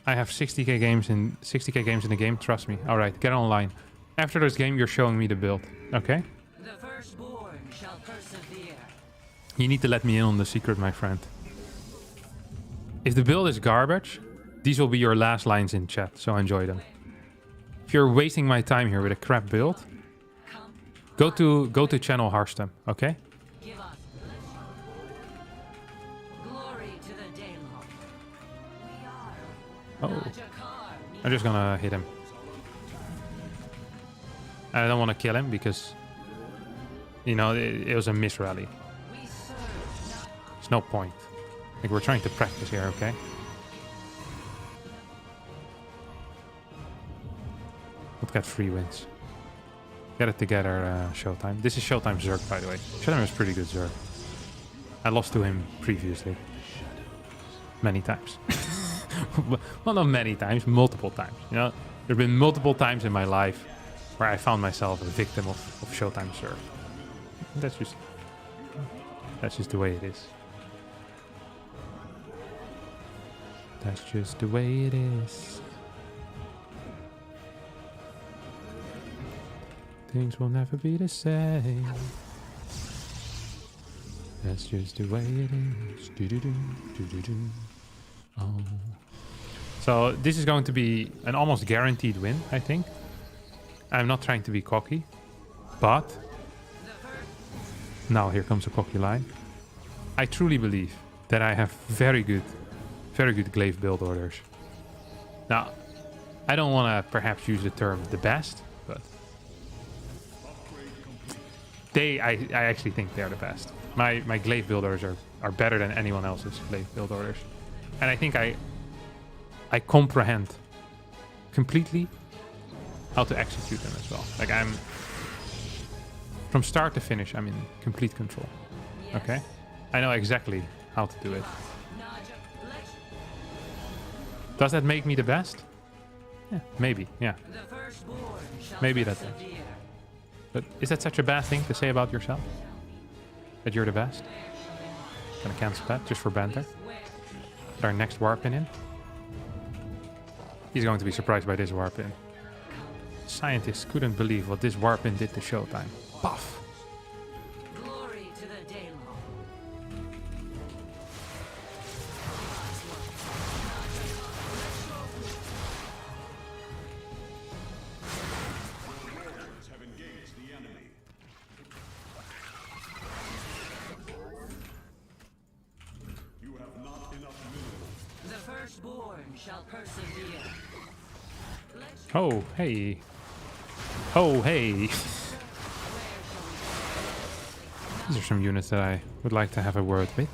I have 60k games in the game, trust me. Alright, get online. After this game, you're showing me the build. Okay? The firstborn shall persevere. You need to let me in on the secret, my friend. If the build is garbage, these will be your last lines in chat, so enjoy them. If you're wasting my time here with a crap build, go to channel Harstem, okay? Give us glory to the Daylon. We are Oh, I'm just gonna hit him. I don't want to kill him because, you know, it was a miss rally. There's no point. Like, we're trying to practice here, okay? We've got 3 wins. Get it together, Showtime. This is Showtime Zerg, by the way. Showtime is pretty good Zerg. I lost to him previously. Many times. Well, not many times, multiple times. You know, there have been multiple times in my life where I found myself a victim of Showtime serve. That's just the way it is. That's just the way it is. Things will never be the same. That's just the way it is. Do-do-do, do-do-do. Oh. So this is going to be an almost guaranteed win, I think. I'm not trying to be cocky, but now here comes a cocky line. I truly believe that I have very good glaive build orders. Now, I don't want to perhaps use the term the best, but I actually think they're the best. My glaive build orders are better than anyone else's glaive build orders. And I think I comprehend completely how to execute them as well. Like from start to finish, I'm in complete control. Okay? I know exactly how to do it. Does that make me the best? Yeah, maybe, yeah. Maybe that does. But is that such a bad thing to say about yourself? That you're the best? Gonna cancel that just for banter. Put our next warp in. He's going to be surprised by this warp in. Scientists couldn't believe what this warp in did to Showtime. Puff! Glory to the Daylon. Have engaged the enemy. You have not enough minerals. The firstborn shall persevere. Oh, hey. Oh, hey. These are some units that I would like to have a word with.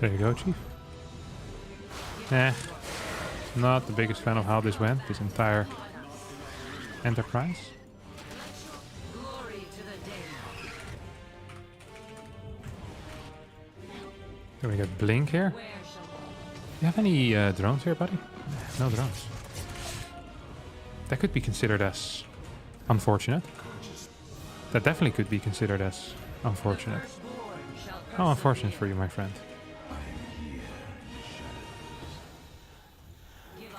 There you go, Chief. Not the biggest fan of how this went, this entire enterprise. Glory to the Daylon. Then we got Blink here. Where shall You have any drones here, buddy? No drones. That could be considered as unfortunate. That definitely could be considered as unfortunate. firstborn shall How unfortunate for you, my friend.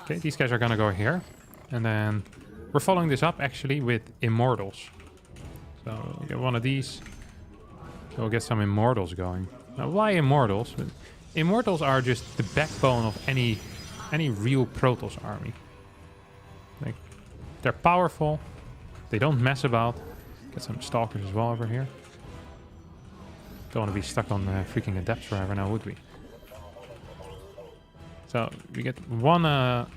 Okay, these guys are gonna go here. And then we're following this up actually with Immortals. So we'll get one of these. We'll get some Immortals going. Now why Immortals? Immortals are just the backbone of any real Protoss army. Like, they're powerful. They don't mess about. Get some Stalkers as well over here. Don't want to be stuck on freaking Adepts forever now, would we? So we get one, what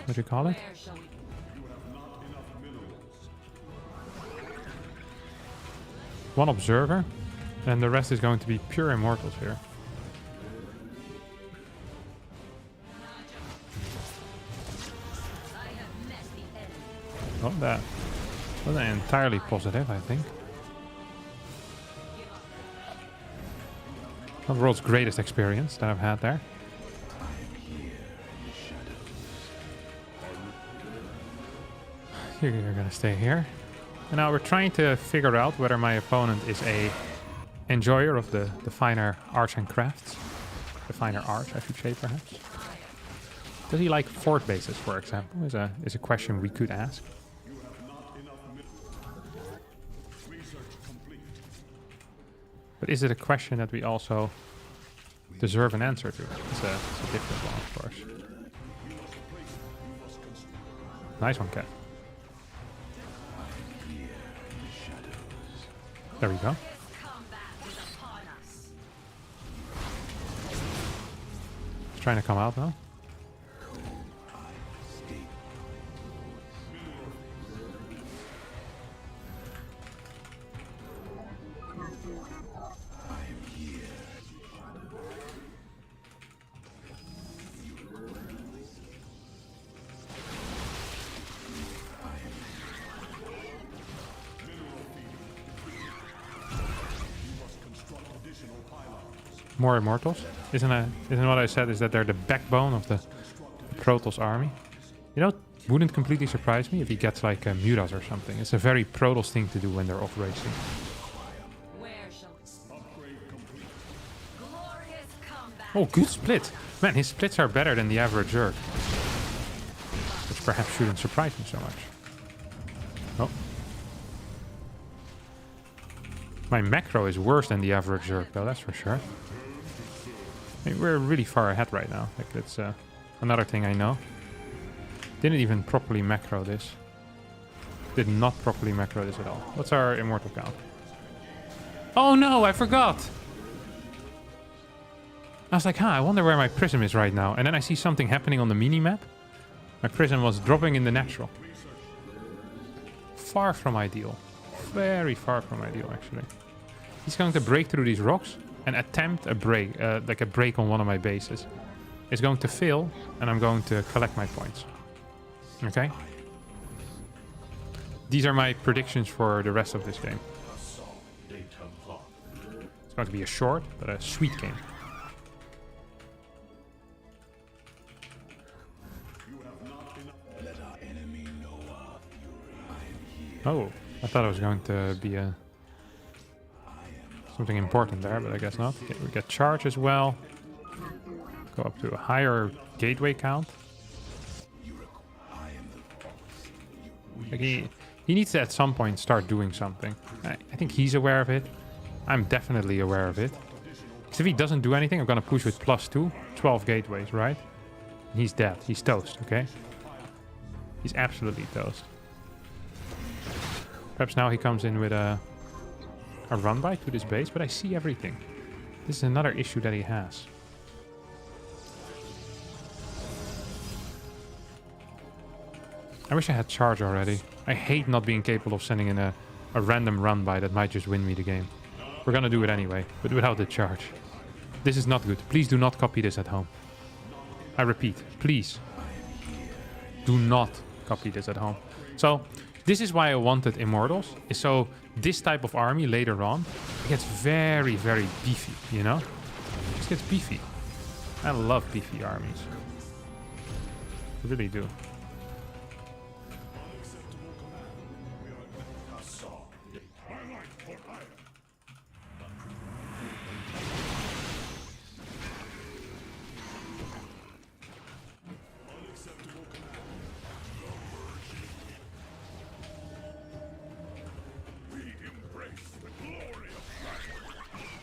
do you call it? Where shall we One Observer, and the rest is going to be pure Immortals here. Oh, that wasn't entirely positive, I think. Not the world's greatest experience that I've had there. You're gonna stay here. And now we're trying to figure out whether my opponent is a enjoyer of the finer arts and crafts. The finer arts, I should say, perhaps. Does he like fort bases, for example? Is a question we could ask. But is it a question that we also deserve an answer to? It's a different one, of course. Nice one, Cat. There we go. He's trying to come out now. more Immortals. Isn't what I said is that they're the backbone of the Protoss army? You know, wouldn't completely surprise me if he gets like Mutas or something. It's a very Protoss thing to do when they're off racing. Where shall glorious combat? Oh, good split. Man, his splits are better than the average Zerg. Which perhaps shouldn't surprise me so much. Oh. My macro is worse than the average Zerg, though, that's for sure. I mean, we're really far ahead right now. Like, that's another thing I know. Didn't even properly macro this. Did not properly macro this at all. What's our immortal count? Oh no, I forgot! I was like, I wonder where my prism is right now. And then I see something happening on the mini-map. My prism was dropping in the natural. Far from ideal. Very far from ideal, actually. He's going to break through these rocks and attempt a break, like a break on one of my bases. It's going to fail, and I'm going to collect my points. Okay? These are my predictions for the rest of this game. It's going to be a short, but a sweet game. Oh, I thought it was going to be something important there, but I guess not. Okay, we get charge as well. Go up to a higher gateway count. Like he needs to at some point start doing something. I think he's aware of it. I'm definitely aware of it. Because if he doesn't do anything, I'm going to push with +2. 12 gateways, right? He's dead. He's toast, okay? He's absolutely toast. Perhaps now he comes in with a run by to this base, but I see everything. This is another issue that he has. I wish I had charge already. I hate not being capable of sending in a random run by that might just win me the game. We're gonna do it anyway, but without the charge. This is not good. Please do not copy this at home. I repeat, please. Do not copy this at home. So, this is why I wanted Immortals. So, this type of army later on, it gets very, very beefy, you know? It just gets beefy. I love beefy armies. I really do.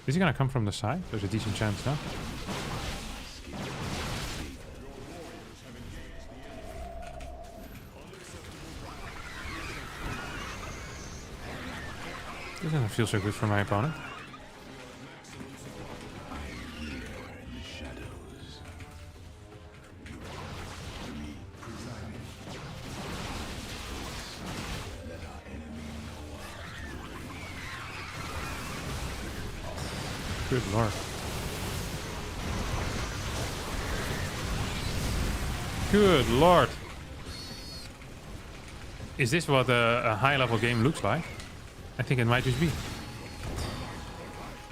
Is he gonna come from the side? There's a decent chance, no? This doesn't feel so good for my opponent. Good lord. Good lord. Is this what a high-level game looks like? I think it might just be.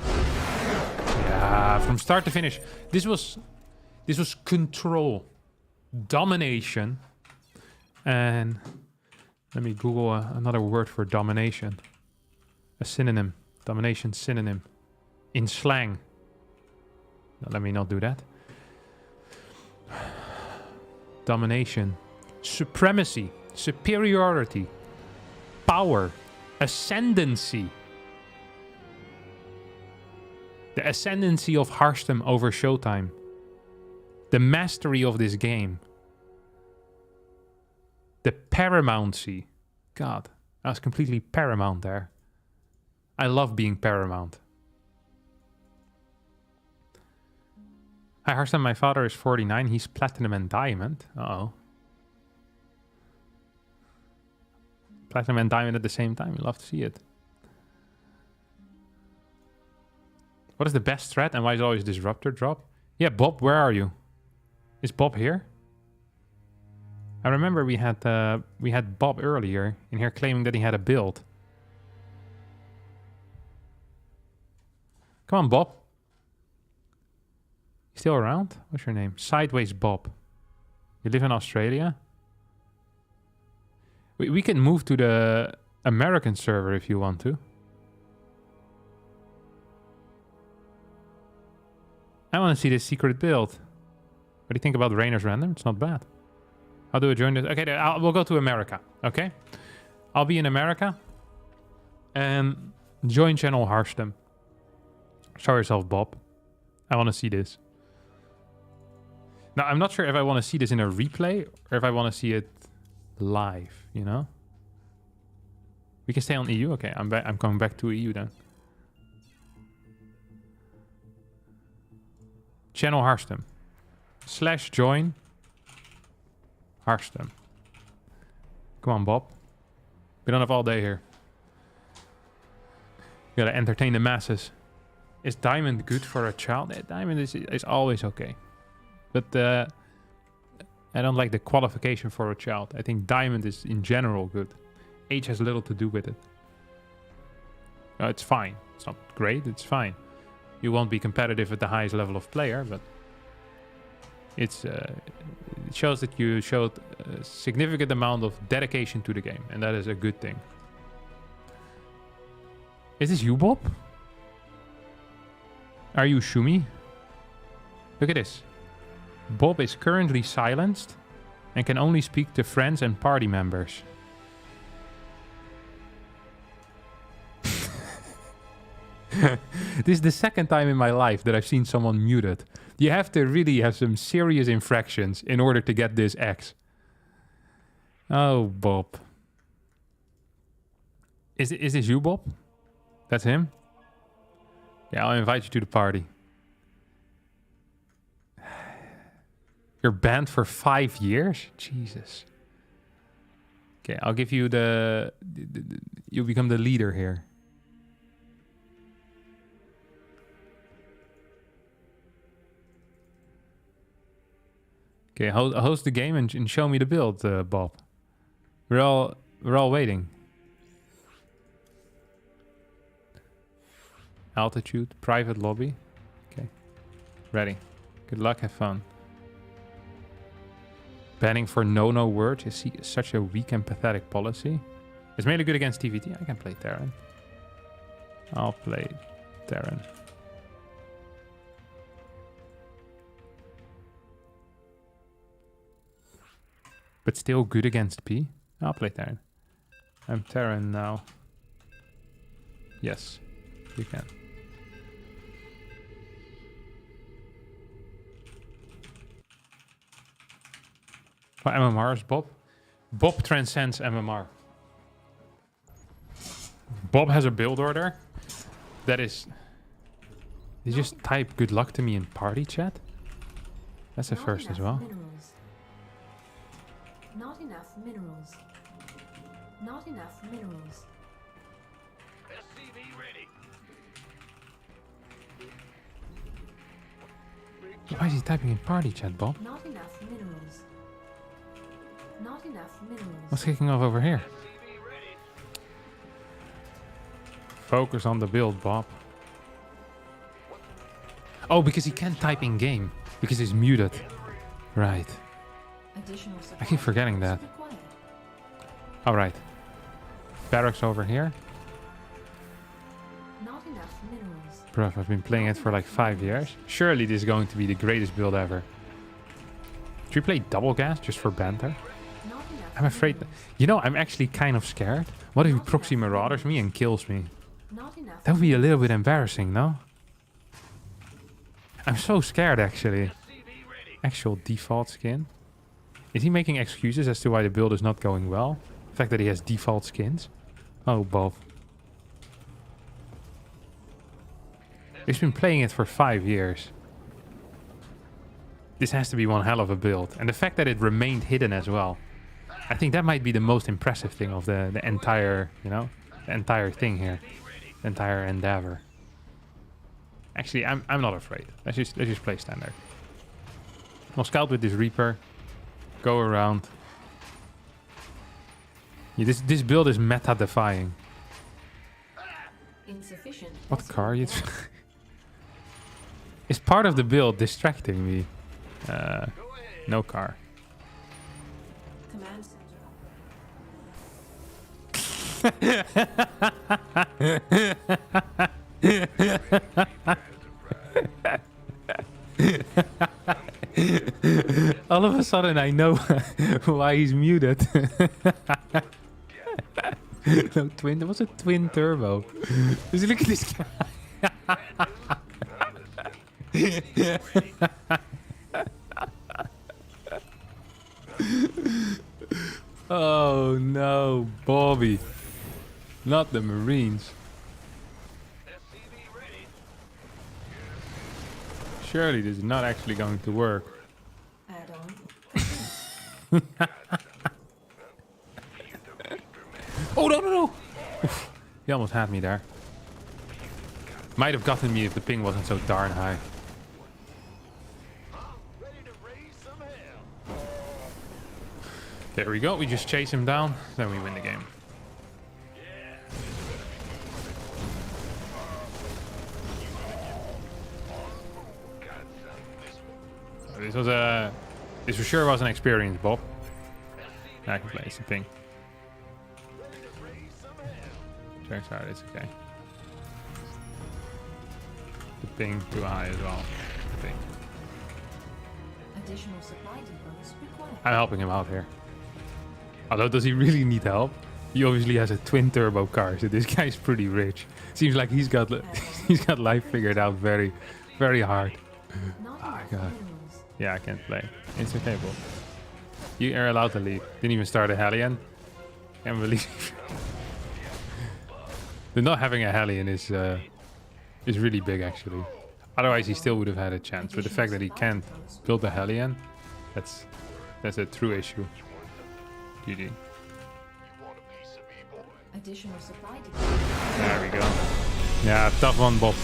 Yeah, from start to finish. This was control, domination, and let me Google another word for domination. A synonym. Domination synonym. In slang. No, let me not do that. Domination. Supremacy. Superiority. Power. Ascendancy. The ascendancy of Harstem over Showtime. The mastery of this game. The paramountcy. God, I was completely paramount there. I love being paramount. Hi Harstem, my father is 49. He's platinum and diamond. Uh-oh. Platinum and diamond at the same time. We love to see it. What is the best threat and why is always Disruptor drop? Yeah, Bob, where are you? Is Bob here? I remember we had Bob earlier in here claiming that he had a build. Come on, Bob. Still around? What's your name? Sideways Bob. You live in Australia? We can move to the American server if you want to. I want to see this secret build. What do you think about Rainer's Random? It's not bad. How do I join this? Okay, we'll go to America. Okay? I'll be in America. And join channel Harstem. Show yourself, Bob. I want to see this. Now, I'm not sure if I want to see this in a replay or if I want to see it live, you know? We can stay on EU? Okay, I'm coming back to EU then. Channel Harstem. /join Harstem. Come on, Bob. We don't have all day here. You gotta entertain the masses. Is diamond good for a child? Diamond is always okay. But I don't like the qualification for a child. I think diamond is in general good. Age has little to do with it. It's fine. It's not great, it's fine. You won't be competitive at the highest level of player, but it shows that you showed a significant amount of dedication to the game, and that is a good thing. Is this you, Bob? Are you Shumi? Look at this. Bob is currently silenced and can only speak to friends and party members. This is the second time in my life that I've seen someone muted. You have to really have some serious infractions in order to get this X. Oh, Bob. Is this you, Bob? That's him? Yeah, I'll invite you to the party. You're banned for 5 years? Jesus. Okay, I'll give you you become the leader here. Okay, host the game and show me the build, Bob. We're all waiting. Altitude, private lobby. Okay, ready. Good luck, have fun. Banning for no words is such a weak and pathetic policy. It's mainly good against TVT. I can play Taran. I'll play Taran. But still good against P. I'll play Taran. I'm Taran now. Yes, you can. What MMR is Bob? Bob transcends MMR. Bob has a build order that is... Did you just type good luck to me in party chat? That's a first as well. Not enough minerals. Not enough minerals. SCV ready. Why is he typing in party chat, Bob? Not enough minerals. Not enough minerals. What's kicking off over here? SCV ready. Focus on the build, Bob. Oh, because he can't type in game. Because he's muted. Right. Additional I keep forgetting that. required. Alright. Barracks over here. Not enough minerals. Bruv, I've been playing it for like 5 years. Surely this is going to be the greatest build ever. Should we play double gas just for banter? Not enough. I'm afraid... You know, I'm actually kind of scared. What if he proxy marauders me and kills me? Not enough. That would be a little bit embarrassing, no? I'm so scared, actually. SCV ready. Actual default skin. Is he making excuses as to why the build is not going well? The fact that he has default skins? Oh, Bob. He's been playing it for 5 years. This has to be one hell of a build. And the fact that it remained hidden as well. I think that might be the most impressive thing of the entire, you know, the entire thing here. The entire endeavor. Actually, I'm not afraid. Let's just play standard. I'll scout with this Reaper. Go around. Yeah, this build is meta defying. Insufficient. What car are you? Is part of the build distracting me? No car. Command center. All of a sudden I know why he's muted. No twin. There was a twin turbo. Just look at this guy. Oh no, Bobby. Not the Marines. Surely this is not actually going to work. Add on. Oh, no, no, no. Oof. He almost had me there. Might have gotten me if the ping wasn't so darn high. There we go. We just chase him down. Then we win the game. This for sure was an experience, Bob. I can play some ping. Turns out it's okay. The ping too high as well, I think. Additional supply depots required. I'm helping him out here. Although, does he really need help? He obviously has a twin turbo car, so this guy's pretty rich. Seems like he's got life figured out very, very hard. Not Oh my enough god. minerals. Yeah, I can't play. It's okay, Bob. You are allowed to leave. Didn't even start a Hellion. Can't believe the not having a Hellion is really big, actually. Otherwise, he still would have had a chance. But the fact that he can't build a Hellion, that's a true issue. GG. Additional supply depots. There we go. Yeah, tough one, Bob.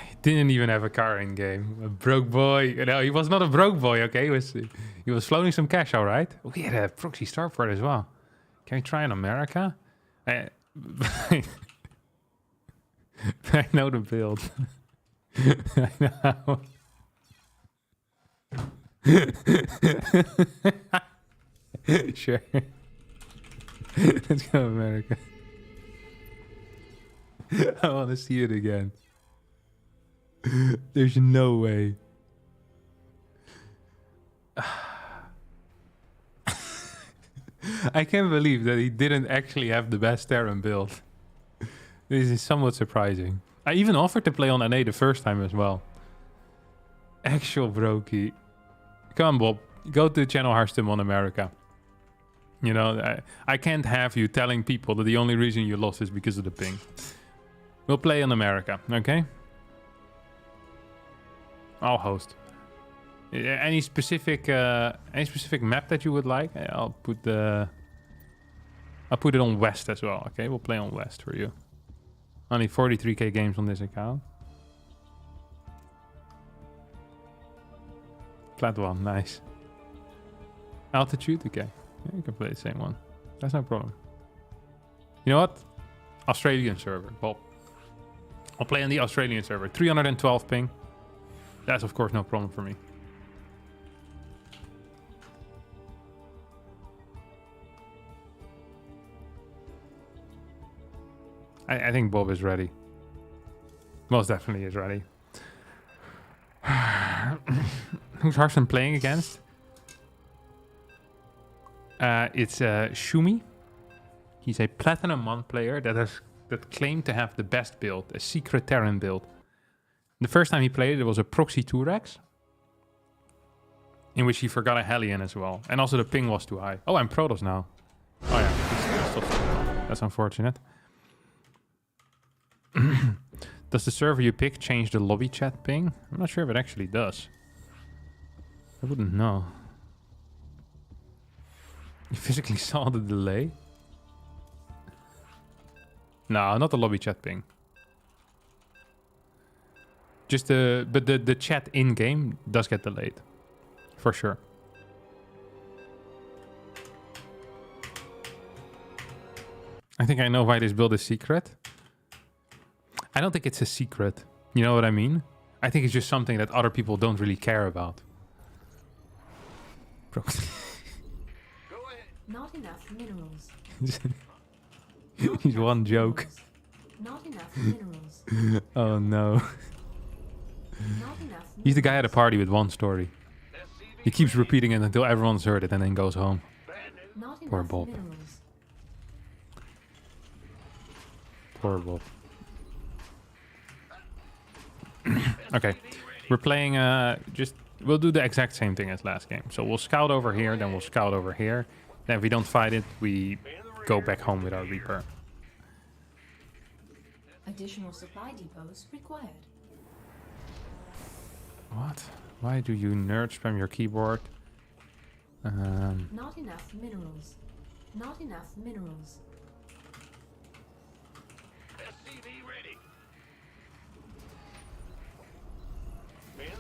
He didn't even have a car in game. A broke boy. No, he was not a broke boy, okay? He was floating some cash, all right? Oh, he had a proxy starport as well. Can we try in America? I know the build. I know. Sure. Let's go America. I want to see it again. There's no way. I can't believe that he didn't actually have the best Taran build. This is somewhat surprising. I even offered to play on NA the first time as well. Actual brokey. Come on, Bob. Go to channel Harstem on America. You know, I can't have you telling people that the only reason you lost is because of the ping. We'll play on America, okay? I'll host. Any specific map that you would like? I'll put it on West as well. Okay, we'll play on West for you. Only 43k games on this account. Plat 1, nice. Altitude, okay. Yeah, you can play the same one. That's no problem. You know what? Australian server, Bob. I'll play on the Australian server. 312 ping. That's of course no problem for me. I think Bob is ready. Most definitely is ready. Who's Harstem playing against? It's Shumi. He's a Platinum 1 player that claimed to have the best build, a secret Taran build. The first time he played it was a proxy 2-rex, in which he forgot a Hellion as well. And also the ping was too high. Oh, I'm Protoss now. Oh yeah, that's unfortunate. Does the server you pick change the lobby chat ping? I'm not sure if it actually does. I wouldn't know. You physically saw the delay? No, not the lobby chat ping. Just the chat in game does get delayed, for sure. I think I know why this build is secret. I don't think it's a secret. You know what I mean? I think it's just something that other people don't really care about. Bro. Go ahead. Not enough minerals. He's one joke. Not enough minerals. Oh no. Not enough He's the guy at a party with one story. SCV He keeps repeating it until everyone's heard it and then goes home. bad news. Not Poor enough Bob. minerals. Poor Bob. Okay. We're playing we'll do the exact same thing as last game. So we'll scout over here, then we'll scout over here. Then if we don't fight it, we go back home with our Reaper. Additional supply depots required. What? Why do you nerd spam your keyboard? Not enough minerals. Not enough minerals. SCV ready. Man in the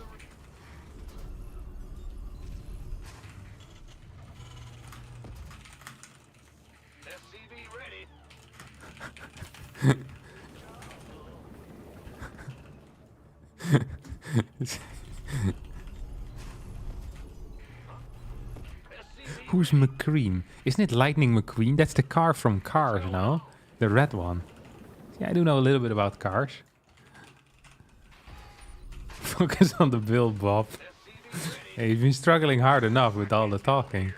SCV ready. Who's McQueen? Isn't it Lightning McQueen? That's the car from Cars, no? The red one. Yeah, I do know a little bit about cars. Focus on the build, Bob. Hey, he's been struggling hard enough with all the talking.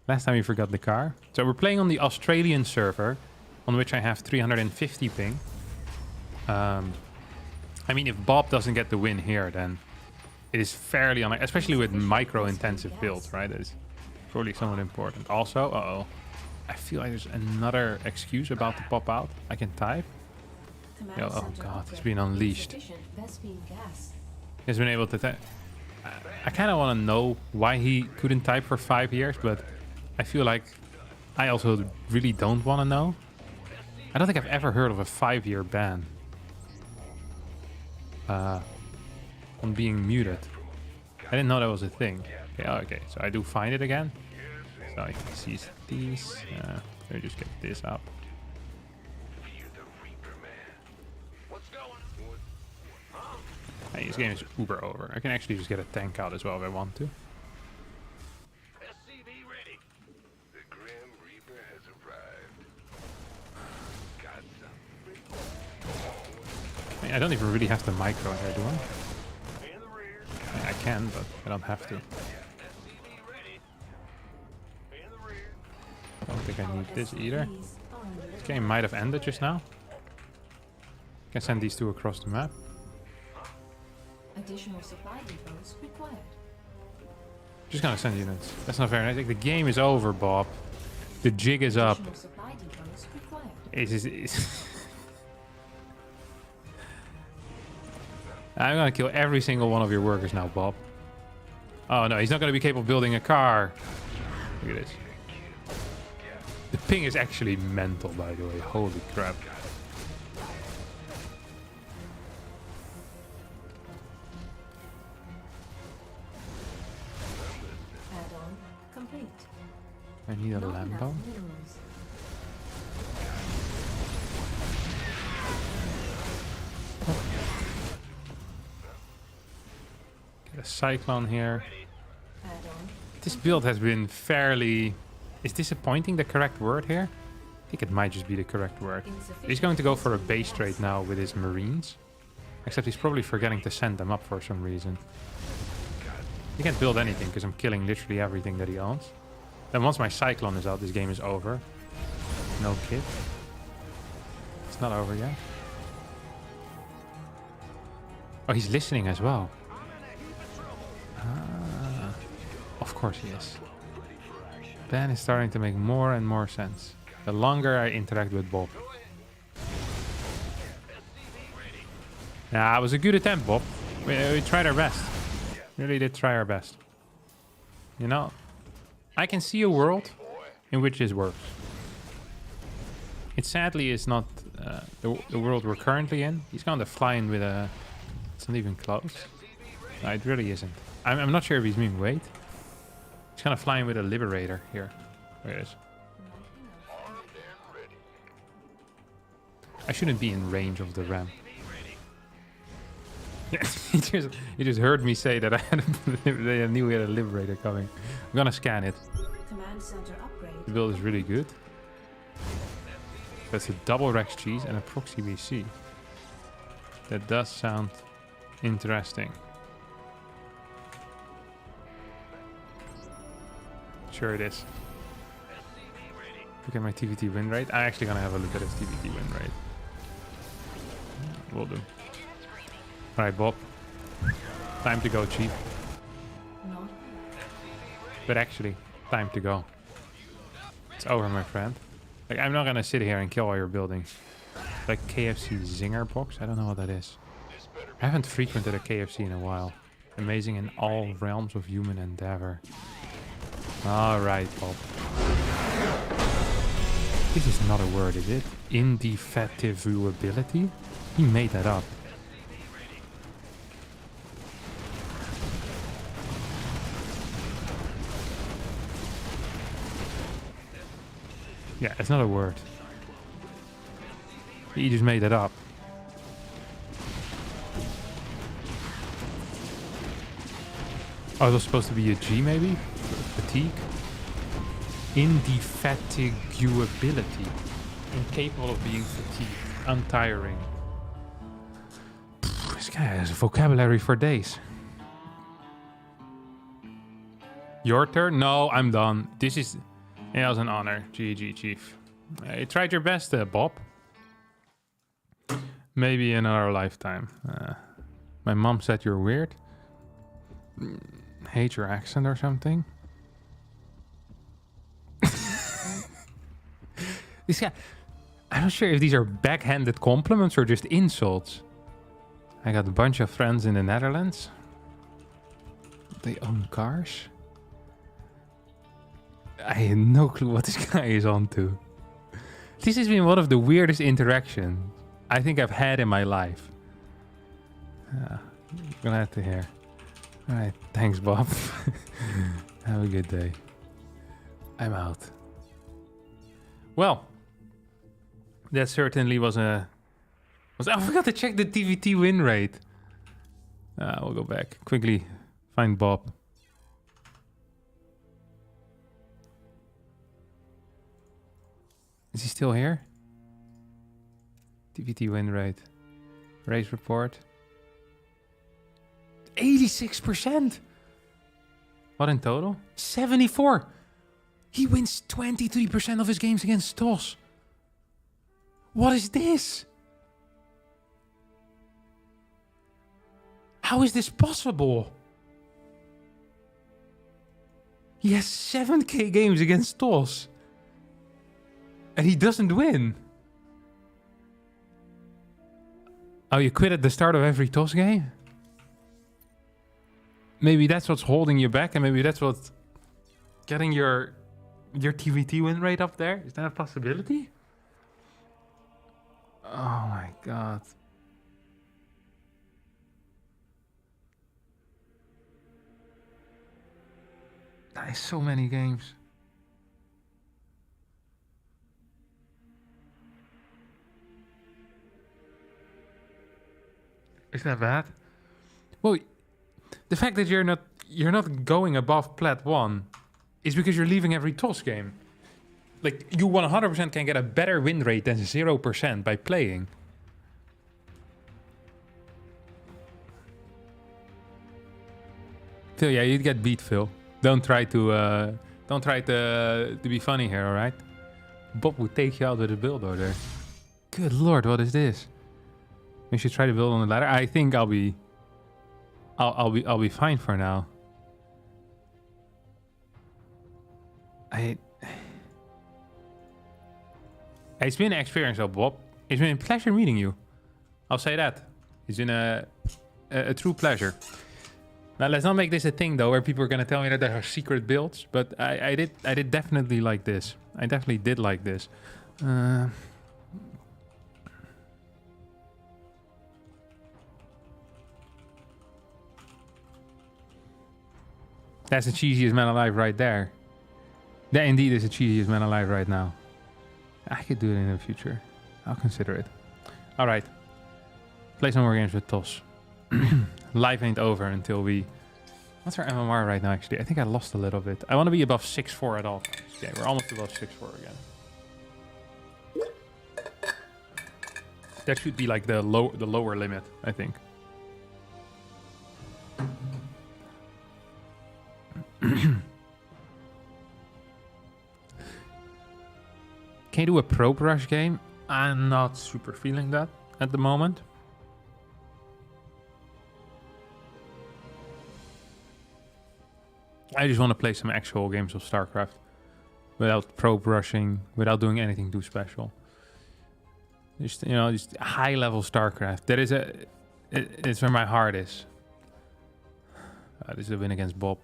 Last time he forgot the car. So we're playing on the Australian server, on which I have 350 ping. I mean, if Bob doesn't get the win here, then it is fairly especially with micro-intensive builds, right? That is probably somewhat important. Also, I feel like there's another excuse about to pop out. I can type. Command Yo, oh center god, he's upgrade. been unleashed. Insufficient Vespine gas. He's been able to I kind of want to know why he couldn't type for 5 years, but I feel like I also really don't want to know. I don't think I've ever heard of a 5-year ban on being muted. I didn't know that was a thing. Okay, okay, so I do find it again. So I can see these. Let me just get this up. You're the Reaper man. What's going? Hey, this game is uber over. I can actually just get a tank out as well if I want to. SCV ready. The Grim Reaper has arrived. Got something. I mean, I don't even really have the micro here, do I? In the rear. I can, but I don't have to. SCV ready. In the rear. I don't think I need this either. Please, on the This game might have ended just now. Can send these two across the map. additional supply depots required. Just gonna send units. That's not fair. I think the game is over, Bob. The jig is up. Additional supply depots required. I'm gonna kill every single one of your workers now, Bob. Oh no, he's not gonna be capable of building a car. Look at this. The ping is actually mental, by the way. Holy crap. Add-on complete. I need a Not Lambo. enough minerals. Get a cyclone here. Add-on. This build has been fairly... Is disappointing the correct word here? I think it might just be the correct word. He's going to go for a base trade now with his Marines. Except he's probably forgetting to send them up for some reason. He can't build anything because I'm killing literally everything that he owns. Then once my Cyclone is out, this game is over. No kid. It's not over yet. Oh, he's listening as well. Ah, of course he is. Ben is starting to make more and more sense. The longer I interact with Bob. Yeah, it was a good attempt, Bob. We tried our best. Really did try our best. You know, I can see a world in which this works. It sadly is not the world we're currently in. He's going to fly in with a... It's not even close. No, it really isn't. I'm not sure if he's being wait. He's going to fly in with a Liberator here. There it is. Armed and ready. I shouldn't be in range of the ramp. Yeah, he just heard me say that I had they knew we had a Liberator coming. I'm gonna scan it. Command center upgrade. The build is really good. That's a double Rex cheese and a proxy BC. That does sound interesting. Sure it is. Look at my TVT win rate. I'm actually gonna have a look at his TVT win rate. Will do. Alright, Bob. Time to go, Chief. Not But actually, time to go. It's over, my friend. Like, I'm not gonna sit here and kill all your buildings. Like KFC Zinger box? I don't know what that is. I haven't frequented a KFC in a while. Amazing in all realms of human endeavor. Alright, Bob. This is not a word, is it? Indefatigability? He made that up. Yeah, it's not a word. He just made that up. Oh, it was supposed to be a G, maybe? Fatigue? Indefatigability. Incapable of being fatigued. Untiring. This guy has a vocabulary for days. Your turn? No, I'm done. This is... Yeah, it was an honor. GG, Chief. You tried your best, Bob. Maybe in our lifetime. My mom said you're weird. Hate your accent or something. This guy... I'm not sure if these are backhanded compliments or just insults. I got a bunch of friends in the Netherlands. They own cars. I have no clue what this guy is on to. This has been one of the weirdest interactions I think I've had in my life. Glad to hear. Alright, thanks, Bob. Have a good day. I'm out. Well, that certainly was a... I forgot to check the TVT win rate. We'll go back. Quickly find Bob. Is he still here? TVT win rate. Race report. 86%! What in total? 74! He wins 23% of his games against TOS. What is this? How is this possible? He has 7k games against TOS. And he doesn't win. Oh, you quit at the start of every TOS game? Maybe that's what's holding you back, and maybe that's what's getting your TVT win rate up there? Is that a possibility? Oh my god. That is so many games. Is that bad? Well, the fact that you're not going above Plat 1 is because you're leaving every TOS game. Like, you 100% can get a better win rate than 0% by playing. Phil, yeah, you'd get beat, Phil. Don't try to be funny here, all right? Bob would take you out with a build order. Good lord, what is this? We should try to build on the ladder. I think I'll be fine for now. It's been an experience, though, Bob. It's been a pleasure meeting you. I'll say that. It's been a true pleasure. Now, let's not make this a thing, though, where people are going to tell me that there are secret builds. But I did definitely like this. I definitely did like this. That's the cheesiest man alive right there. That indeed is the cheesiest man alive right now. I could do it in the future. I'll consider it. All right. Play some more games with Tos. Life ain't over until we... What's our MMR right now, actually? I think I lost a little bit. I want to be above 6-4 at all times. Okay, we're almost above 6-4 again. That should be like the lower limit, I think. Can you do a probe rush game? I'm not super feeling that at the moment. I just want to play some actual games of StarCraft without probe rushing, without doing anything too special. Just, you know, just high level StarCraft. That is it's where my heart is. This is the win against Bob.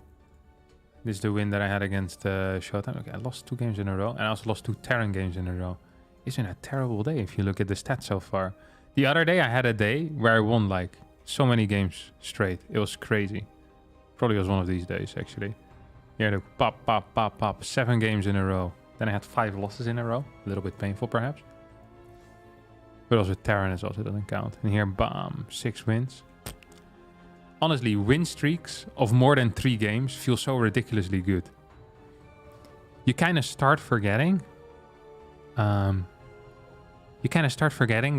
This is the win that I had against Showtime. Okay, I lost 2 games in a row, and I also lost 2 Taran games in a row. It's been a terrible day if you look at the stats so far. The other day I had a day where I won like so many games straight. It was crazy. Probably was one of these days actually. Yeah, look, pop, pop, pop, pop. 7 games in a row. Then I had 5 losses in a row. A little bit painful perhaps. But also Taran is also doesn't count. And here, bam, 6 wins. Honestly, win streaks of more than 3 games feel so ridiculously good. You kind of start forgetting.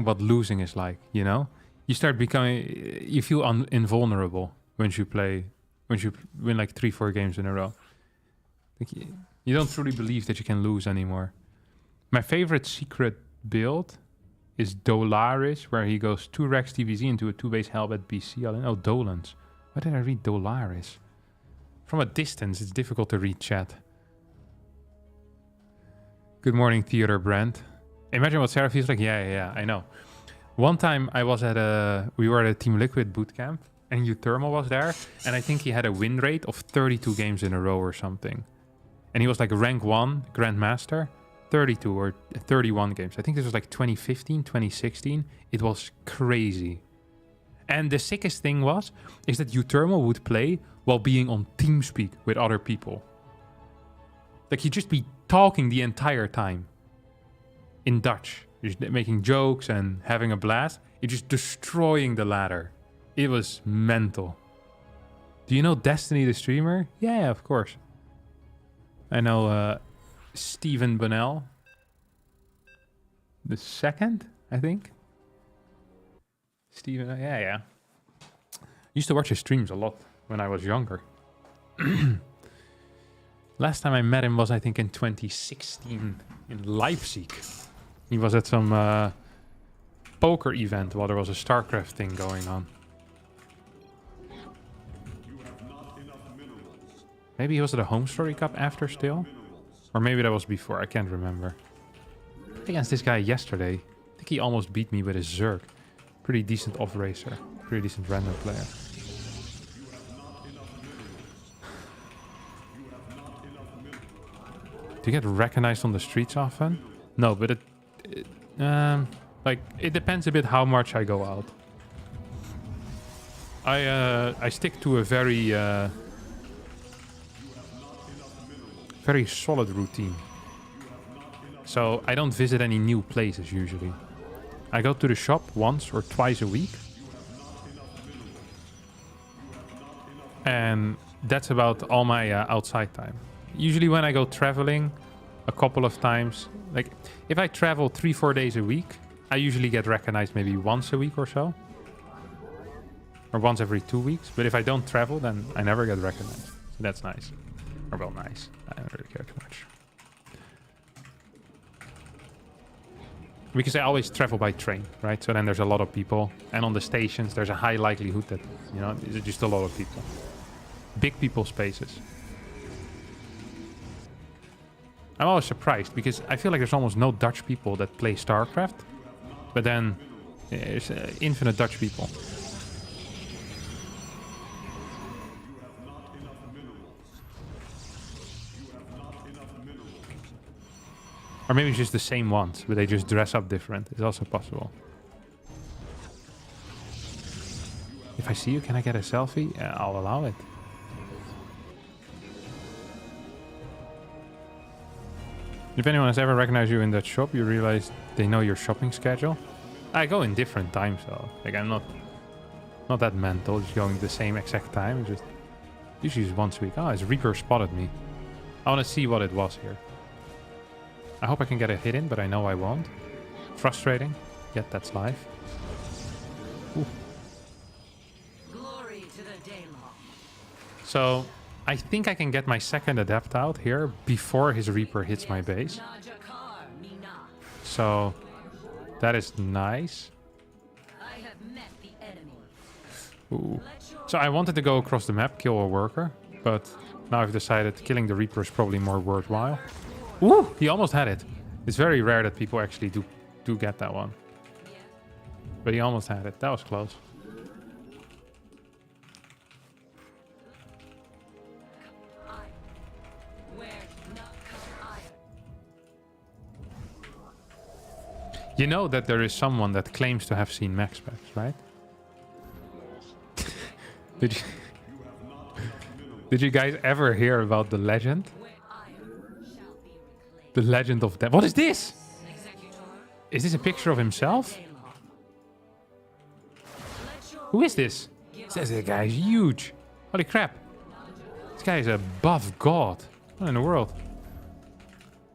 What losing is like, you know? You start becoming... You feel invulnerable when you play... When you win like 3-4 games in a row. Like you don't truly believe that you can lose anymore. My favorite secret build is Dolaris, where he goes 2 Rex TVZ into a 2-base Hellbat BC. Oh, Dolans. Why did I read Dolaris? From a distance, it's difficult to read chat. Good morning, Theodore Brandt. Imagine what Sarah feels like. Yeah, I know. One time I was we were at a Team Liquid bootcamp, and Uthermal was there, and I think he had a win rate of 32 games in a row or something. And he was like rank 1 Grandmaster, 32 or 31 games. I think this was like 2015, 2016. It was crazy. And the sickest thing is that Uthermal would play while being on TeamSpeak with other people. Like he'd just be talking the entire time in Dutch, just making jokes and having a blast. You're just destroying the ladder. It was mental. Do you know Destiny the streamer? Yeah, of course. I know Stephen Bonnell. The second, I think. Steven, yeah. Used to watch his streams a lot when I was younger. Last time I met him was, I think, in 2016 in Leipzig. He was at some poker event while there was a StarCraft thing going on. Maybe he was at a Home Story Cup after still? Or maybe that was before, I can't remember. Against this guy yesterday, I think he almost beat me with his Zerg. Pretty decent off-racer. Pretty decent random player. Do you get recognized on the streets often? No, but it depends a bit how much I go out. I stick to a very solid routine. So I don't visit any new places usually. I go to the shop once or twice a week. And that's about all my outside time. Usually when I go traveling a couple of times, like if I travel 3-4 days a week, I usually get recognized maybe once a week or so. Or once every 2 weeks. But if I don't travel, then I never get recognized. So that's nice. Or well, nice. I don't really care too much. Because I always travel by train, right? So then there's a lot of people. And on the stations, there's a high likelihood that, you know, there's just a lot of people. Big people spaces. I'm always surprised because I feel like there's almost no Dutch people that play StarCraft. But then there's infinite Dutch people. Or maybe it's just the same ones, but they just dress up different. It's also possible. If I see you, can I get a selfie? Yeah, I'll allow it. If anyone has ever recognized you in that shop, you realize they know your shopping schedule. I go in different times though. Like I'm not that mental, just going the same exact time. Just usually just once a week. Oh, his Reaper spotted me. I want to see what it was here. I hope I can get a hit in, but I know I won't. Frustrating. Yet that's life. Ooh. Glory to the Daylong. So I think I can get my second Adept out here before his Reaper hits my base. Najakar Mina. So that is nice. I have met the enemy. Ooh. So I wanted to go across the map, kill a worker, but now I've decided killing the Reaper is probably more worthwhile. Ooh, he almost had it. It's very rare that people actually do get that one. But he almost had it. That was close. You know that there is someone that claims to have seen MaxPacks, right? Did you guys ever hear about the legend? The legend of death. What is this? Is this a picture of himself? Who is this? This guy is huge. Holy crap. This guy is a buff god. What in the world?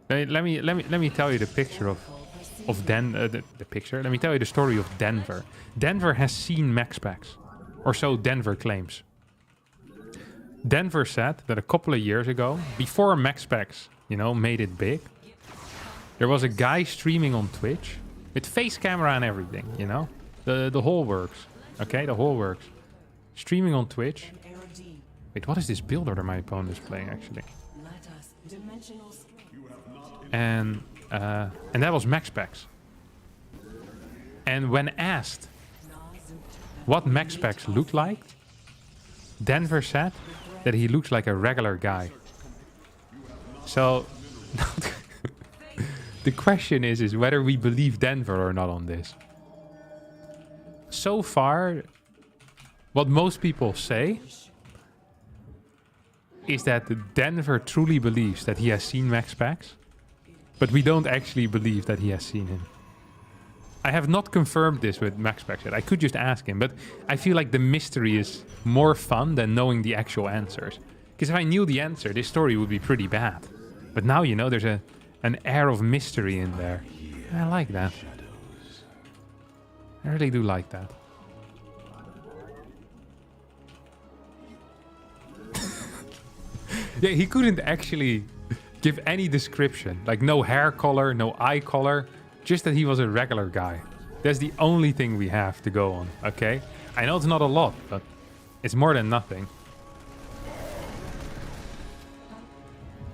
Let me tell you the picture of the picture. Let me tell you the story of Denver. Denver has seen MaxPacks, or so Denver claims. Denver said that a couple of years ago, before MaxPacks, made it big, there was a guy streaming on Twitch with face camera and everything. The whole works. Okay, the whole works. Streaming on Twitch. Wait, what is this build order my opponent is playing actually? And that was MaxPacks. And when asked what MaxPacks looked like, Denver said that he looks like a regular guy. So the question is whether we believe Denver or not on this. So far, what most people say is that Denver truly believes that he has seen MaxPacks, but we don't actually believe that he has seen him. I have not confirmed this with MaxPacks yet. I could just ask him, but I feel like the mystery is more fun than knowing the actual answers. Because if I knew the answer, this story would be pretty bad. But now, there's an air of mystery in there. I like that. I really do like that. Yeah, he couldn't actually give any description. Like no hair color, no eye color. Just that he was a regular guy. That's the only thing we have to go on, okay? I know it's not a lot, but it's more than nothing.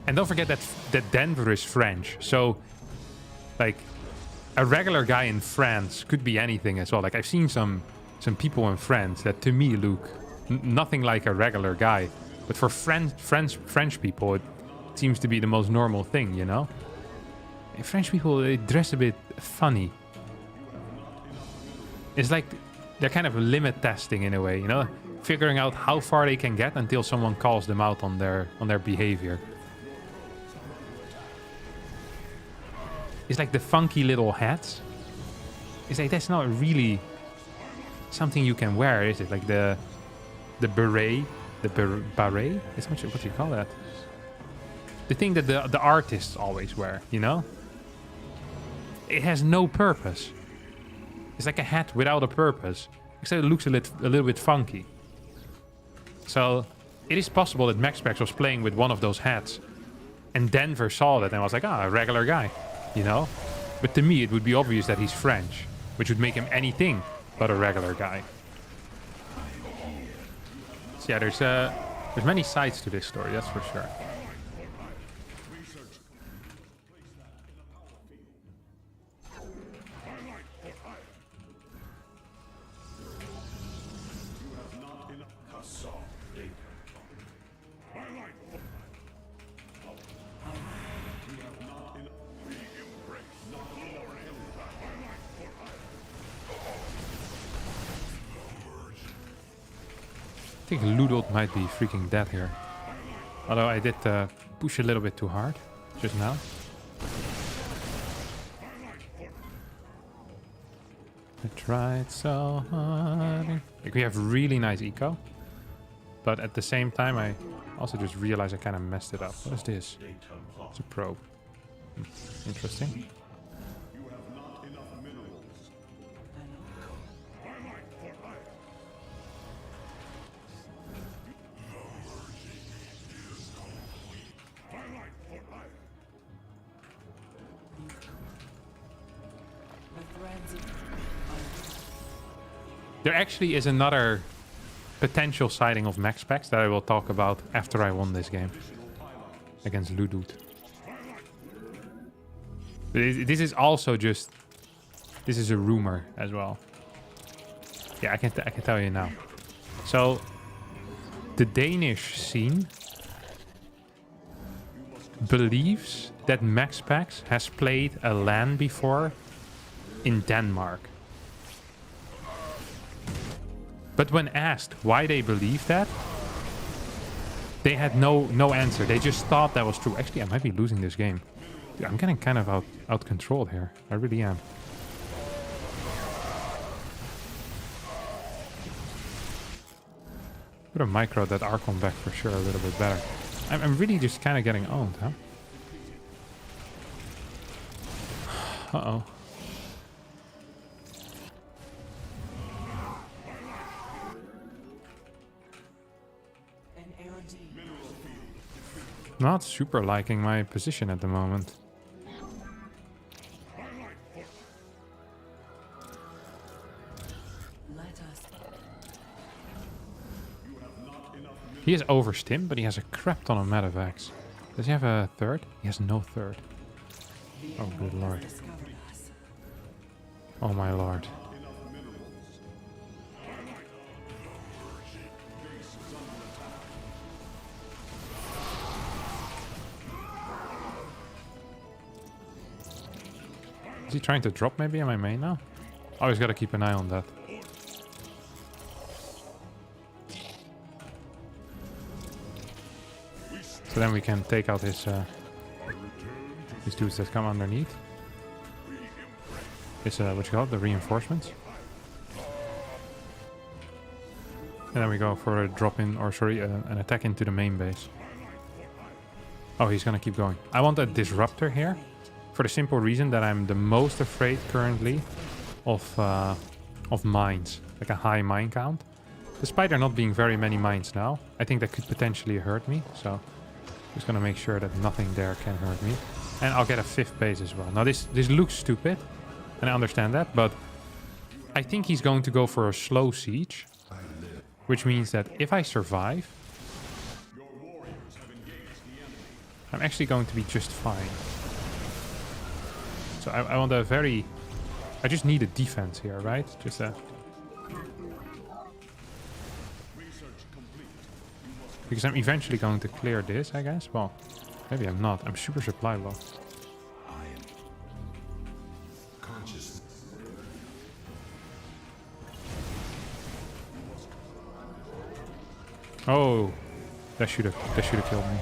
And don't forget that Denver is French. So, like, a regular guy in France could be anything as well. Like, I've seen some people in France that to me look nothing like a regular guy. But for French people, it seems to be the most normal thing, And French people, they dress a bit funny. It's like they're kind of limit testing in a way, Figuring out how far they can get until someone calls them out on their behavior. It's like the funky little hats. It's like that's not really something you can wear, is it? Like the beret, beret? It's what you call that? The thing that the artists always wear, It has no purpose. It's like a hat without a purpose. Except it looks a little bit funky. So it is possible that MaxPacks was playing with one of those hats. And Denver saw that and was like, a regular guy. But to me, it would be obvious that he's French, which would make him anything but a regular guy. So yeah, there's many sides to this story, that's for sure. I think Ludot might be freaking dead here. Although I did push a little bit too hard just now. I tried so hard. Like, we have really nice eco. But at the same time, I also just realized I kind of messed it up. What is this? It's a probe. Interesting. There actually is another potential sighting of MaxPacks that I will talk about after I won this game against Ludut. This is also just... This is a rumor as well. Yeah, I can tell you now. So, the Danish scene believes that MaxPacks has played a LAN before in Denmark. But when asked why they believe that, they had no answer. They just thought that was true. Actually, I might be losing this game. Dude, I'm getting kind of out-controlled here. I really am. Could have microed that Archon back for sure a little bit better. I'm really just kind of getting owned, huh? Uh-oh. Not super liking my position at the moment. He has overstim, but he has a crap ton of medevacs. Does he have a third? He has no third. Oh, good lord. Oh my lord. Is he trying to drop maybe on my main now? Always gotta keep an eye on that. So then we can take out his dudes that come underneath. It's what you call it, the reinforcements. And then we go for a drop in, or sorry, an attack into the main base. Oh, he's gonna keep going. I want a disruptor here, for the simple reason that I'm the most afraid currently of mines, like a high mine count. Despite there not being very many mines now, I think that could potentially hurt me. So just gonna make sure that nothing there can hurt me. And I'll get a 5th base as well. Now this looks stupid, and I understand that, but I think he's going to go for a slow siege, which means that if I survive, I'm actually going to be just fine. So I want a very... I just need a defense here, right? Just a... Because I'm eventually going to clear this, I guess. Well, maybe I'm not. I'm super supply low. Oh, that should have killed me.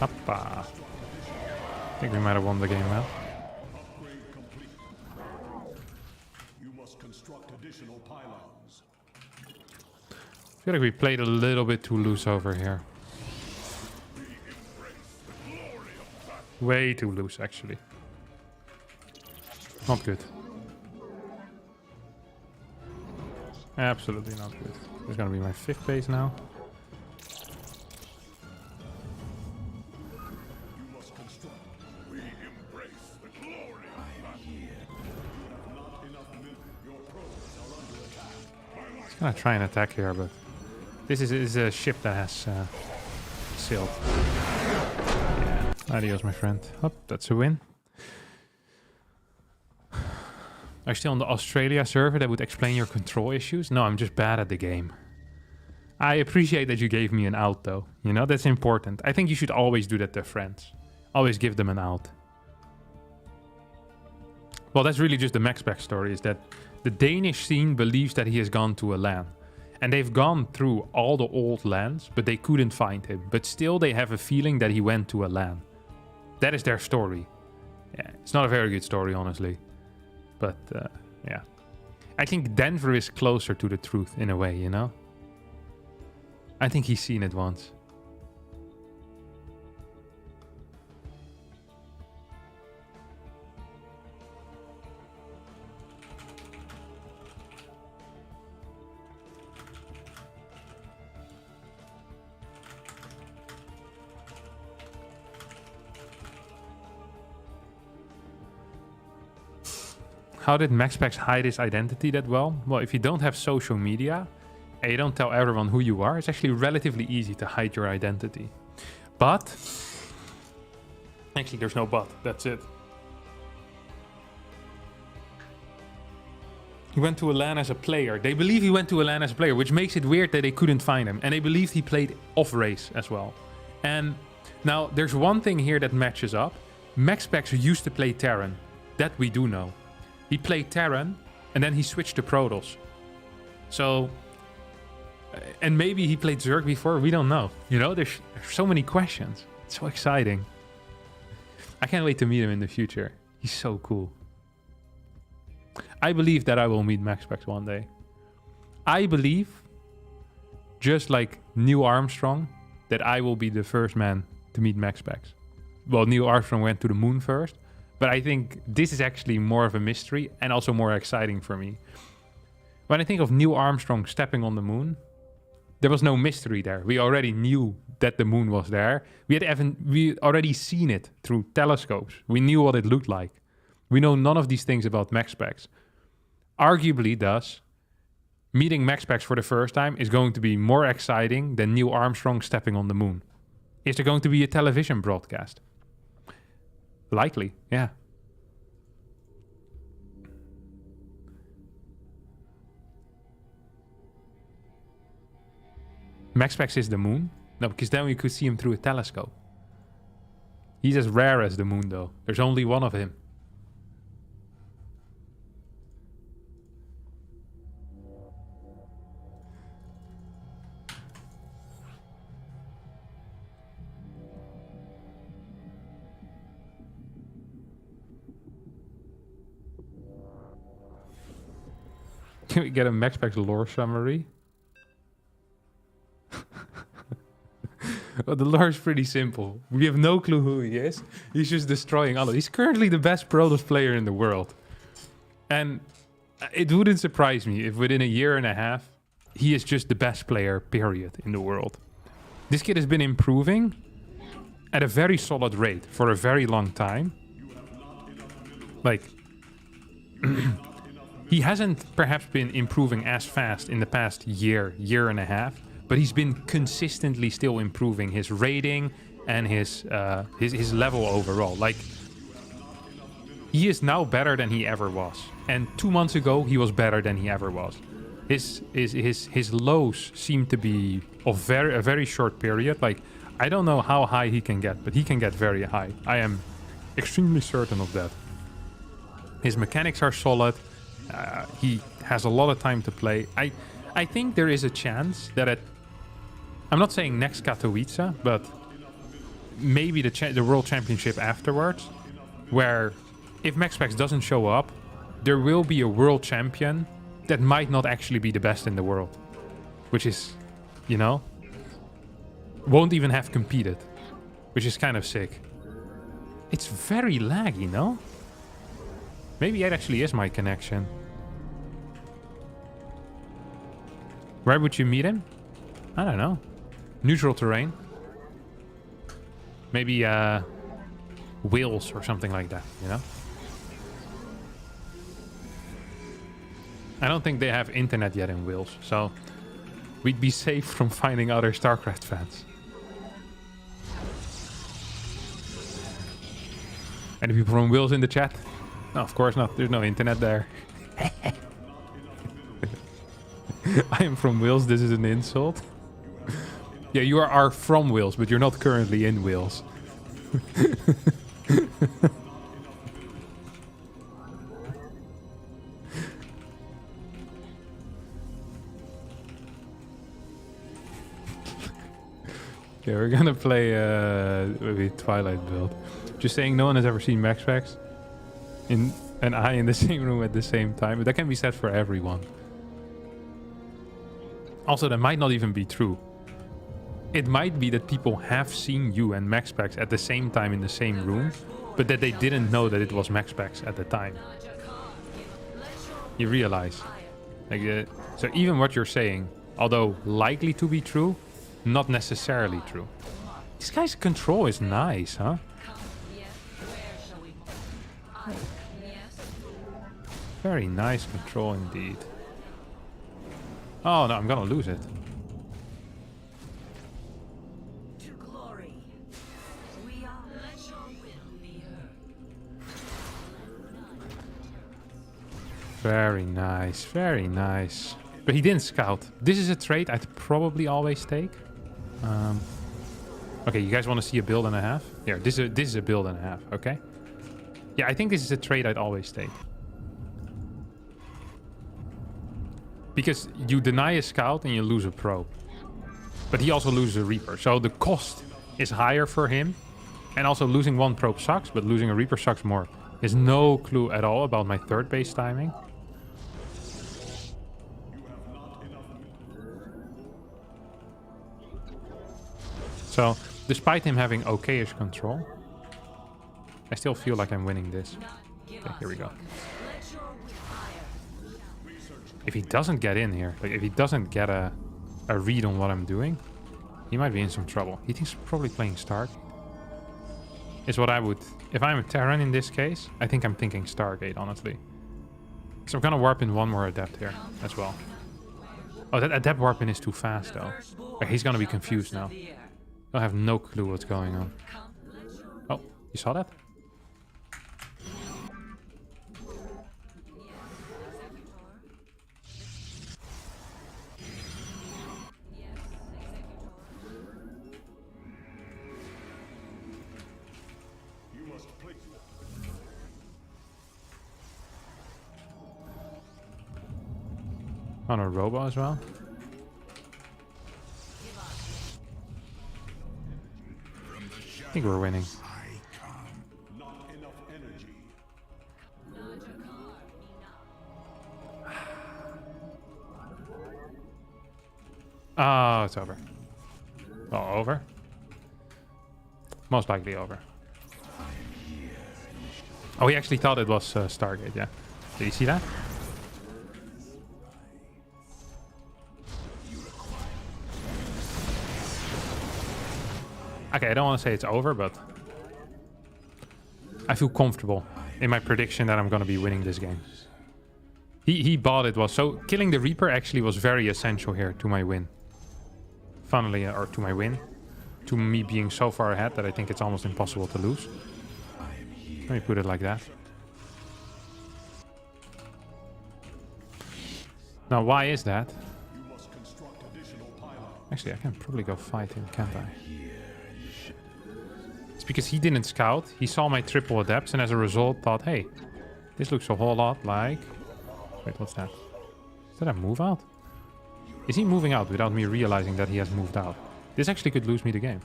Hoppa. I think we might have won the game now. You must construct additional pylons. I feel like we played a little bit too loose over here. Way too loose, actually. Not good. Absolutely not good. This is gonna be my 5th base now. I'm gonna try and attack here, but this is a ship that has sailed. Yeah. Adios, my friend. Oh, that's a win. Are you still on the Australia server that would explain your control issues? No, I'm just bad at the game. I appreciate that you gave me an out, though. You know, that's important. I think you should always do that to friends. Always give them an out. Well, that's really just the MaxPacks story, is that the Danish scene believes that he has gone to a LAN. And they've gone through all the old lands, but they couldn't find him. But still, they have a feeling that he went to a LAN. That is their story. Yeah, it's not a very good story, honestly. But, yeah. I think Denver is closer to the truth, in a way, you know? I think he's seen it once. How did MaxPacks hide his identity that well? Well, if you don't have social media and you don't tell everyone who you are, it's actually relatively easy to hide your identity. But, actually there's no but, that's it. He went to a LAN as a player. They believe he went to a LAN as a player, which makes it weird that they couldn't find him. And they believed he played off-race as well. And now, there's one thing here that matches up. MaxPacks used to play Taran. That we do know. He played Taran, and then he switched to Protoss. So, and maybe he played Zerg before, we don't know. You know, there's so many questions. It's so exciting. I can't wait to meet him in the future. He's so cool. I believe that I will meet MaxPacks one day. I believe, just like Neil Armstrong, that I will be the first man to meet MaxPacks. Well, Neil Armstrong went to the moon first. But I think this is actually more of a mystery and also more exciting for me. When I think of Neil Armstrong stepping on the moon, there was no mystery there. We already knew that the moon was there. We already seen it through telescopes. We knew what it looked like. We know none of these things about MaxPacks. Arguably, thus, meeting MaxPacks for the first time is going to be more exciting than Neil Armstrong stepping on the moon. Is there going to be a television broadcast? Likely, yeah. MaxPacks is the moon? No, because then we could see him through a telescope. He's as rare as the moon, though. There's only one of him. Can we get a MaxPacks lore summary? Well, the lore is pretty simple. We have no clue who he is. He's just destroying all of it. He's currently the best Protoss player in the world. And it wouldn't surprise me if within a year and a half, he is just the best player, period, in the world. This kid has been improving at a very solid rate for a very long time. Like... He hasn't perhaps been improving as fast in the past year and a half, but he's been consistently still improving his rating and his level overall. Like, he is now better than he ever was. And 2 months ago, he was better than he ever was. His lows seem to be of a very short period. Like, I don't know how high he can get, but he can get very high. I am extremely certain of that. His mechanics are solid. He has a lot of time to play. I think there is a chance that I'm not saying next Katowice, but maybe the World Championship afterwards, where if MaxPacks doesn't show up, there will be a world champion that might not actually be the best in the world. Which is, you know, won't even have competed. Which is kind of sick. It's very laggy, no? Maybe it actually is my connection. Where would you meet him? I don't know. Neutral terrain. Maybe Wales or something like that, you know? I don't think they have internet yet in Wales, so we'd be safe from finding other StarCraft fans. Any people from Wales in the chat? No, of course not. There's no internet there. I am from Wales. This is an insult. Yeah, you are from Wales, but you're not currently in Wales. Okay, we're gonna play maybe Twilight build. Just saying, no one has ever seen MaxPacks in the same room at the same time. But that can be said for everyone. Also, that might not even be true. It might be that people have seen you and MaxPacks at the same time in the same room, but that they didn't know that it was MaxPacks at the time. You realize. Like, so even what you're saying, although likely to be true, not necessarily true. This guy's control is nice, huh? Very nice control indeed. Oh no, I'm gonna lose it. To glory. We are. Let your will be heard. Very nice, very nice. But he didn't scout. This is a trait I'd probably always take. Okay, you guys want to see a build and a half? Here, this is a build and a half, okay? Yeah, I think this is a trait I'd always take. Because you deny a scout and you lose a probe. But he also loses a reaper. So the cost is higher for him. And also losing one probe sucks, but losing a reaper sucks more. There's no clue at all about my third base timing. So, despite him having okay-ish control, I still feel like I'm winning this. Okay, here we go. If he doesn't get in here, like if he doesn't get a read on what I'm doing, he might be in some trouble. He thinks probably playing Stargate. Is what I would... If I'm a Taran in this case, I think I'm thinking Stargate, honestly. So I'm gonna warp in one more Adept here as well. Oh, that Adept warp in is too fast though. Like, he's gonna be confused now. I have no clue what's going on. Oh, you saw that? On a robo as well. I think we're winning. Not enough energy. Oh, it's over. Oh, over? Most likely over. Oh, he actually thought it was Stargate, yeah. Did you see that? Okay, I don't want to say it's over, but I feel comfortable in my prediction that I'm going to be winning this game. He bought it was... So killing the Reaper actually was very essential here to my win. Funnily, or to my win. To me being so far ahead that I think it's almost impossible to lose. Let me put it like that. Now, why is that? Actually, I can probably go fight him, can't I? It's because he didn't scout. He saw my triple adepts and as a result thought, hey, this looks a whole lot like... Wait, what's that? Is that a move out? Is he moving out without me realizing that he has moved out? This actually could lose me the game.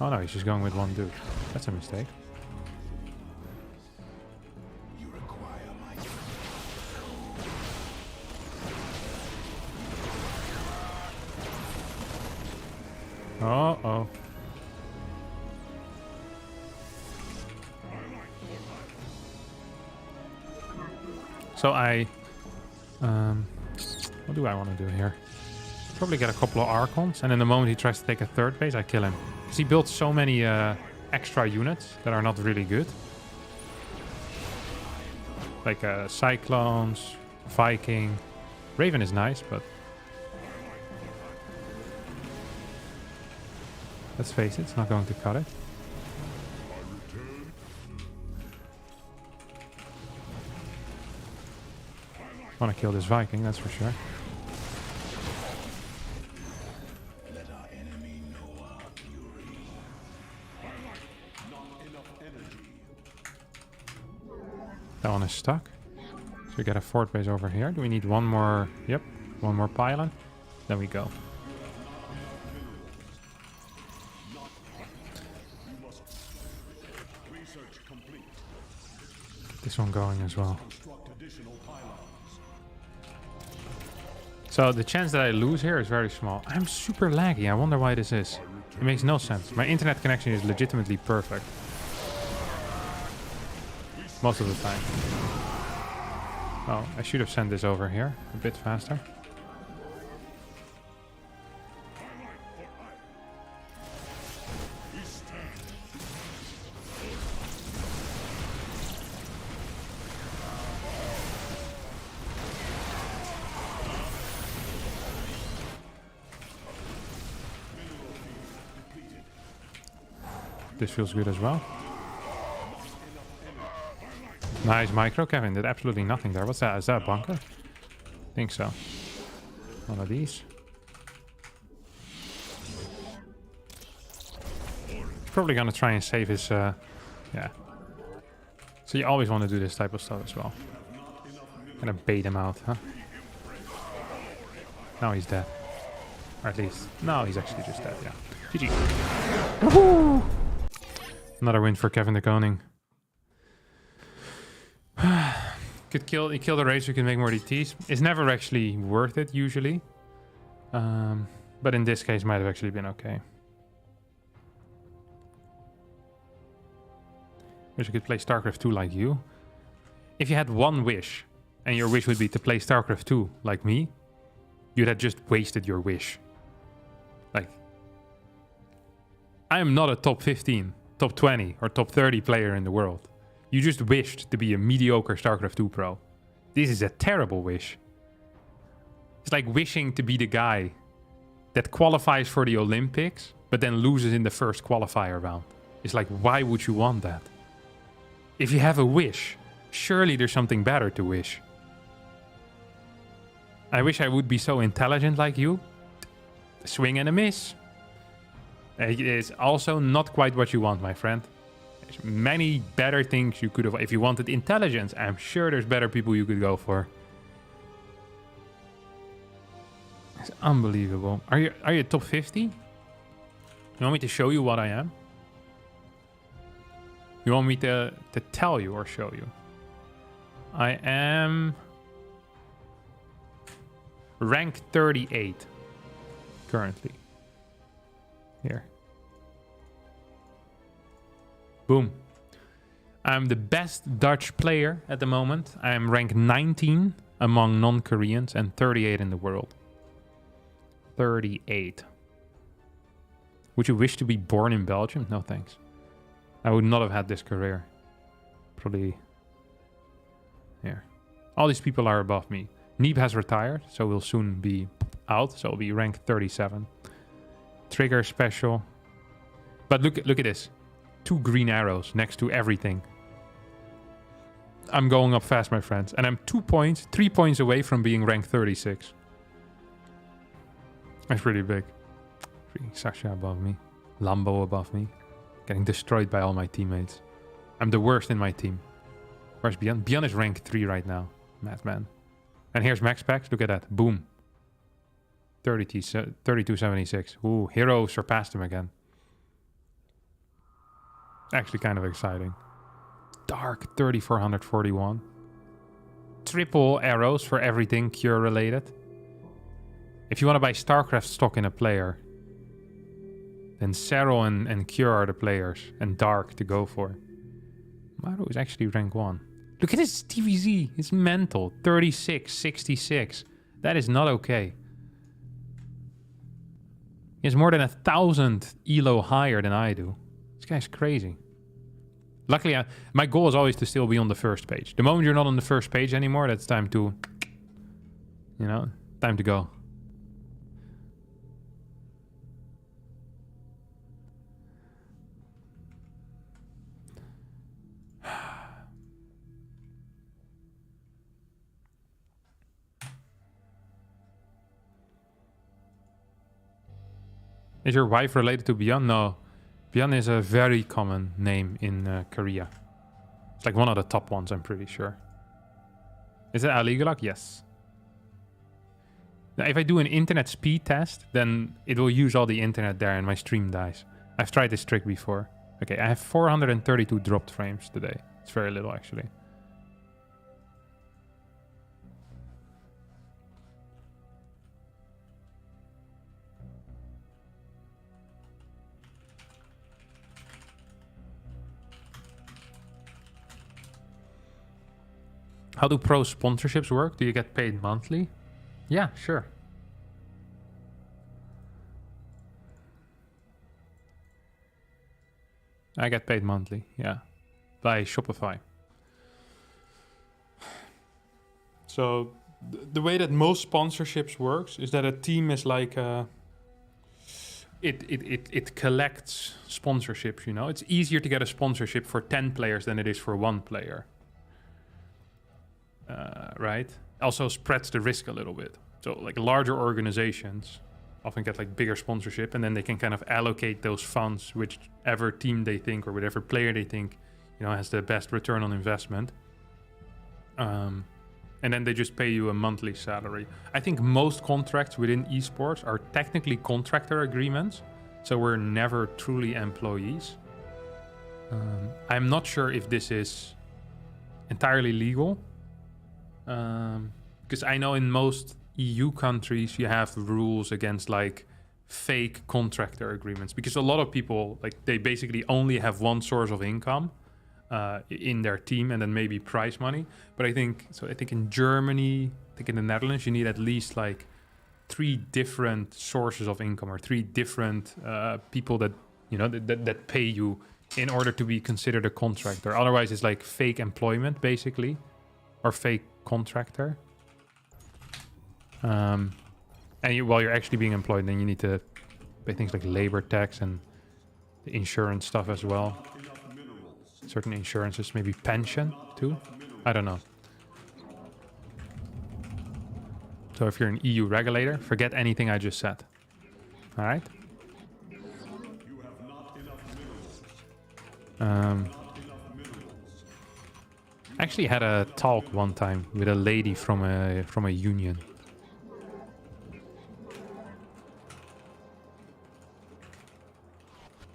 Oh no, he's just going with one dude. That's a mistake. Uh-oh. So what do I want to do here? Probably get a couple of Archons, and in the moment he tries to take a third base, I kill him. Because he built so many extra units that are not really good. Like Cyclones, Viking. Raven is nice, but... Let's face it, it's not going to cut it. I want to kill this Viking, that's for sure. Let our enemy know our fury. Not enough energy. That one is stuck. So we get a fort base over here. Do we need one more? Yep, one more pylon. Then we go. this one going as well. So the chance that I lose here is very small. I'm super laggy. I wonder why this is. It makes no sense. My internet connection is legitimately perfect. Most of the time. Oh, I should have sent this over here a bit faster. This feels good as well. Nice micro. Kevin did absolutely nothing there. What's that? Is that a bunker? I think so. One of these. Probably gonna try and save his... yeah. So you always want to do this type of stuff as well. Gonna bait him out, huh? Now he's dead. Or at least... No, he's actually just dead, yeah. GG. Woohoo! Another win for Kevin de Koning. Could kill... He killed the Razor, can make more DTs. It's never actually worth it, usually. But in this case, might have actually been okay. Wish I could play StarCraft 2 like you. If you had one wish, and your wish would be to play StarCraft 2 like me, you'd have just wasted your wish. Like, I am not a top 15, top 20, or top 30 player in the world. You just wished to be a mediocre StarCraft 2 pro. This is a terrible wish. It's like wishing to be the guy that qualifies for the Olympics, but then loses in the first qualifier round. It's like, why would you want that? If you have a wish, surely there's something better to wish. I wish I would be so intelligent like you. A swing and a miss. It is also not quite what you want, my friend. There's many better things you could have... If you wanted intelligence, I'm sure there's better people you could go for. It's unbelievable. Are you top 50? You want me to show you what I am? You want me to tell you or show you? I am... rank 38. Currently. Here. Boom. I'm the best Dutch player at the moment. I am rank 19 among non-Koreans and 38 in the world. 38. Would you wish to be born in Belgium? No thanks. I would not have had this career. Probably here. All these people are above me. Neeb has retired, so we'll soon be out. So I'll be rank 37. Trigger special. But look at this. 2 green arrows next to everything. I'm going up fast, my friends. And I'm 3 points away from being rank 36. That's pretty big. Freaking Sasha above me. Lambo above me. Getting destroyed by all my teammates. I'm the worst in my team. Where's Beyond? Beyond is rank 3 right now. Madman. And here's MaxPacks. Look at that. Boom. 3276. Ooh, Hero surpassed him again. Actually kind of exciting. Dark 3441. Triple arrows for everything cure related. If you want to buy StarCraft stock in a player, then Serral and Cure are the players, and Dark to go for. Maru is actually rank 1. Look at his TVZ. It's mental. 36, 66. That is not okay. He has more than 1,000 elo higher than I do. This guy's crazy. Luckily, my goal is always to still be on the first page. The moment you're not on the first page anymore, that's time to... You know, time to go. Is your wife related to Beyond? No. Beyond is a very common name in Korea. It's like one of the top ones, I'm pretty sure. Is it Aligalak? Yes. Now, if I do an internet speed test, then it will use all the internet there and my stream dies. I've tried this trick before. Okay, I have 432 dropped frames today. It's very little, actually. How do pro sponsorships work? Do you get paid monthly? Yeah, sure. I get paid monthly, yeah. By Shopify. So the way that most sponsorships works is that a team is like it collects sponsorships, you know. It's easier to get a sponsorship for 10 players than it is for 1 player. Right? Also spreads the risk a little bit. So like larger organizations often get like bigger sponsorship, and then they can kind of allocate those funds whichever team they think or whatever player they think, you know, has the best return on investment. And then they just pay you a monthly salary. I think most contracts within esports are technically contractor agreements, so we're never truly employees. I'm not sure if this is entirely legal, because I know in most EU countries you have rules against like fake contractor agreements, because a lot of people, like, they basically only have one source of income in their team, and then maybe prize money. But I think in Germany, I think in the Netherlands, you need at least like 3 different sources of income, or 3 different people that, you know, that pay you in order to be considered a contractor. Otherwise it's like fake employment basically, or fake contractor. And while you're actually being employed, then you need to pay things like labor tax and the insurance stuff as well. Certain insurances, maybe pension too. I don't know. So if you're an EU regulator, forget anything I just said. All right. I actually had a talk one time with a lady from a union.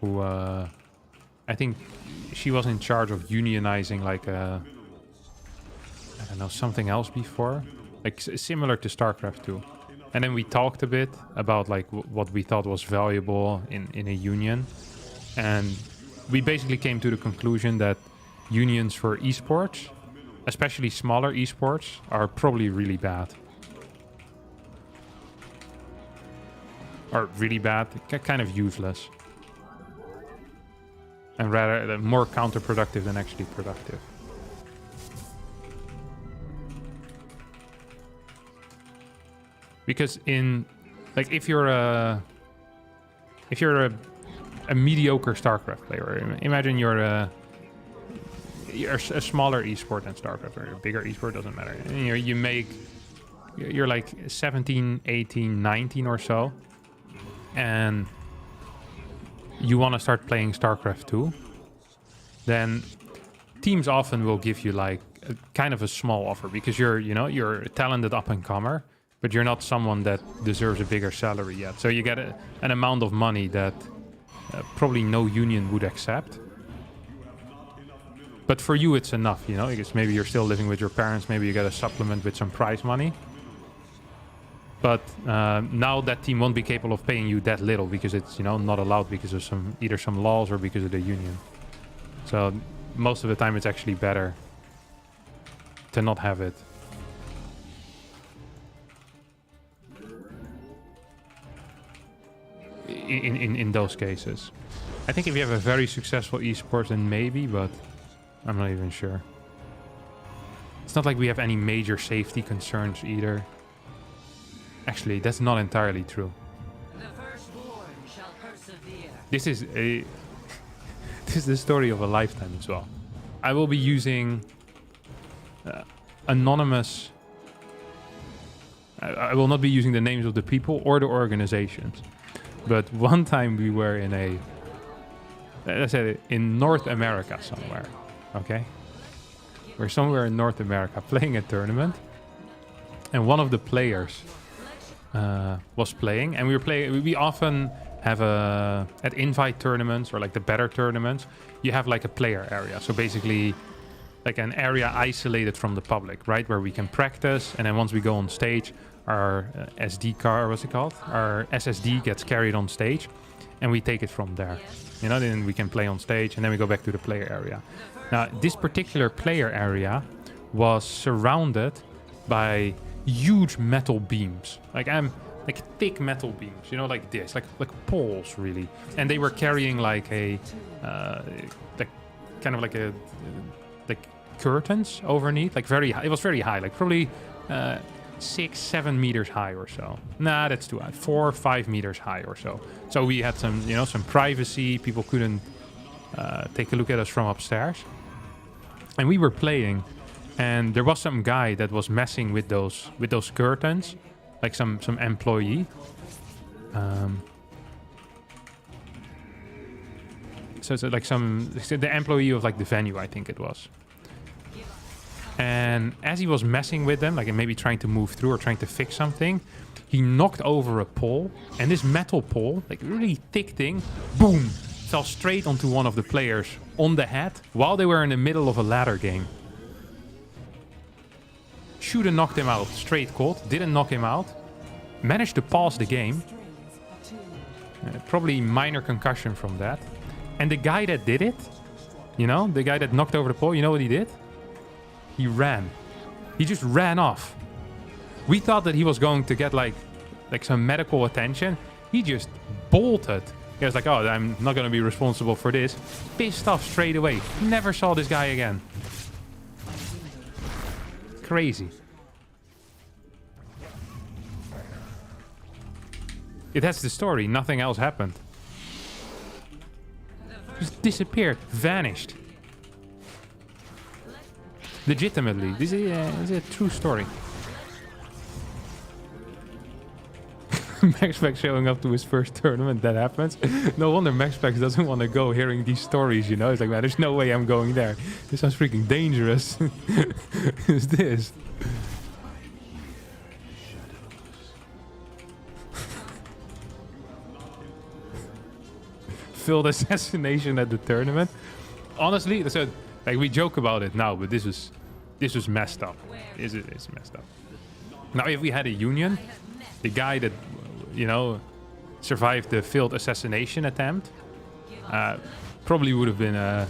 Who I think she was in charge of unionizing like I don't know, something else before, like similar to StarCraft 2. And then we talked a bit about like what we thought was valuable in a union, and we basically came to the conclusion that unions for esports, especially smaller esports, are probably really bad. Or really bad, kind of useless. And rather more counterproductive than actually productive. Because in, like, if you're a mediocre StarCraft player, imagine you're a smaller esport than StarCraft, or a bigger esport, doesn't matter. And you're like 17, 18, 19 or so, and you want to start playing StarCraft 2, then teams often will give you like kind of a small offer, because you're a talented up-and-comer, but you're not someone that deserves a bigger salary yet. So you get an amount of money that probably no union would accept. But for you, it's enough, you know, because maybe you're still living with your parents, maybe you get a supplement with some prize money. But now that team won't be capable of paying you that little, because it's, you know, not allowed because of either some laws or because of the union. So most of the time it's actually better to not have it. In those cases. I think if you have a very successful esports, then maybe, but I'm not even sure. It's not like we have any major safety concerns either. Actually, that's not entirely true. The firstborn shall persevere. This is the story of a lifetime as well. I will be using anonymous. I will not be using the names of the people or the organizations. But one time we were in let's say in North America somewhere, okay? We're somewhere in North America playing a tournament, and one of the players was playing, and we often have at invite tournaments or like the better tournaments, you have like a player area. So basically like an area isolated from the public, right? Where we can practice, and then once we go on stage, our SD card, what's it called? Our SSD gets carried on stage, and we take it from there. You know, then we can play on stage, and then we go back to the player area. Now, this particular player area was surrounded by huge metal beams. Like thick metal beams, you know, like this, like poles really. And they were carrying like a like kind of like a like curtains underneath, like very high. It was very high, like probably 6-7 meters high or so. Nah, that's too high. 4 or 5 meters high or so. So we had some, you know, some privacy. People couldn't take a look at us from upstairs. And we were playing, and there was some guy that was messing with those curtains, like some employee. So like the employee of like the venue, I think it was. And as he was messing with them, like maybe trying to move through or trying to fix something, he knocked over a pole, and this metal pole, like a really thick thing, boom, fell straight onto one of the players on the head while they were in the middle of a ladder game. Should have knocked him out, straight cold, didn't knock him out, managed to pause the game. Probably minor concussion from that. And the guy that did it, you know, the guy that knocked over the pole, you know what he did? He ran. He just ran off. We thought that he was going to get like some medical attention. He just bolted. He was like, oh, I'm not going to be responsible for this. Pissed off straight away. Never saw this guy again. Crazy. That's the story. Nothing else happened. Just disappeared. Vanished. Legitimately. This is a true story. MaxPacks showing up to his first tournament. That happens. No wonder MaxPacks doesn't want to go hearing these stories, you know? It's like, man, there's no way I'm going there. This sounds freaking dangerous. Is this? Failed assassination at the tournament. Honestly, so like we joke about it now, but this was messed up. It's messed up. Now, if we had a union, the guy that, you know, survived the failed assassination attempt, probably would have been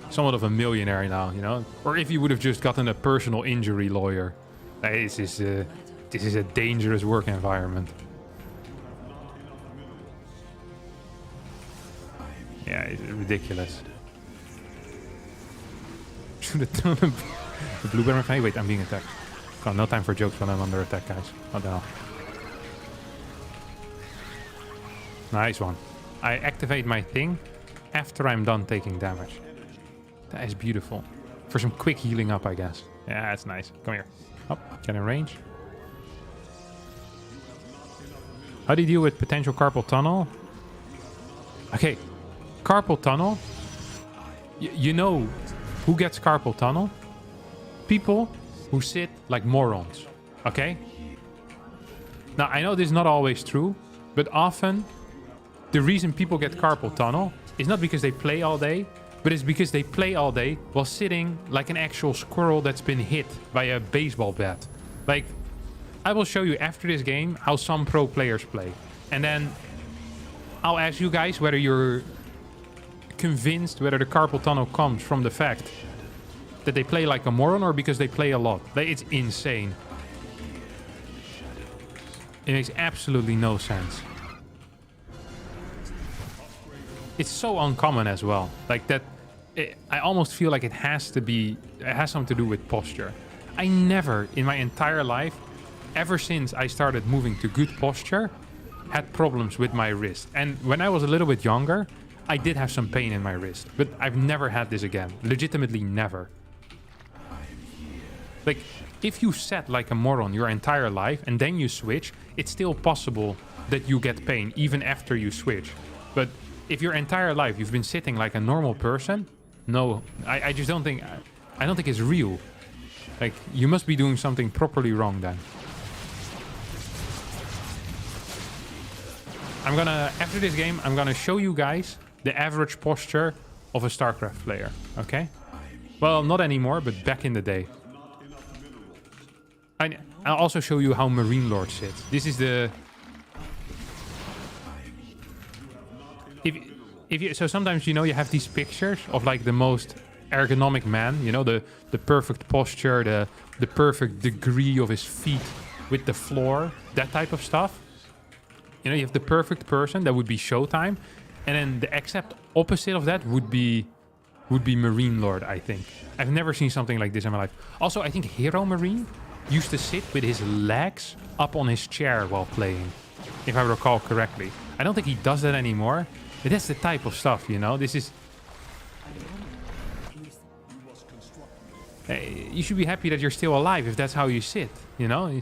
somewhat of a millionaire now, you know. Or if he would have just gotten a personal injury lawyer. This is a dangerous work environment. Yeah, it's ridiculous. Should have done the blueberry fan. Wait, I'm being attacked. Oh, no time for jokes when I'm under attack, guys. What the hell? Nice one. I activate my thing after I'm done taking damage. That is beautiful. For some quick healing up, I guess. Yeah, that's nice. Come here. Oh, get in range. How do you deal with potential carpal tunnel? Okay. Carpal tunnel. You know who gets carpal tunnel? People who sit like morons. Okay? Now, I know this is not always true, but often the reason people get carpal tunnel is not because they play all day, but it's because they play all day while sitting like an actual squirrel that's been hit by a baseball bat. Like, I will show you after this game how some pro players play. And then I'll ask you guys whether you're convinced whether the carpal tunnel comes from the fact that they play like a moron or because they play a lot. Like, it's insane. It makes absolutely no sense. It's so uncommon as well. Like that, I almost feel like it has something to do with posture. I never in my entire life, ever since I started moving to good posture, had problems with my wrist. And when I was a little bit younger, I did have some pain in my wrist, but I've never had this again. Legitimately never. Like, if you set like a moron your entire life and then you switch, it's still possible that you get pain even after you switch. But if your entire life you've been sitting like a normal person, no, I just don't think, I don't think it's real. Like, you must be doing something properly wrong then. After this game, I'm gonna show you guys the average posture of a StarCraft player, okay? Well, not anymore, but back in the day. I'll also show you how Marine Lord sits. This is the... So sometimes, you know, you have these pictures of like the most ergonomic man, you know, the perfect posture, the perfect degree of his feet with the floor, that type of stuff. You know, you have the perfect person, that would be Showtime, and then the exact opposite of that would be Marine Lord, I think. I've never seen something like this in my life. Also, I think Hero Marine used to sit with his legs up on his chair while playing, if I recall correctly. I don't think he does that anymore, but that's the type of stuff, you know? This is... Hey, you should be happy that you're still alive if that's how you sit, you know?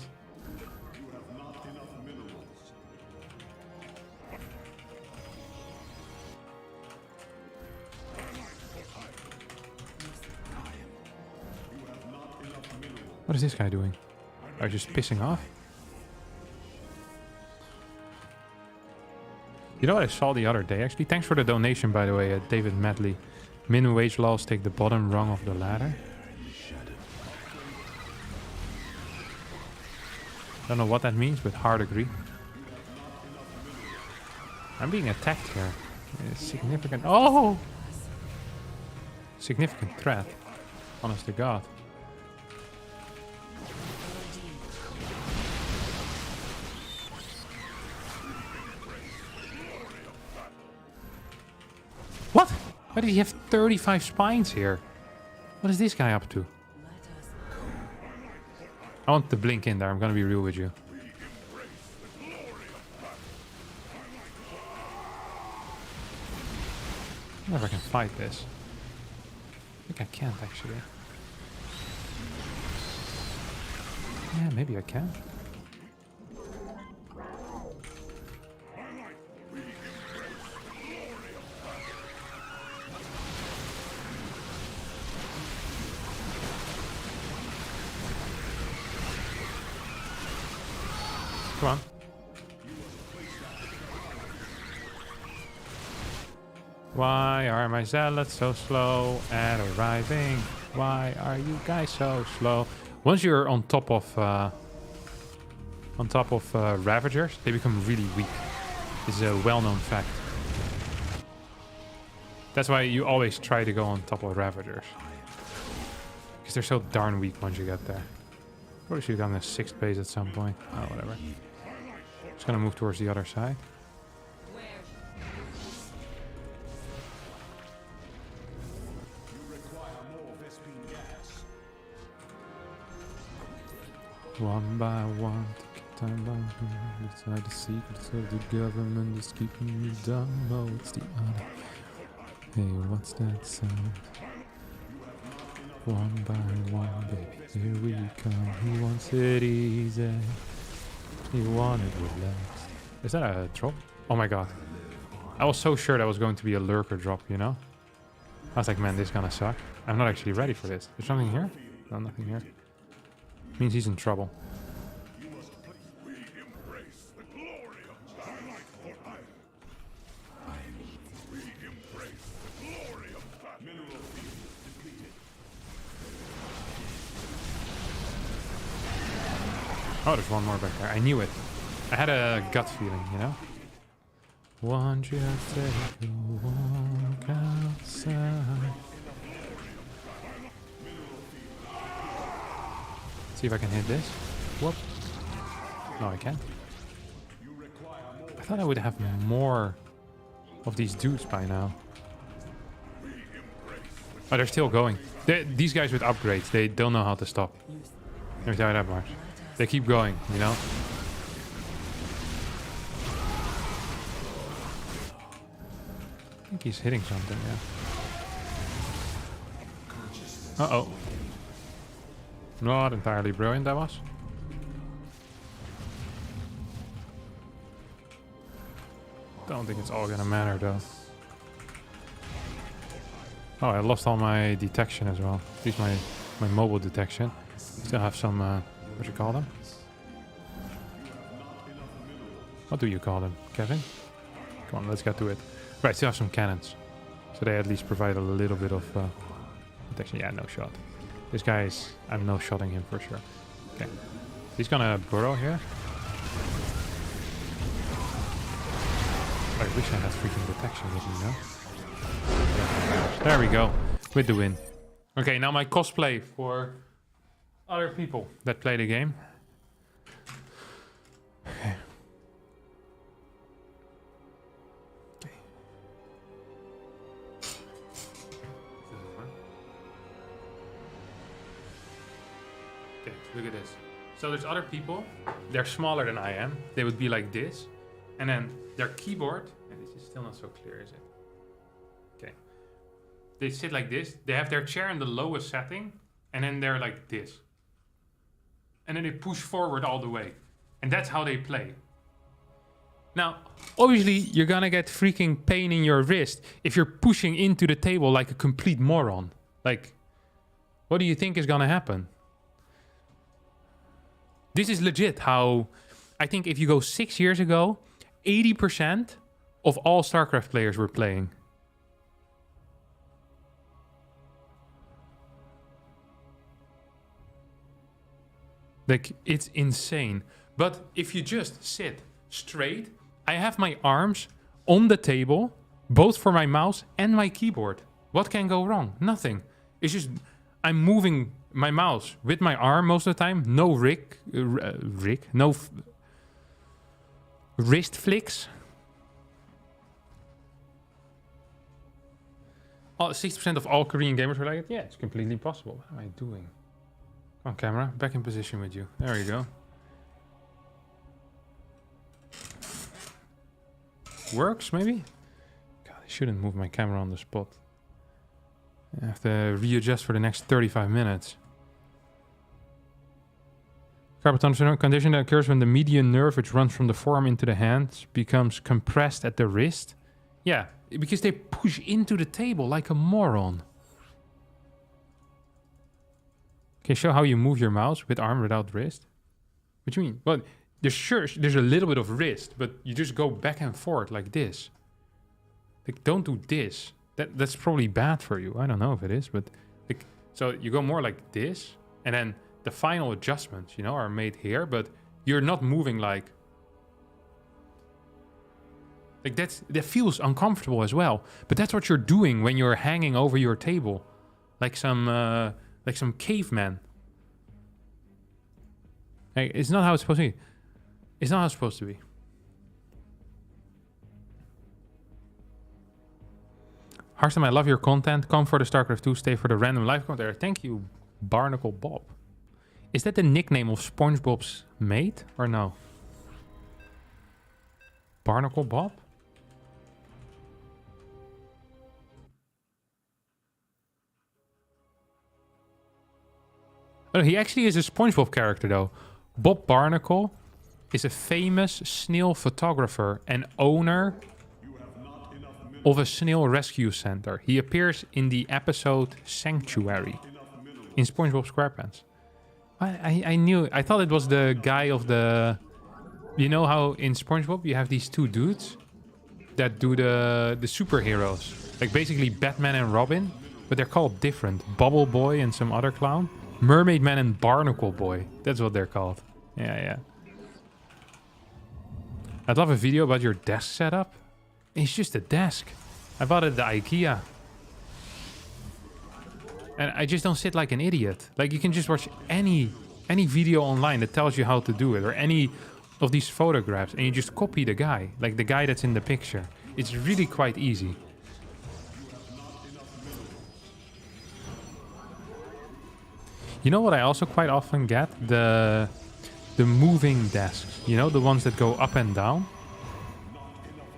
What is this guy doing? Are you just pissing off? You know what I saw the other day, actually? Thanks for the donation, by the way, David Medley. Minimum wage laws take the bottom rung of the ladder. Don't know what that means, but hard agree. I'm being attacked here. It's significant. Oh! Significant threat. Honest to God. What? Why did he have 35 spines here? What is this guy up to? I want to blink in there. I'm gonna be real with you. I wonder if I can fight this. I think I can't actually. Yeah, maybe I can. Come on. Why are my zealots so slow at arriving? Why are you guys so slow? Once you're on top of Ravagers, they become really weak. This is a well-known fact. That's why you always try to go on top of Ravagers, because they're so darn weak once you get there. Probably should have gone to 6th base at some point. Oh, whatever. Just gonna move towards the other side. One by one, time by inside the secrets of the government is keeping you dumb. Oh, it's the honor. Hey, what's that sound? One by one, baby, here we come. He wants it easy. He wanted relaxed. Is that a drop? Oh my god. I was so sure that was going to be a lurker drop, you know? I was like, man, this is gonna suck. I'm not actually ready for this. There's something here? No, nothing here. Means he's in trouble. Oh, there's one more back there. I knew it. I had a gut feeling, you know? Won't you take a walk outside? See if I can hit this. Whoop. No, I can't. I thought I would have more of these dudes by now. Oh, they're still going. These guys with upgrades, they don't know how to stop. Let me tell you that much. They keep going, you know? I think he's hitting something, yeah. Uh-oh. Not entirely brilliant, that was. Don't think it's all gonna matter, though. Oh, I lost all my detection as well. At least my mobile detection. Still have some, what do you call them? What do you call them, Kevin? Come on, let's get to it. Right, still have some cannons. So they at least provide a little bit of protection. Yeah, no shot. This guy is... I'm no-shotting him for sure. Okay. He's gonna burrow here. I wish I had freaking detection with me, no? There we go. With the win. Okay, now my cosplay for other people that play the game. Okay. Okay, look at this. So there's other people. They're smaller than I am. They would be like this. And then their keyboard, and this is still not so clear, is it? Okay. They sit like this. They have their chair in the lowest setting, and then they're like this. And then they push forward all the way. And that's how they play. Now, obviously, you're gonna get freaking pain in your wrist if you're pushing into the table like a complete moron. Like, what do you think is gonna happen? This is legit how, I think if you go 6 years ago, 80% of all StarCraft players were playing. Like, it's insane. But if you just sit straight, I have my arms on the table, both for my mouse and my keyboard. What can go wrong? Nothing. It's just, I'm moving my mouse with my arm most of the time. No wrist flicks. 60% of all Korean gamers were like, yeah, it's completely possible. What am I doing? Come on, camera. Back in position with you. There you go. Works, maybe? God, I shouldn't move my camera on the spot. I have to readjust for the next 35 minutes. Carpal tunnel condition that occurs when the median nerve, which runs from the forearm into the hand, becomes compressed at the wrist. Yeah, because they push into the table like a moron. Can you show how you move your mouse with arm without wrist? What do you mean? Well, there's a little bit of wrist, but you just go back and forth like this. Like, don't do this. That's probably bad for you. I don't know if it is, but like, so you go more like this, and then the final adjustments, you know, are made here, but you're not moving like that feels uncomfortable as well. But that's what you're doing when you're hanging over your table, like some caveman. Like, it's not how it's supposed to be. It's not how it's supposed to be. Harstem, I love your content. Come for the StarCraft 2, stay for the random live commentary. Thank you, Barnacle Bob. Is that the nickname of SpongeBob's mate or no? Barnacle Bob? Oh, he actually is a SpongeBob character though. Bob Barnacle is a famous snail photographer and owner of a snail rescue center. He appears in the episode Sanctuary in SpongeBob SquarePants. I thought it was the guy of the... You know how in SpongeBob you have these two dudes that do the superheroes? Like basically Batman and Robin, but they're called different. Bubble Boy and some other clown. Mermaid Man and Barnacle Boy. That's what they're called. Yeah. I'd love a video about your desk setup. It's just a desk. I bought it at the IKEA. And I just don't sit like an idiot. Like, you can just watch any video online that tells you how to do it, or any of these photographs, and you just copy the guy, like the guy that's in the picture. It's really quite easy. You know what I also quite often get? The moving desks. You know, the ones that go up and down.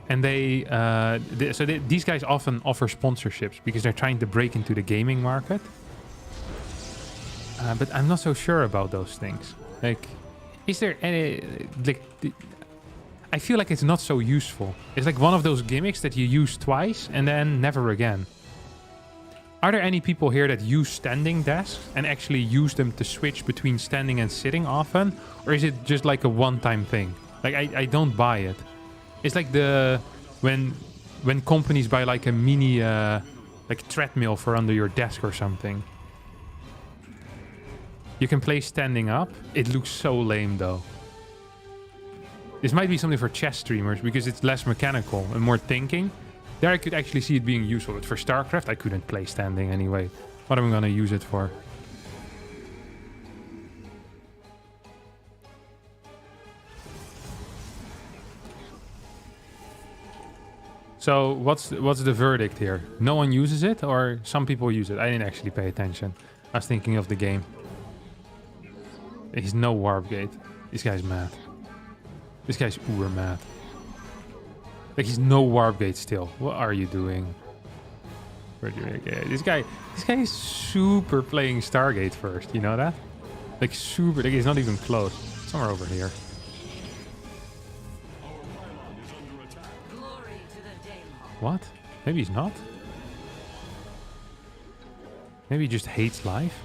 And these guys often offer sponsorships because they're trying to break into the gaming market. But I'm not so sure about those things. Like, is there any... Like, I feel like it's not so useful. It's like one of those gimmicks that you use twice and then never again. Are there any people here that use standing desks and actually use them to switch between standing and sitting often? Or is it just like a one-time thing? Like, I don't buy it. It's like when companies buy like a mini like treadmill for under your desk or something. You can play standing up. It looks so lame though. This might be something for chess streamers because it's less mechanical and more thinking. There I could actually see it being useful, but for StarCraft I couldn't play standing anyway. what I'm gonna use it for. So what's the verdict here? No one uses it, or some people use it? I didn't actually pay attention. I was thinking of the game. He's no warp gate. This guy's mad. This guy's uber mad. Like, he's no warp gate still. What are you doing? This guy is super playing Stargate first. You know that? Like, super. Like, he's not even close. Somewhere over here. What? Maybe he's not? Maybe he just hates life?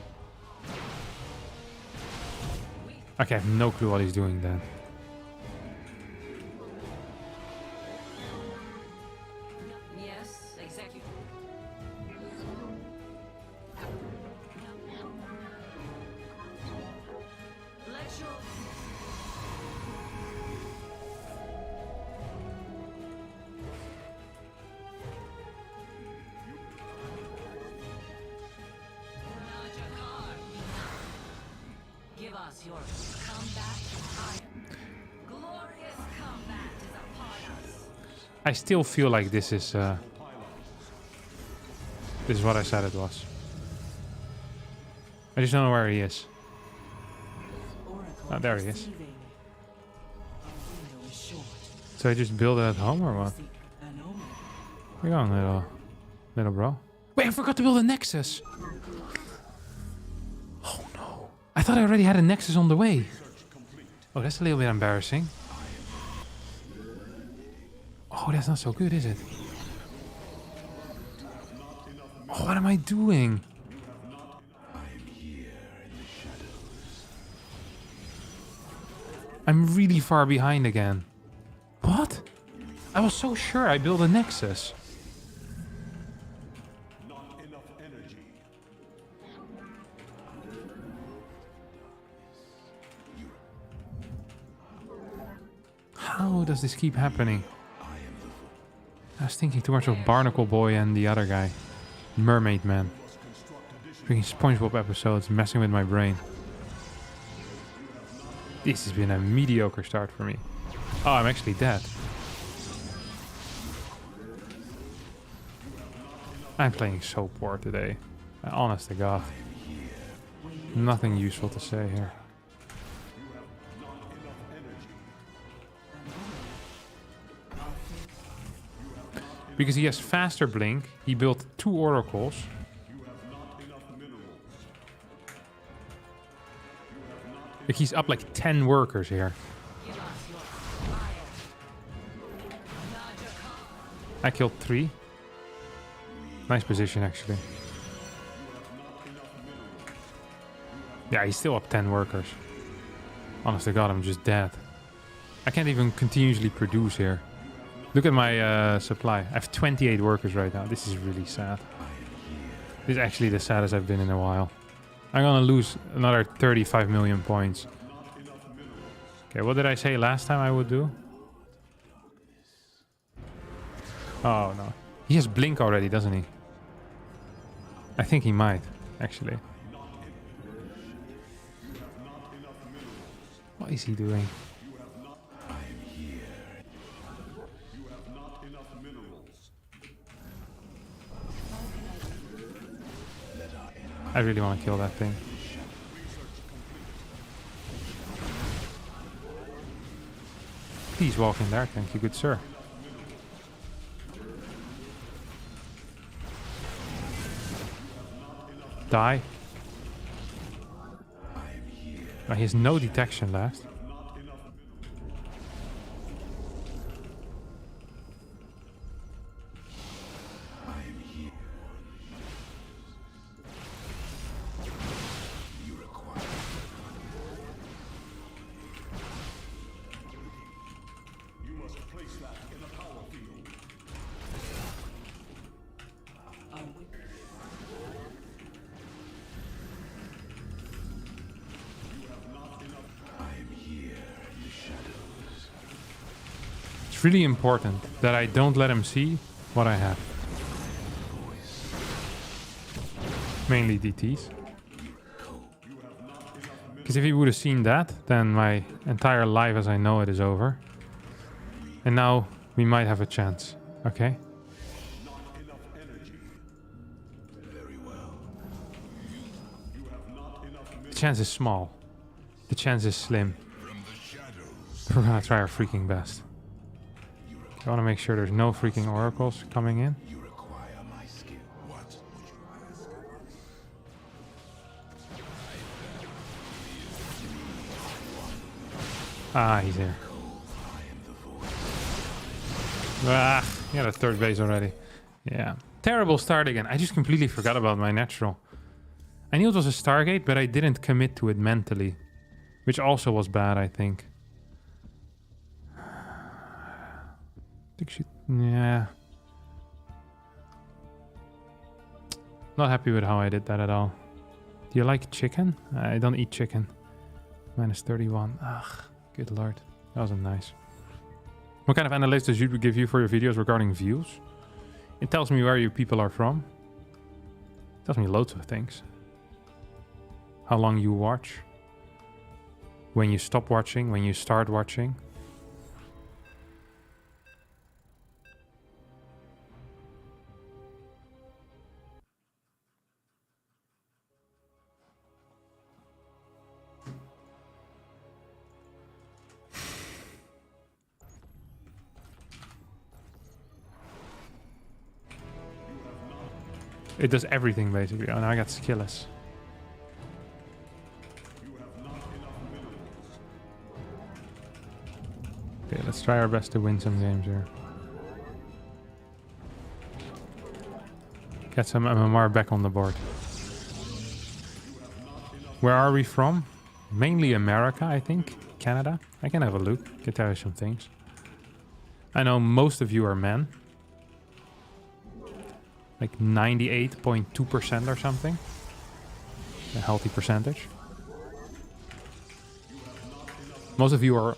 Okay, I have no clue what he's doing then. Yes, execute. Let your give us your combat fire. Glorious combat is upon us. I still feel like this is what I said it was. I just don't know where he is. Oh, there he is. So I just build it at home or what? Where you going, little bro? Wait, I forgot to build a Nexus. Oh no. I thought I already had a Nexus on the way. Oh, that's a little bit embarrassing. Oh, that's not so good, is it? Oh, what am I doing? I'm really far behind again. What? I was so sure I built a Nexus. How does this keep happening? I was thinking too much of Barnacle Boy and the other guy. Mermaid Man. Freaking SpongeBob episodes messing with my brain. This has been a mediocre start for me. Oh, I'm actually dead. I'm playing so poor today. Honest to God. Nothing useful to say here. Because he has faster blink, he built 2 oracles. Like, he's up like 10 workers here. I killed 3. Nice position, actually. Yeah, he's still up 10 workers. Honest to God, I'm just dead. I can't even continuously produce here. Look at my supply. I have 28 workers right now. This is really sad. This is actually the saddest I've been in a while. I'm gonna lose another 35 million points. Okay, what did I say last time I would do? Oh, no. He has blink already, doesn't he? I think he might, actually. What is he doing? I really want to kill that thing. Please walk in there, thank you, good sir. Die. Oh, he has no detection left. It's really important that I don't let him see what I have. Mainly DTs. Because if you would have seen that, then my entire life as I know it is over. And now we might have a chance. Okay? The chance is small. The chance is slim. We're gonna try our freaking best. I want to make sure there's no freaking oracles coming in. Ah, he's here. Ah, he had a third base already. Yeah. Terrible start again. I just completely forgot about my natural. I knew it was a Stargate, but I didn't commit to it mentally. Which also was bad, I think. Yeah. Not happy with how I did that at all. Do you like chicken? I don't eat chicken. Minus 31. Ugh, good lord. That wasn't nice. What kind of analytics does YouTube give you for your videos regarding views? It tells me where you people are from. It tells me loads of things. How long you watch. When you stop watching, when you start watching. It does everything basically. Oh, now I got skillless. Okay, let's try our best to win some games here. Get some MMR back on the board. Where are we from? Mainly America, I think. Canada. I can have a look. Can tell you some things. I know most of you are men. Like 98.2% or something. A healthy percentage. Most of you are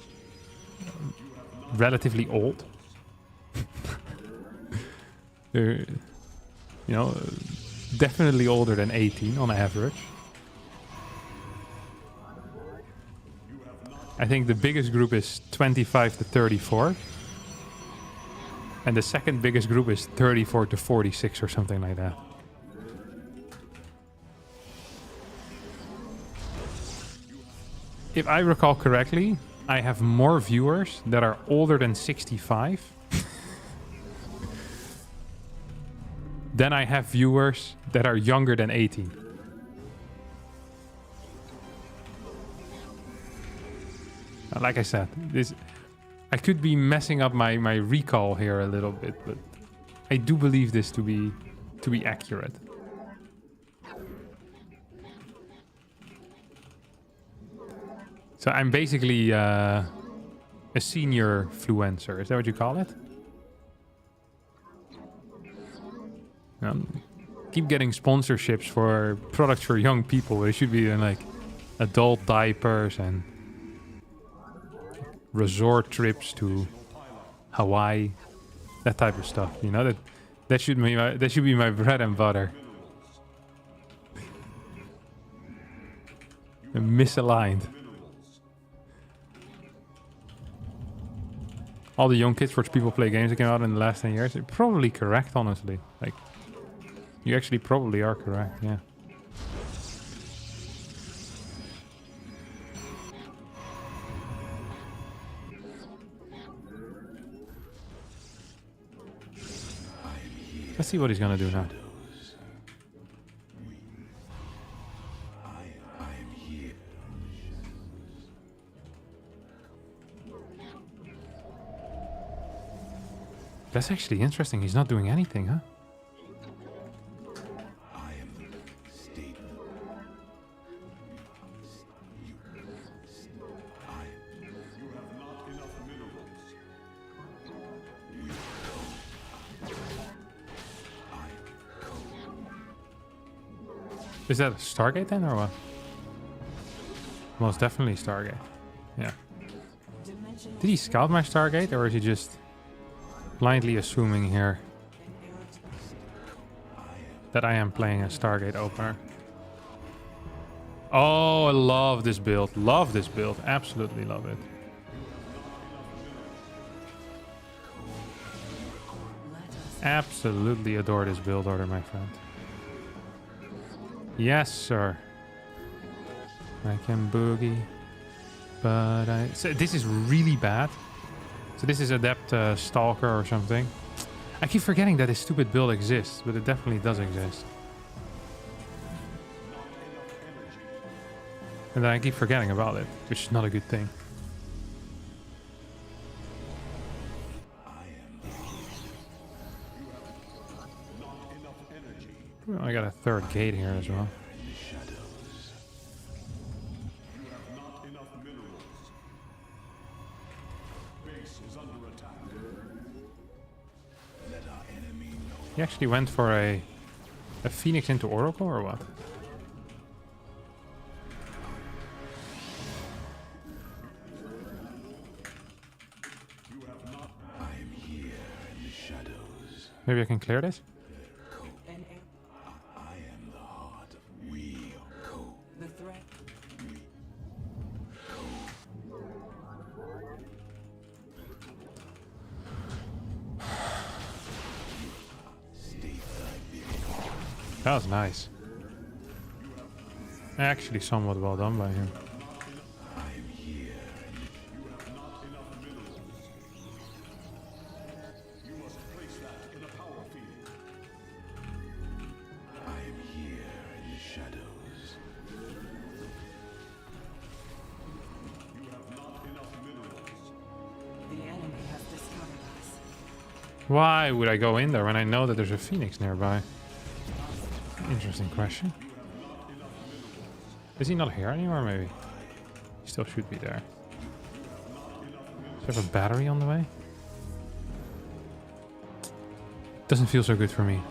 relatively old. They're, you know, definitely older than 18 on average. I think the biggest group is 25 to 34. And the second biggest group is 34 to 46 or something like that. If I recall correctly, I have more viewers that are older than 65 than I have viewers that are younger than 18. Like I said, I could be messing up my recall here a little bit, but I do believe this to be accurate. So I'm basically a senior influencer. Is that what you call it? Keep getting sponsorships for products for young people. They should be in like adult diapers and resort trips to Hawaii, that type of stuff. You know, that should be my bread and butter. Misaligned. All the young kids watch people play games that came out in the last 10 years. You're probably correct, honestly. Like, you actually probably are correct, yeah. Let's see what he's gonna do now. That's actually interesting. He's not doing anything, huh? Is that a Stargate then, or what? Most definitely Stargate. Yeah. Did he scout my Stargate, or is he just blindly assuming here? that I am playing a Stargate opener. Oh, I love this build. Love this build. Absolutely love it. Absolutely adore this build order, my friend. Yes, sir. I can boogie. But so this is really bad. So this is Adept Stalker or something. I keep forgetting that this stupid build exists, but it definitely does exist. And then I keep forgetting about it, which is not a good thing. Well, I got a third gate here as well. He actually went for a Phoenix into Oracle or what? Maybe I can clear this? I am the heart of we co. The threat. That was nice. Actually somewhat well done by him. Why would I go in there when I know that there's a Phoenix nearby? Interesting question. Is he not here anymore, maybe? He still should be there. Does he have a battery on the way? Doesn't feel so good for me.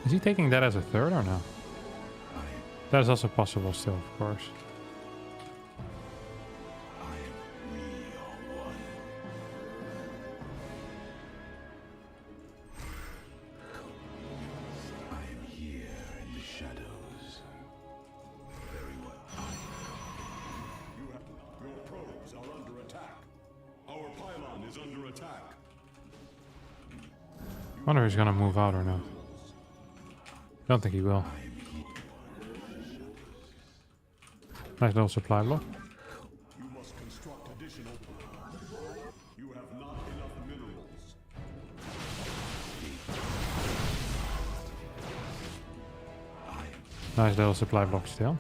Is he taking that as a third or no? That is also possible still, of course. I wonder if he's gonna move out or not. I don't think he will. Nice little supply block. You must construct additional. You have not enough minerals. Nice little supply block still.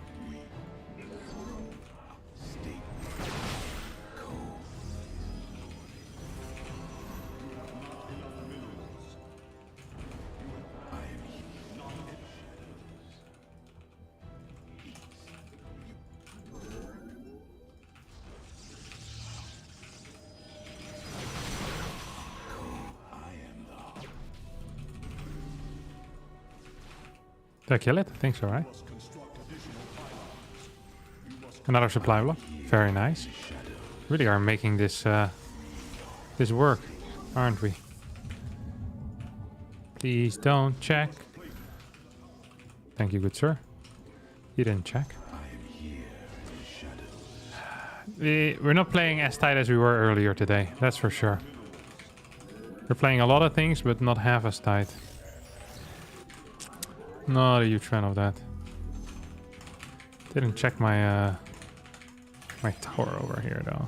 Did I kill it? I think so, right? Another supply block. Very nice. Really are making this this work, aren't we? Please don't check. Thank you, good sir. You didn't check. We're not playing as tight as we were earlier today, that's for sure. We're playing a lot of things, but not half as tight. Not a huge fan of that. Didn't check my my tower over here though.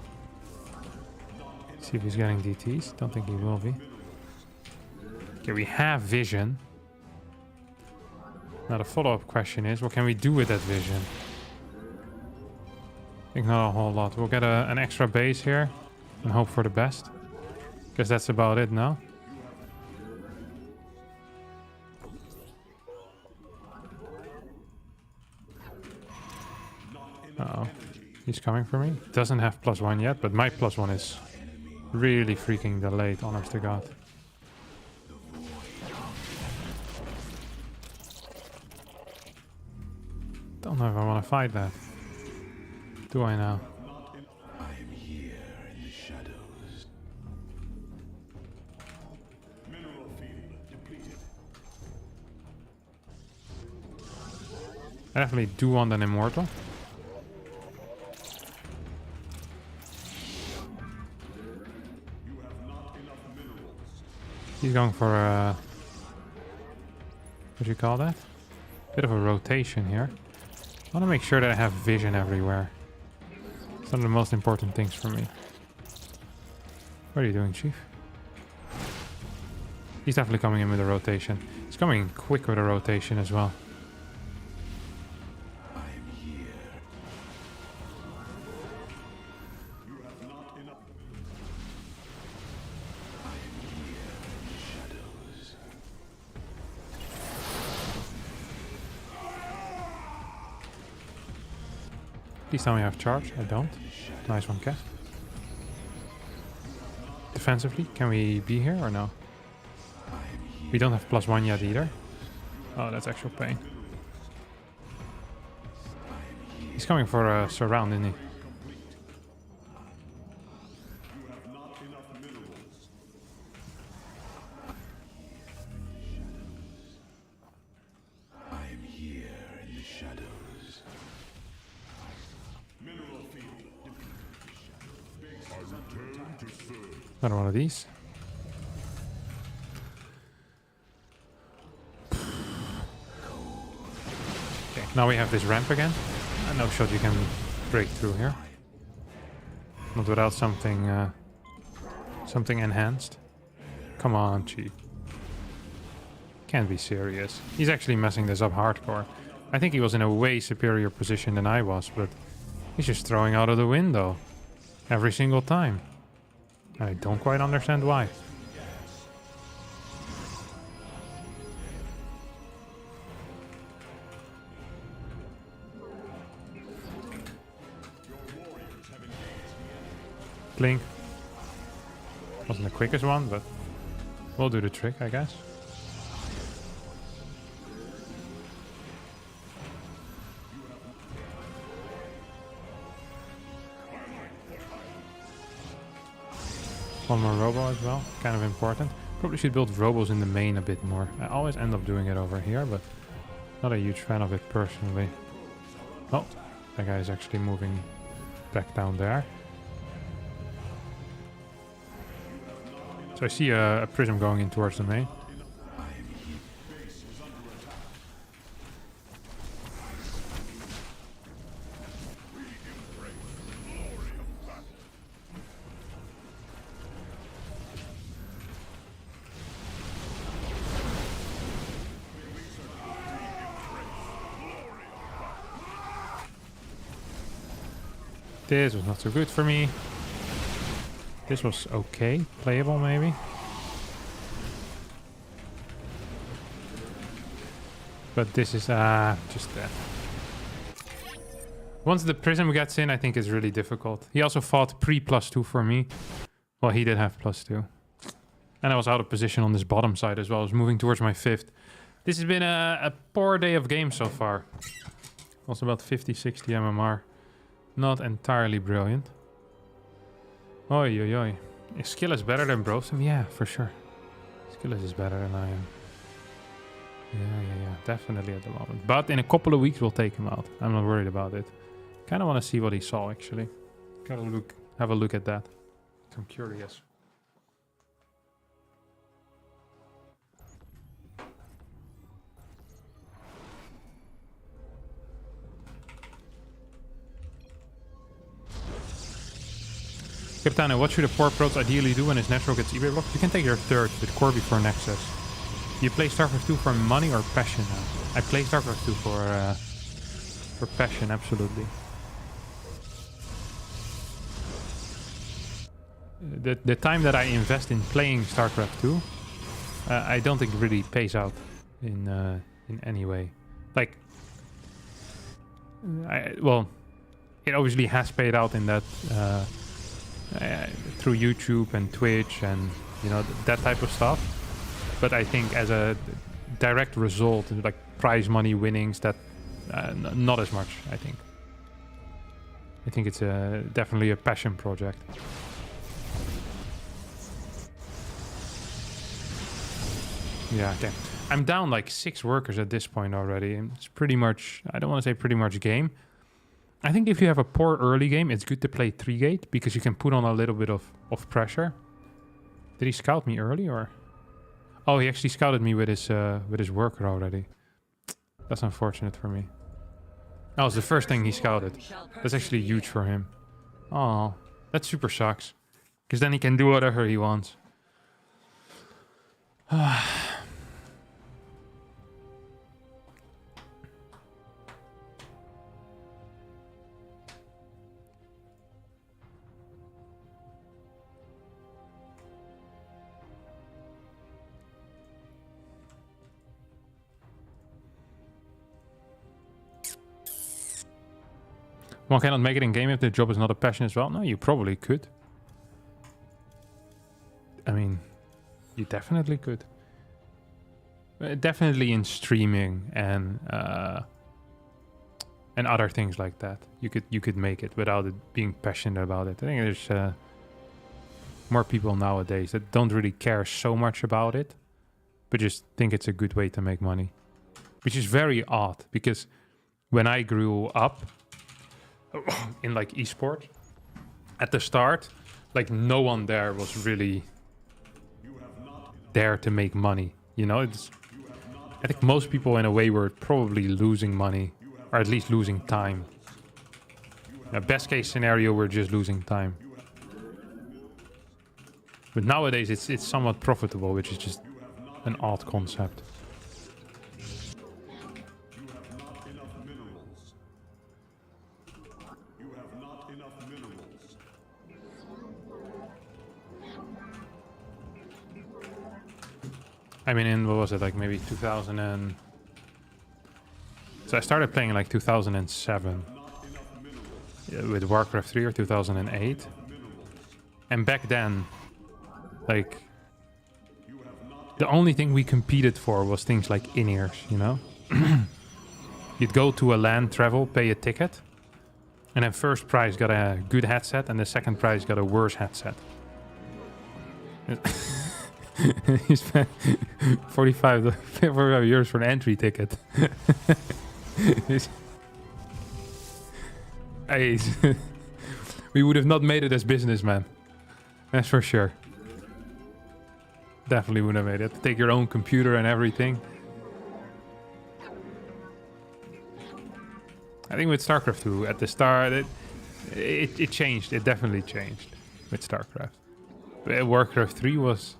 See if he's getting DTs. Don't think he will be. Okay, we have vision. Now the follow-up question is, what can we do with that vision? I think not a whole lot. We'll get an extra base here and hope for the best. Guess that's about it now. Uh-oh. He's coming for me. Doesn't have +1 yet, but my +1 is really freaking delayed, honest to God. don't know if I want to fight that. Do I now? I am here in the shadows. Mineral field depleted. I definitely do want an immortal. You have not enough minerals. He's going for a... What do you call that? Bit of a rotation here. I want to make sure that I have vision everywhere. It's one of the most important things for me. What are you doing, Chief? He's definitely coming in with a rotation. He's coming in quick with a rotation as well. I am here. You have not enough. I am here in the shadows. Please tell me I have charge. I don't. Nice one, Cat. Defensively, can we be here or no? We don't have +1 yet either. Oh, that's actual pain. He's coming for a surround, isn't he? You have not enough minerals. I am here in the shadows. Mineral field depleted. I return to serve. Another one of these. Okay, now we have this ramp again. No shot you can break through here. Not without something something enhanced. Come on, Chief. Can't be serious. He's actually messing this up hardcore. I think he was in a way superior position than I was, but he's just throwing out of the window. Every single time. I don't quite understand why. Blink. Wasn't the quickest one, but we'll do the trick, I guess. One more robo as well, kind of important. Probably should build robos in the main a bit more. I always end up doing it over here, but not a huge fan of it personally. Oh, that guy is actually moving back down there. So I see a prism going in towards the main. This was not so good for me. This was okay, playable maybe. But this is just that. Once the prism gets in, I think it's really difficult. He also fought pre-+2 for me. Well, he did have +2. And I was out of position on this bottom side as well. I was moving towards my 5th. This has been a poor day of games so far. Also about 50-60 MMR. Not entirely brilliant. Oi, oi, oi. Skill is better than Brosum? Yeah, for sure. Skill is better than I am. Yeah, definitely at the moment. But in a couple of weeks, we'll take him out. I'm not worried about it. Kind of want to see what he saw, actually. Gotta have a look at that. I'm curious. Captain, what should a poor prots ideally do when his natural gets eBay blocked? You can take your 3rd with core before Nexus. Do you play StarCraft 2 for money or passion now? I play StarCraft 2 for passion, absolutely. The time that I invest in playing StarCraft 2, I don't think really pays out in any way. Like, well, it obviously has paid out in that through YouTube and Twitch and that type of stuff. But I think as a direct result, like prize money winnings, that Not as much, I think. I think it's definitely a passion project. Yeah, okay. I'm down like 6 workers at this point already. It's pretty much, I don't want to say pretty much game. I think if you have a poor early game, it's good to play 3-gate because you can put on a little bit of pressure. Did he scout me early or? Oh, he actually scouted me with his worker already. That's unfortunate for me. That was the first thing he scouted. That's actually huge for him. Oh, that super sucks. Because then he can do whatever he wants. One cannot make it in game if the job is not a passion as well. No, you probably could. I mean, you definitely could. Definitely in streaming and other things like that. You could make it without it being passionate about it. I think there's more people nowadays that don't really care so much about it, but just think it's a good way to make money. Which is very odd because when I grew up in like esports, at the start, like no one there was really there to make money. You know, I think most people in a way were probably losing money, or at least losing time. Best case scenario, we're just losing time. But nowadays it's somewhat profitable, which is just an odd concept. I mean, in what was it, like maybe 2000 and... So I started playing in like 2007 with Warcraft 3 or 2008. And back then, like, the only thing we competed for was things like in-ears, you know? You'd go to a LAN travel, pay a ticket, and then first prize got a good headset and the second prize got a worse headset. He spent 45 euros for an entry ticket. We would have not made it as businessmen. That's for sure. Definitely wouldn't have made it. Take your own computer and everything. I think with StarCraft 2, at the start, it changed. It definitely changed with StarCraft. Warcraft 3 was...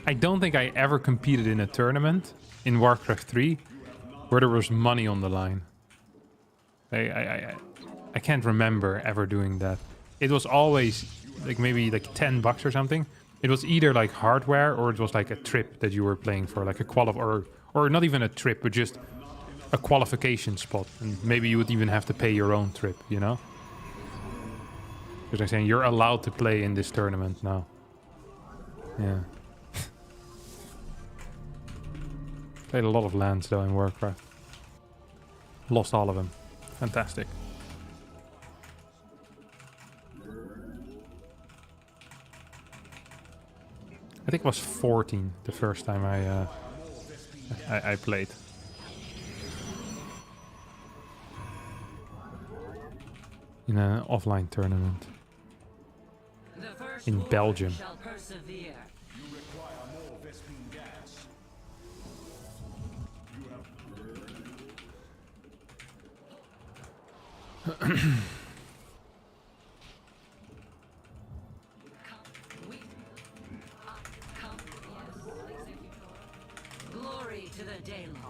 I don't think I ever competed in a tournament in Warcraft 3 where there was money on the line. I can't remember ever doing that. It was always like maybe like $10 or something. It was either like hardware or it was like a trip that you were playing for, like a or not even a trip, but just a qualification spot. And maybe you would even have to pay your own trip, you know? Because I'm saying you're allowed to play in this tournament now. Yeah. Played a lot of lands though in Warcraft. Lost all of them. Fantastic. I think it was 14 the first time I played. In an offline tournament. In Belgium.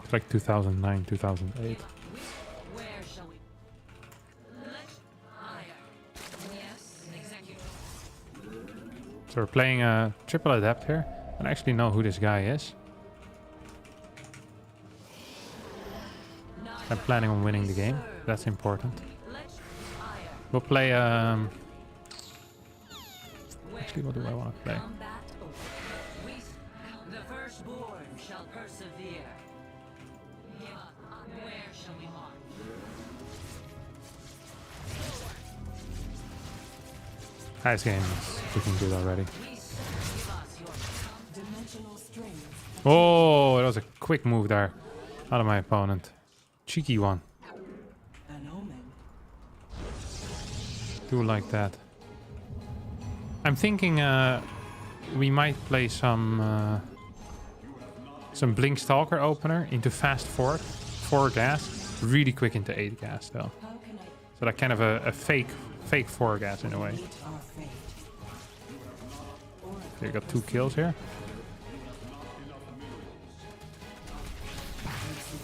It's like 2009, 2008. So we're playing a triple adept here. I don't actually know who this guy is. I'm planning on winning the game. That's important. We'll play... Actually, what do I want to play? This game is looking good already. Dimensional strength. Oh, that was a quick move there out of my opponent. Cheeky one. An omen. Do like that. I'm thinking we might play some Blink Stalker opener into fast 4 gas, really quick into 8 gas though. How can I So that kind of a fake 4 gas in a way. meet our fate? Okay, got 2 kills here. Seek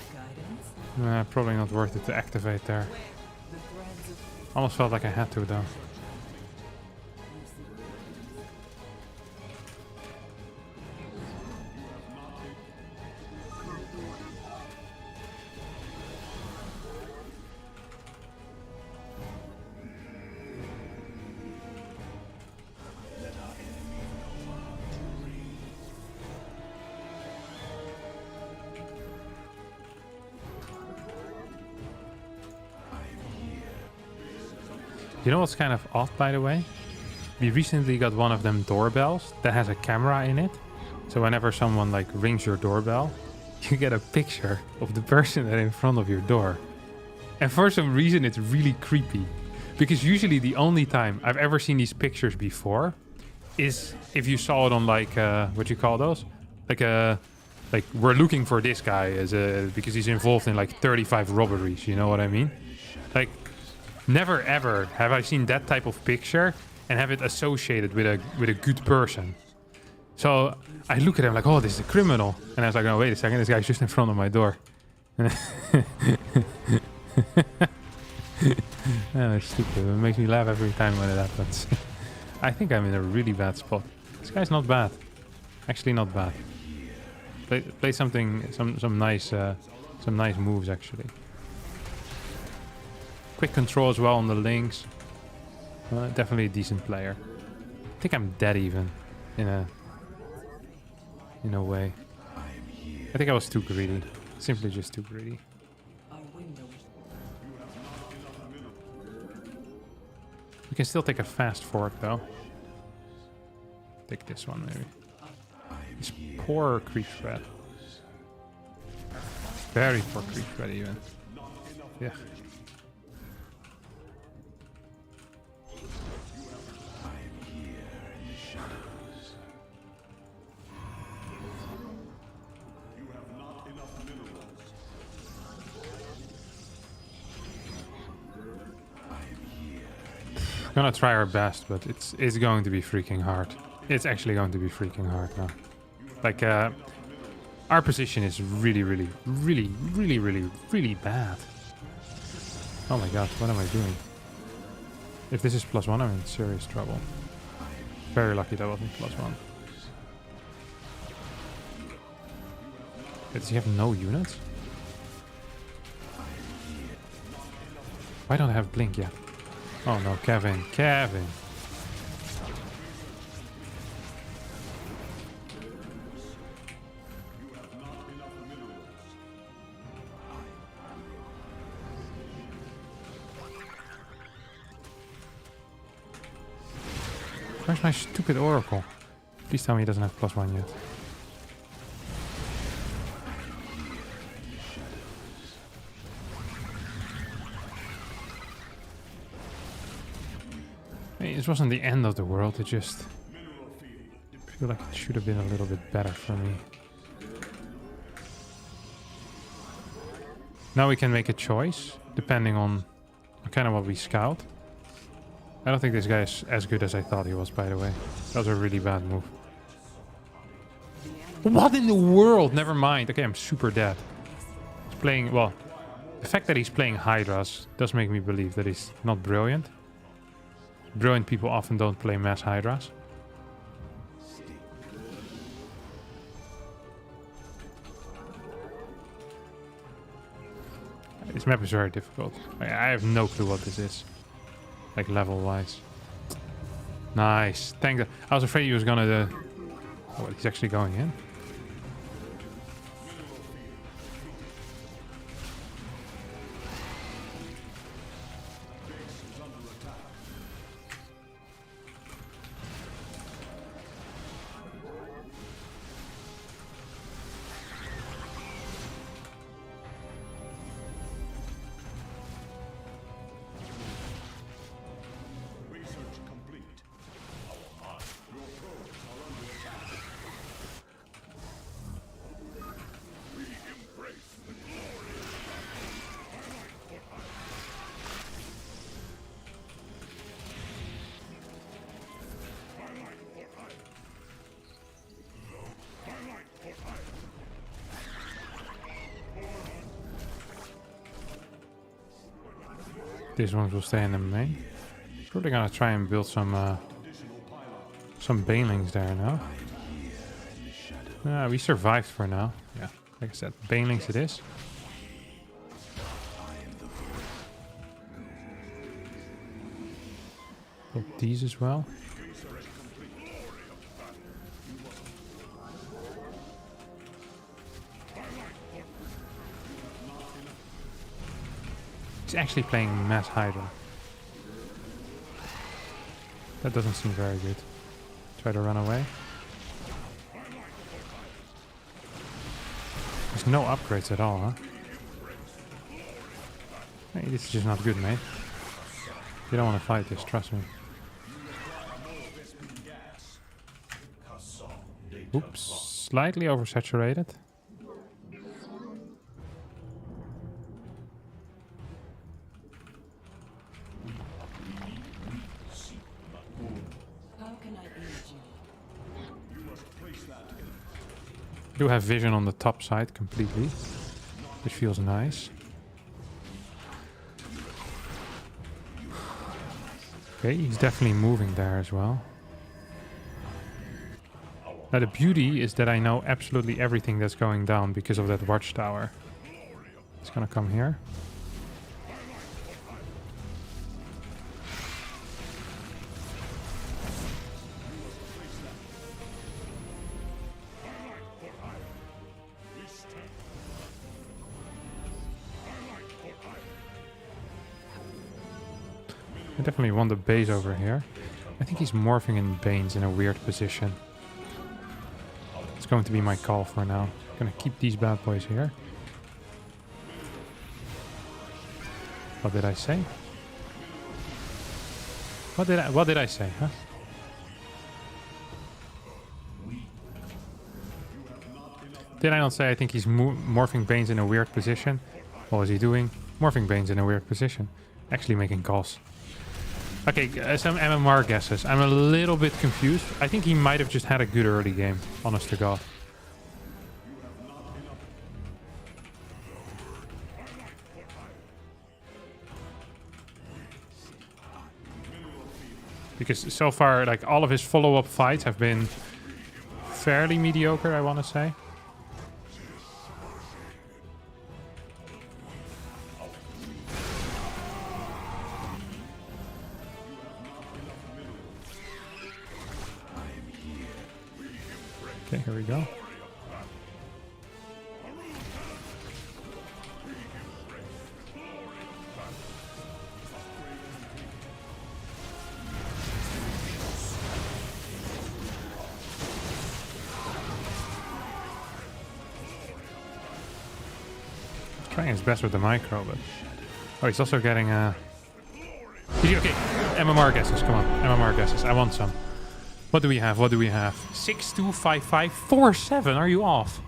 guidance. Probably not worth it to activate there. The threads of Almost felt like I had to though. You know what's kind of odd, by the way? We recently got one of them doorbells that has a camera in it. So whenever someone like rings your doorbell, you get a picture of the person that in front of your door. And for some reason, it's really creepy. Because usually the only time I've ever seen these pictures before is if you saw it on like, what you call those? Like we're looking for this guy because he's involved in like 35 robberies, you know what I mean? Like, never ever have I seen that type of picture and have it associated with a good person. So I look at him like, oh, this is a criminal. And I was like, no, wait a second, this guy's just in front of my door. Oh, it's stupid. It makes me laugh every time when it happens. I think I'm in a really bad spot. This guy's not bad. Actually not bad. Play some nice moves actually. Quick control as well on the links. Definitely a decent player. I think I'm dead even in a way. I think I was too greedy. Simply just too greedy. our window. We can still take a fast fork though. Take this one maybe. This poor creep threat. Very poor creep threat even. Yeah. Gonna try our best, but it's going to be freaking hard. It's actually going to be freaking hard now. Like, our position is really bad. Oh my god, what am I doing? If this is +1, I'm in serious trouble. Very lucky that wasn't +1. Does he have no units? Why don't I have blink yet? Oh no, Kevin. Where's my stupid oracle? Please tell me he doesn't have +1 yet. Hey, this wasn't the end of the world, it just... I feel like it should have been a little bit better for me. Now we can make a choice, depending on kind of what we scout. I don't think this guy is as good as I thought he was, by the way. That was a really bad move. What in the world? Never mind. Okay, I'm super dead. He's playing... Well, the fact that he's playing Hydras does make me believe that he's not brilliant. Brilliant people often don't play mass Hydras. This map is very difficult. I have no clue what this is. Like level wise. Nice. Thank God. I was afraid he was gonna... Oh, he's actually going in. These ones will stay in the main. Probably gonna try and build some banelings there now. We survived for now. Yeah, like I said, banelings it is. Build these as well. He's actually playing Mass Hydra. That doesn't seem very good. Try to run away. There's no upgrades at all, huh? Hey, this is just not good, mate. You don't want to fight this, trust me. Oops, slightly oversaturated. Do have vision on the top side completely, which feels nice. Okay, he's definitely moving there as well. Now the beauty is that I know absolutely everything that's going down because of that watchtower. It's gonna come here. I definitely want the base over here. I think he's morphing in Banes in a weird position. It's going to be my call for now. I'm gonna keep these bad boys here. What did I say? What did I say, huh? Did I not say I think he's morphing Banes in a weird position? What was he doing? Morphing Banes in a weird position. Actually making calls. Okay, some MMR guesses. I'm a little bit confused. I think he might have just had a good early game, honest to God. Because so far, like, all of his follow-up fights have been fairly mediocre, I want to say. Okay, here we go. Trying his best with the micro, but... Oh, he's also getting okay, MMR guesses, come on. MMR guesses, I want some. What do we have? What do we have? 6255 47. Are you off?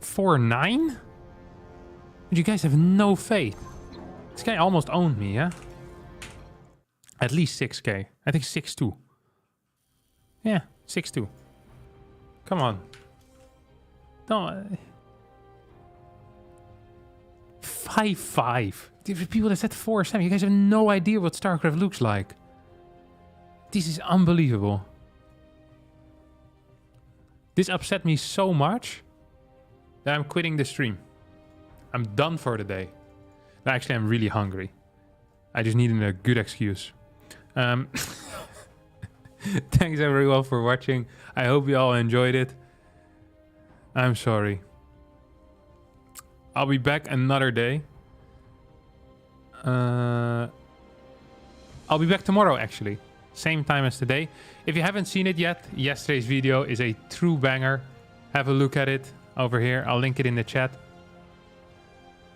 $4.9? You guys have no faith. This guy almost owned me, yeah? At least 6k. I think 6.2. Yeah, 6.2. Come on. Don't... 5.5. The people that said 4.7. You guys have no idea what StarCraft looks like. This is unbelievable. This upset me so much that I'm quitting the stream. I'm done for the day. No, actually, I'm really hungry. I just needed a good excuse. Thanks everyone for watching. I hope you all enjoyed it. I'm sorry. I'll be back another day. I'll be back tomorrow, actually. Same time as today. If you haven't seen it yet, yesterday's video is a true banger. Have a look at it over here. I'll link it in the chat.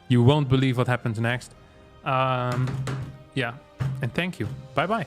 You won't believe what happens next. Yeah, and thank you. Bye-bye.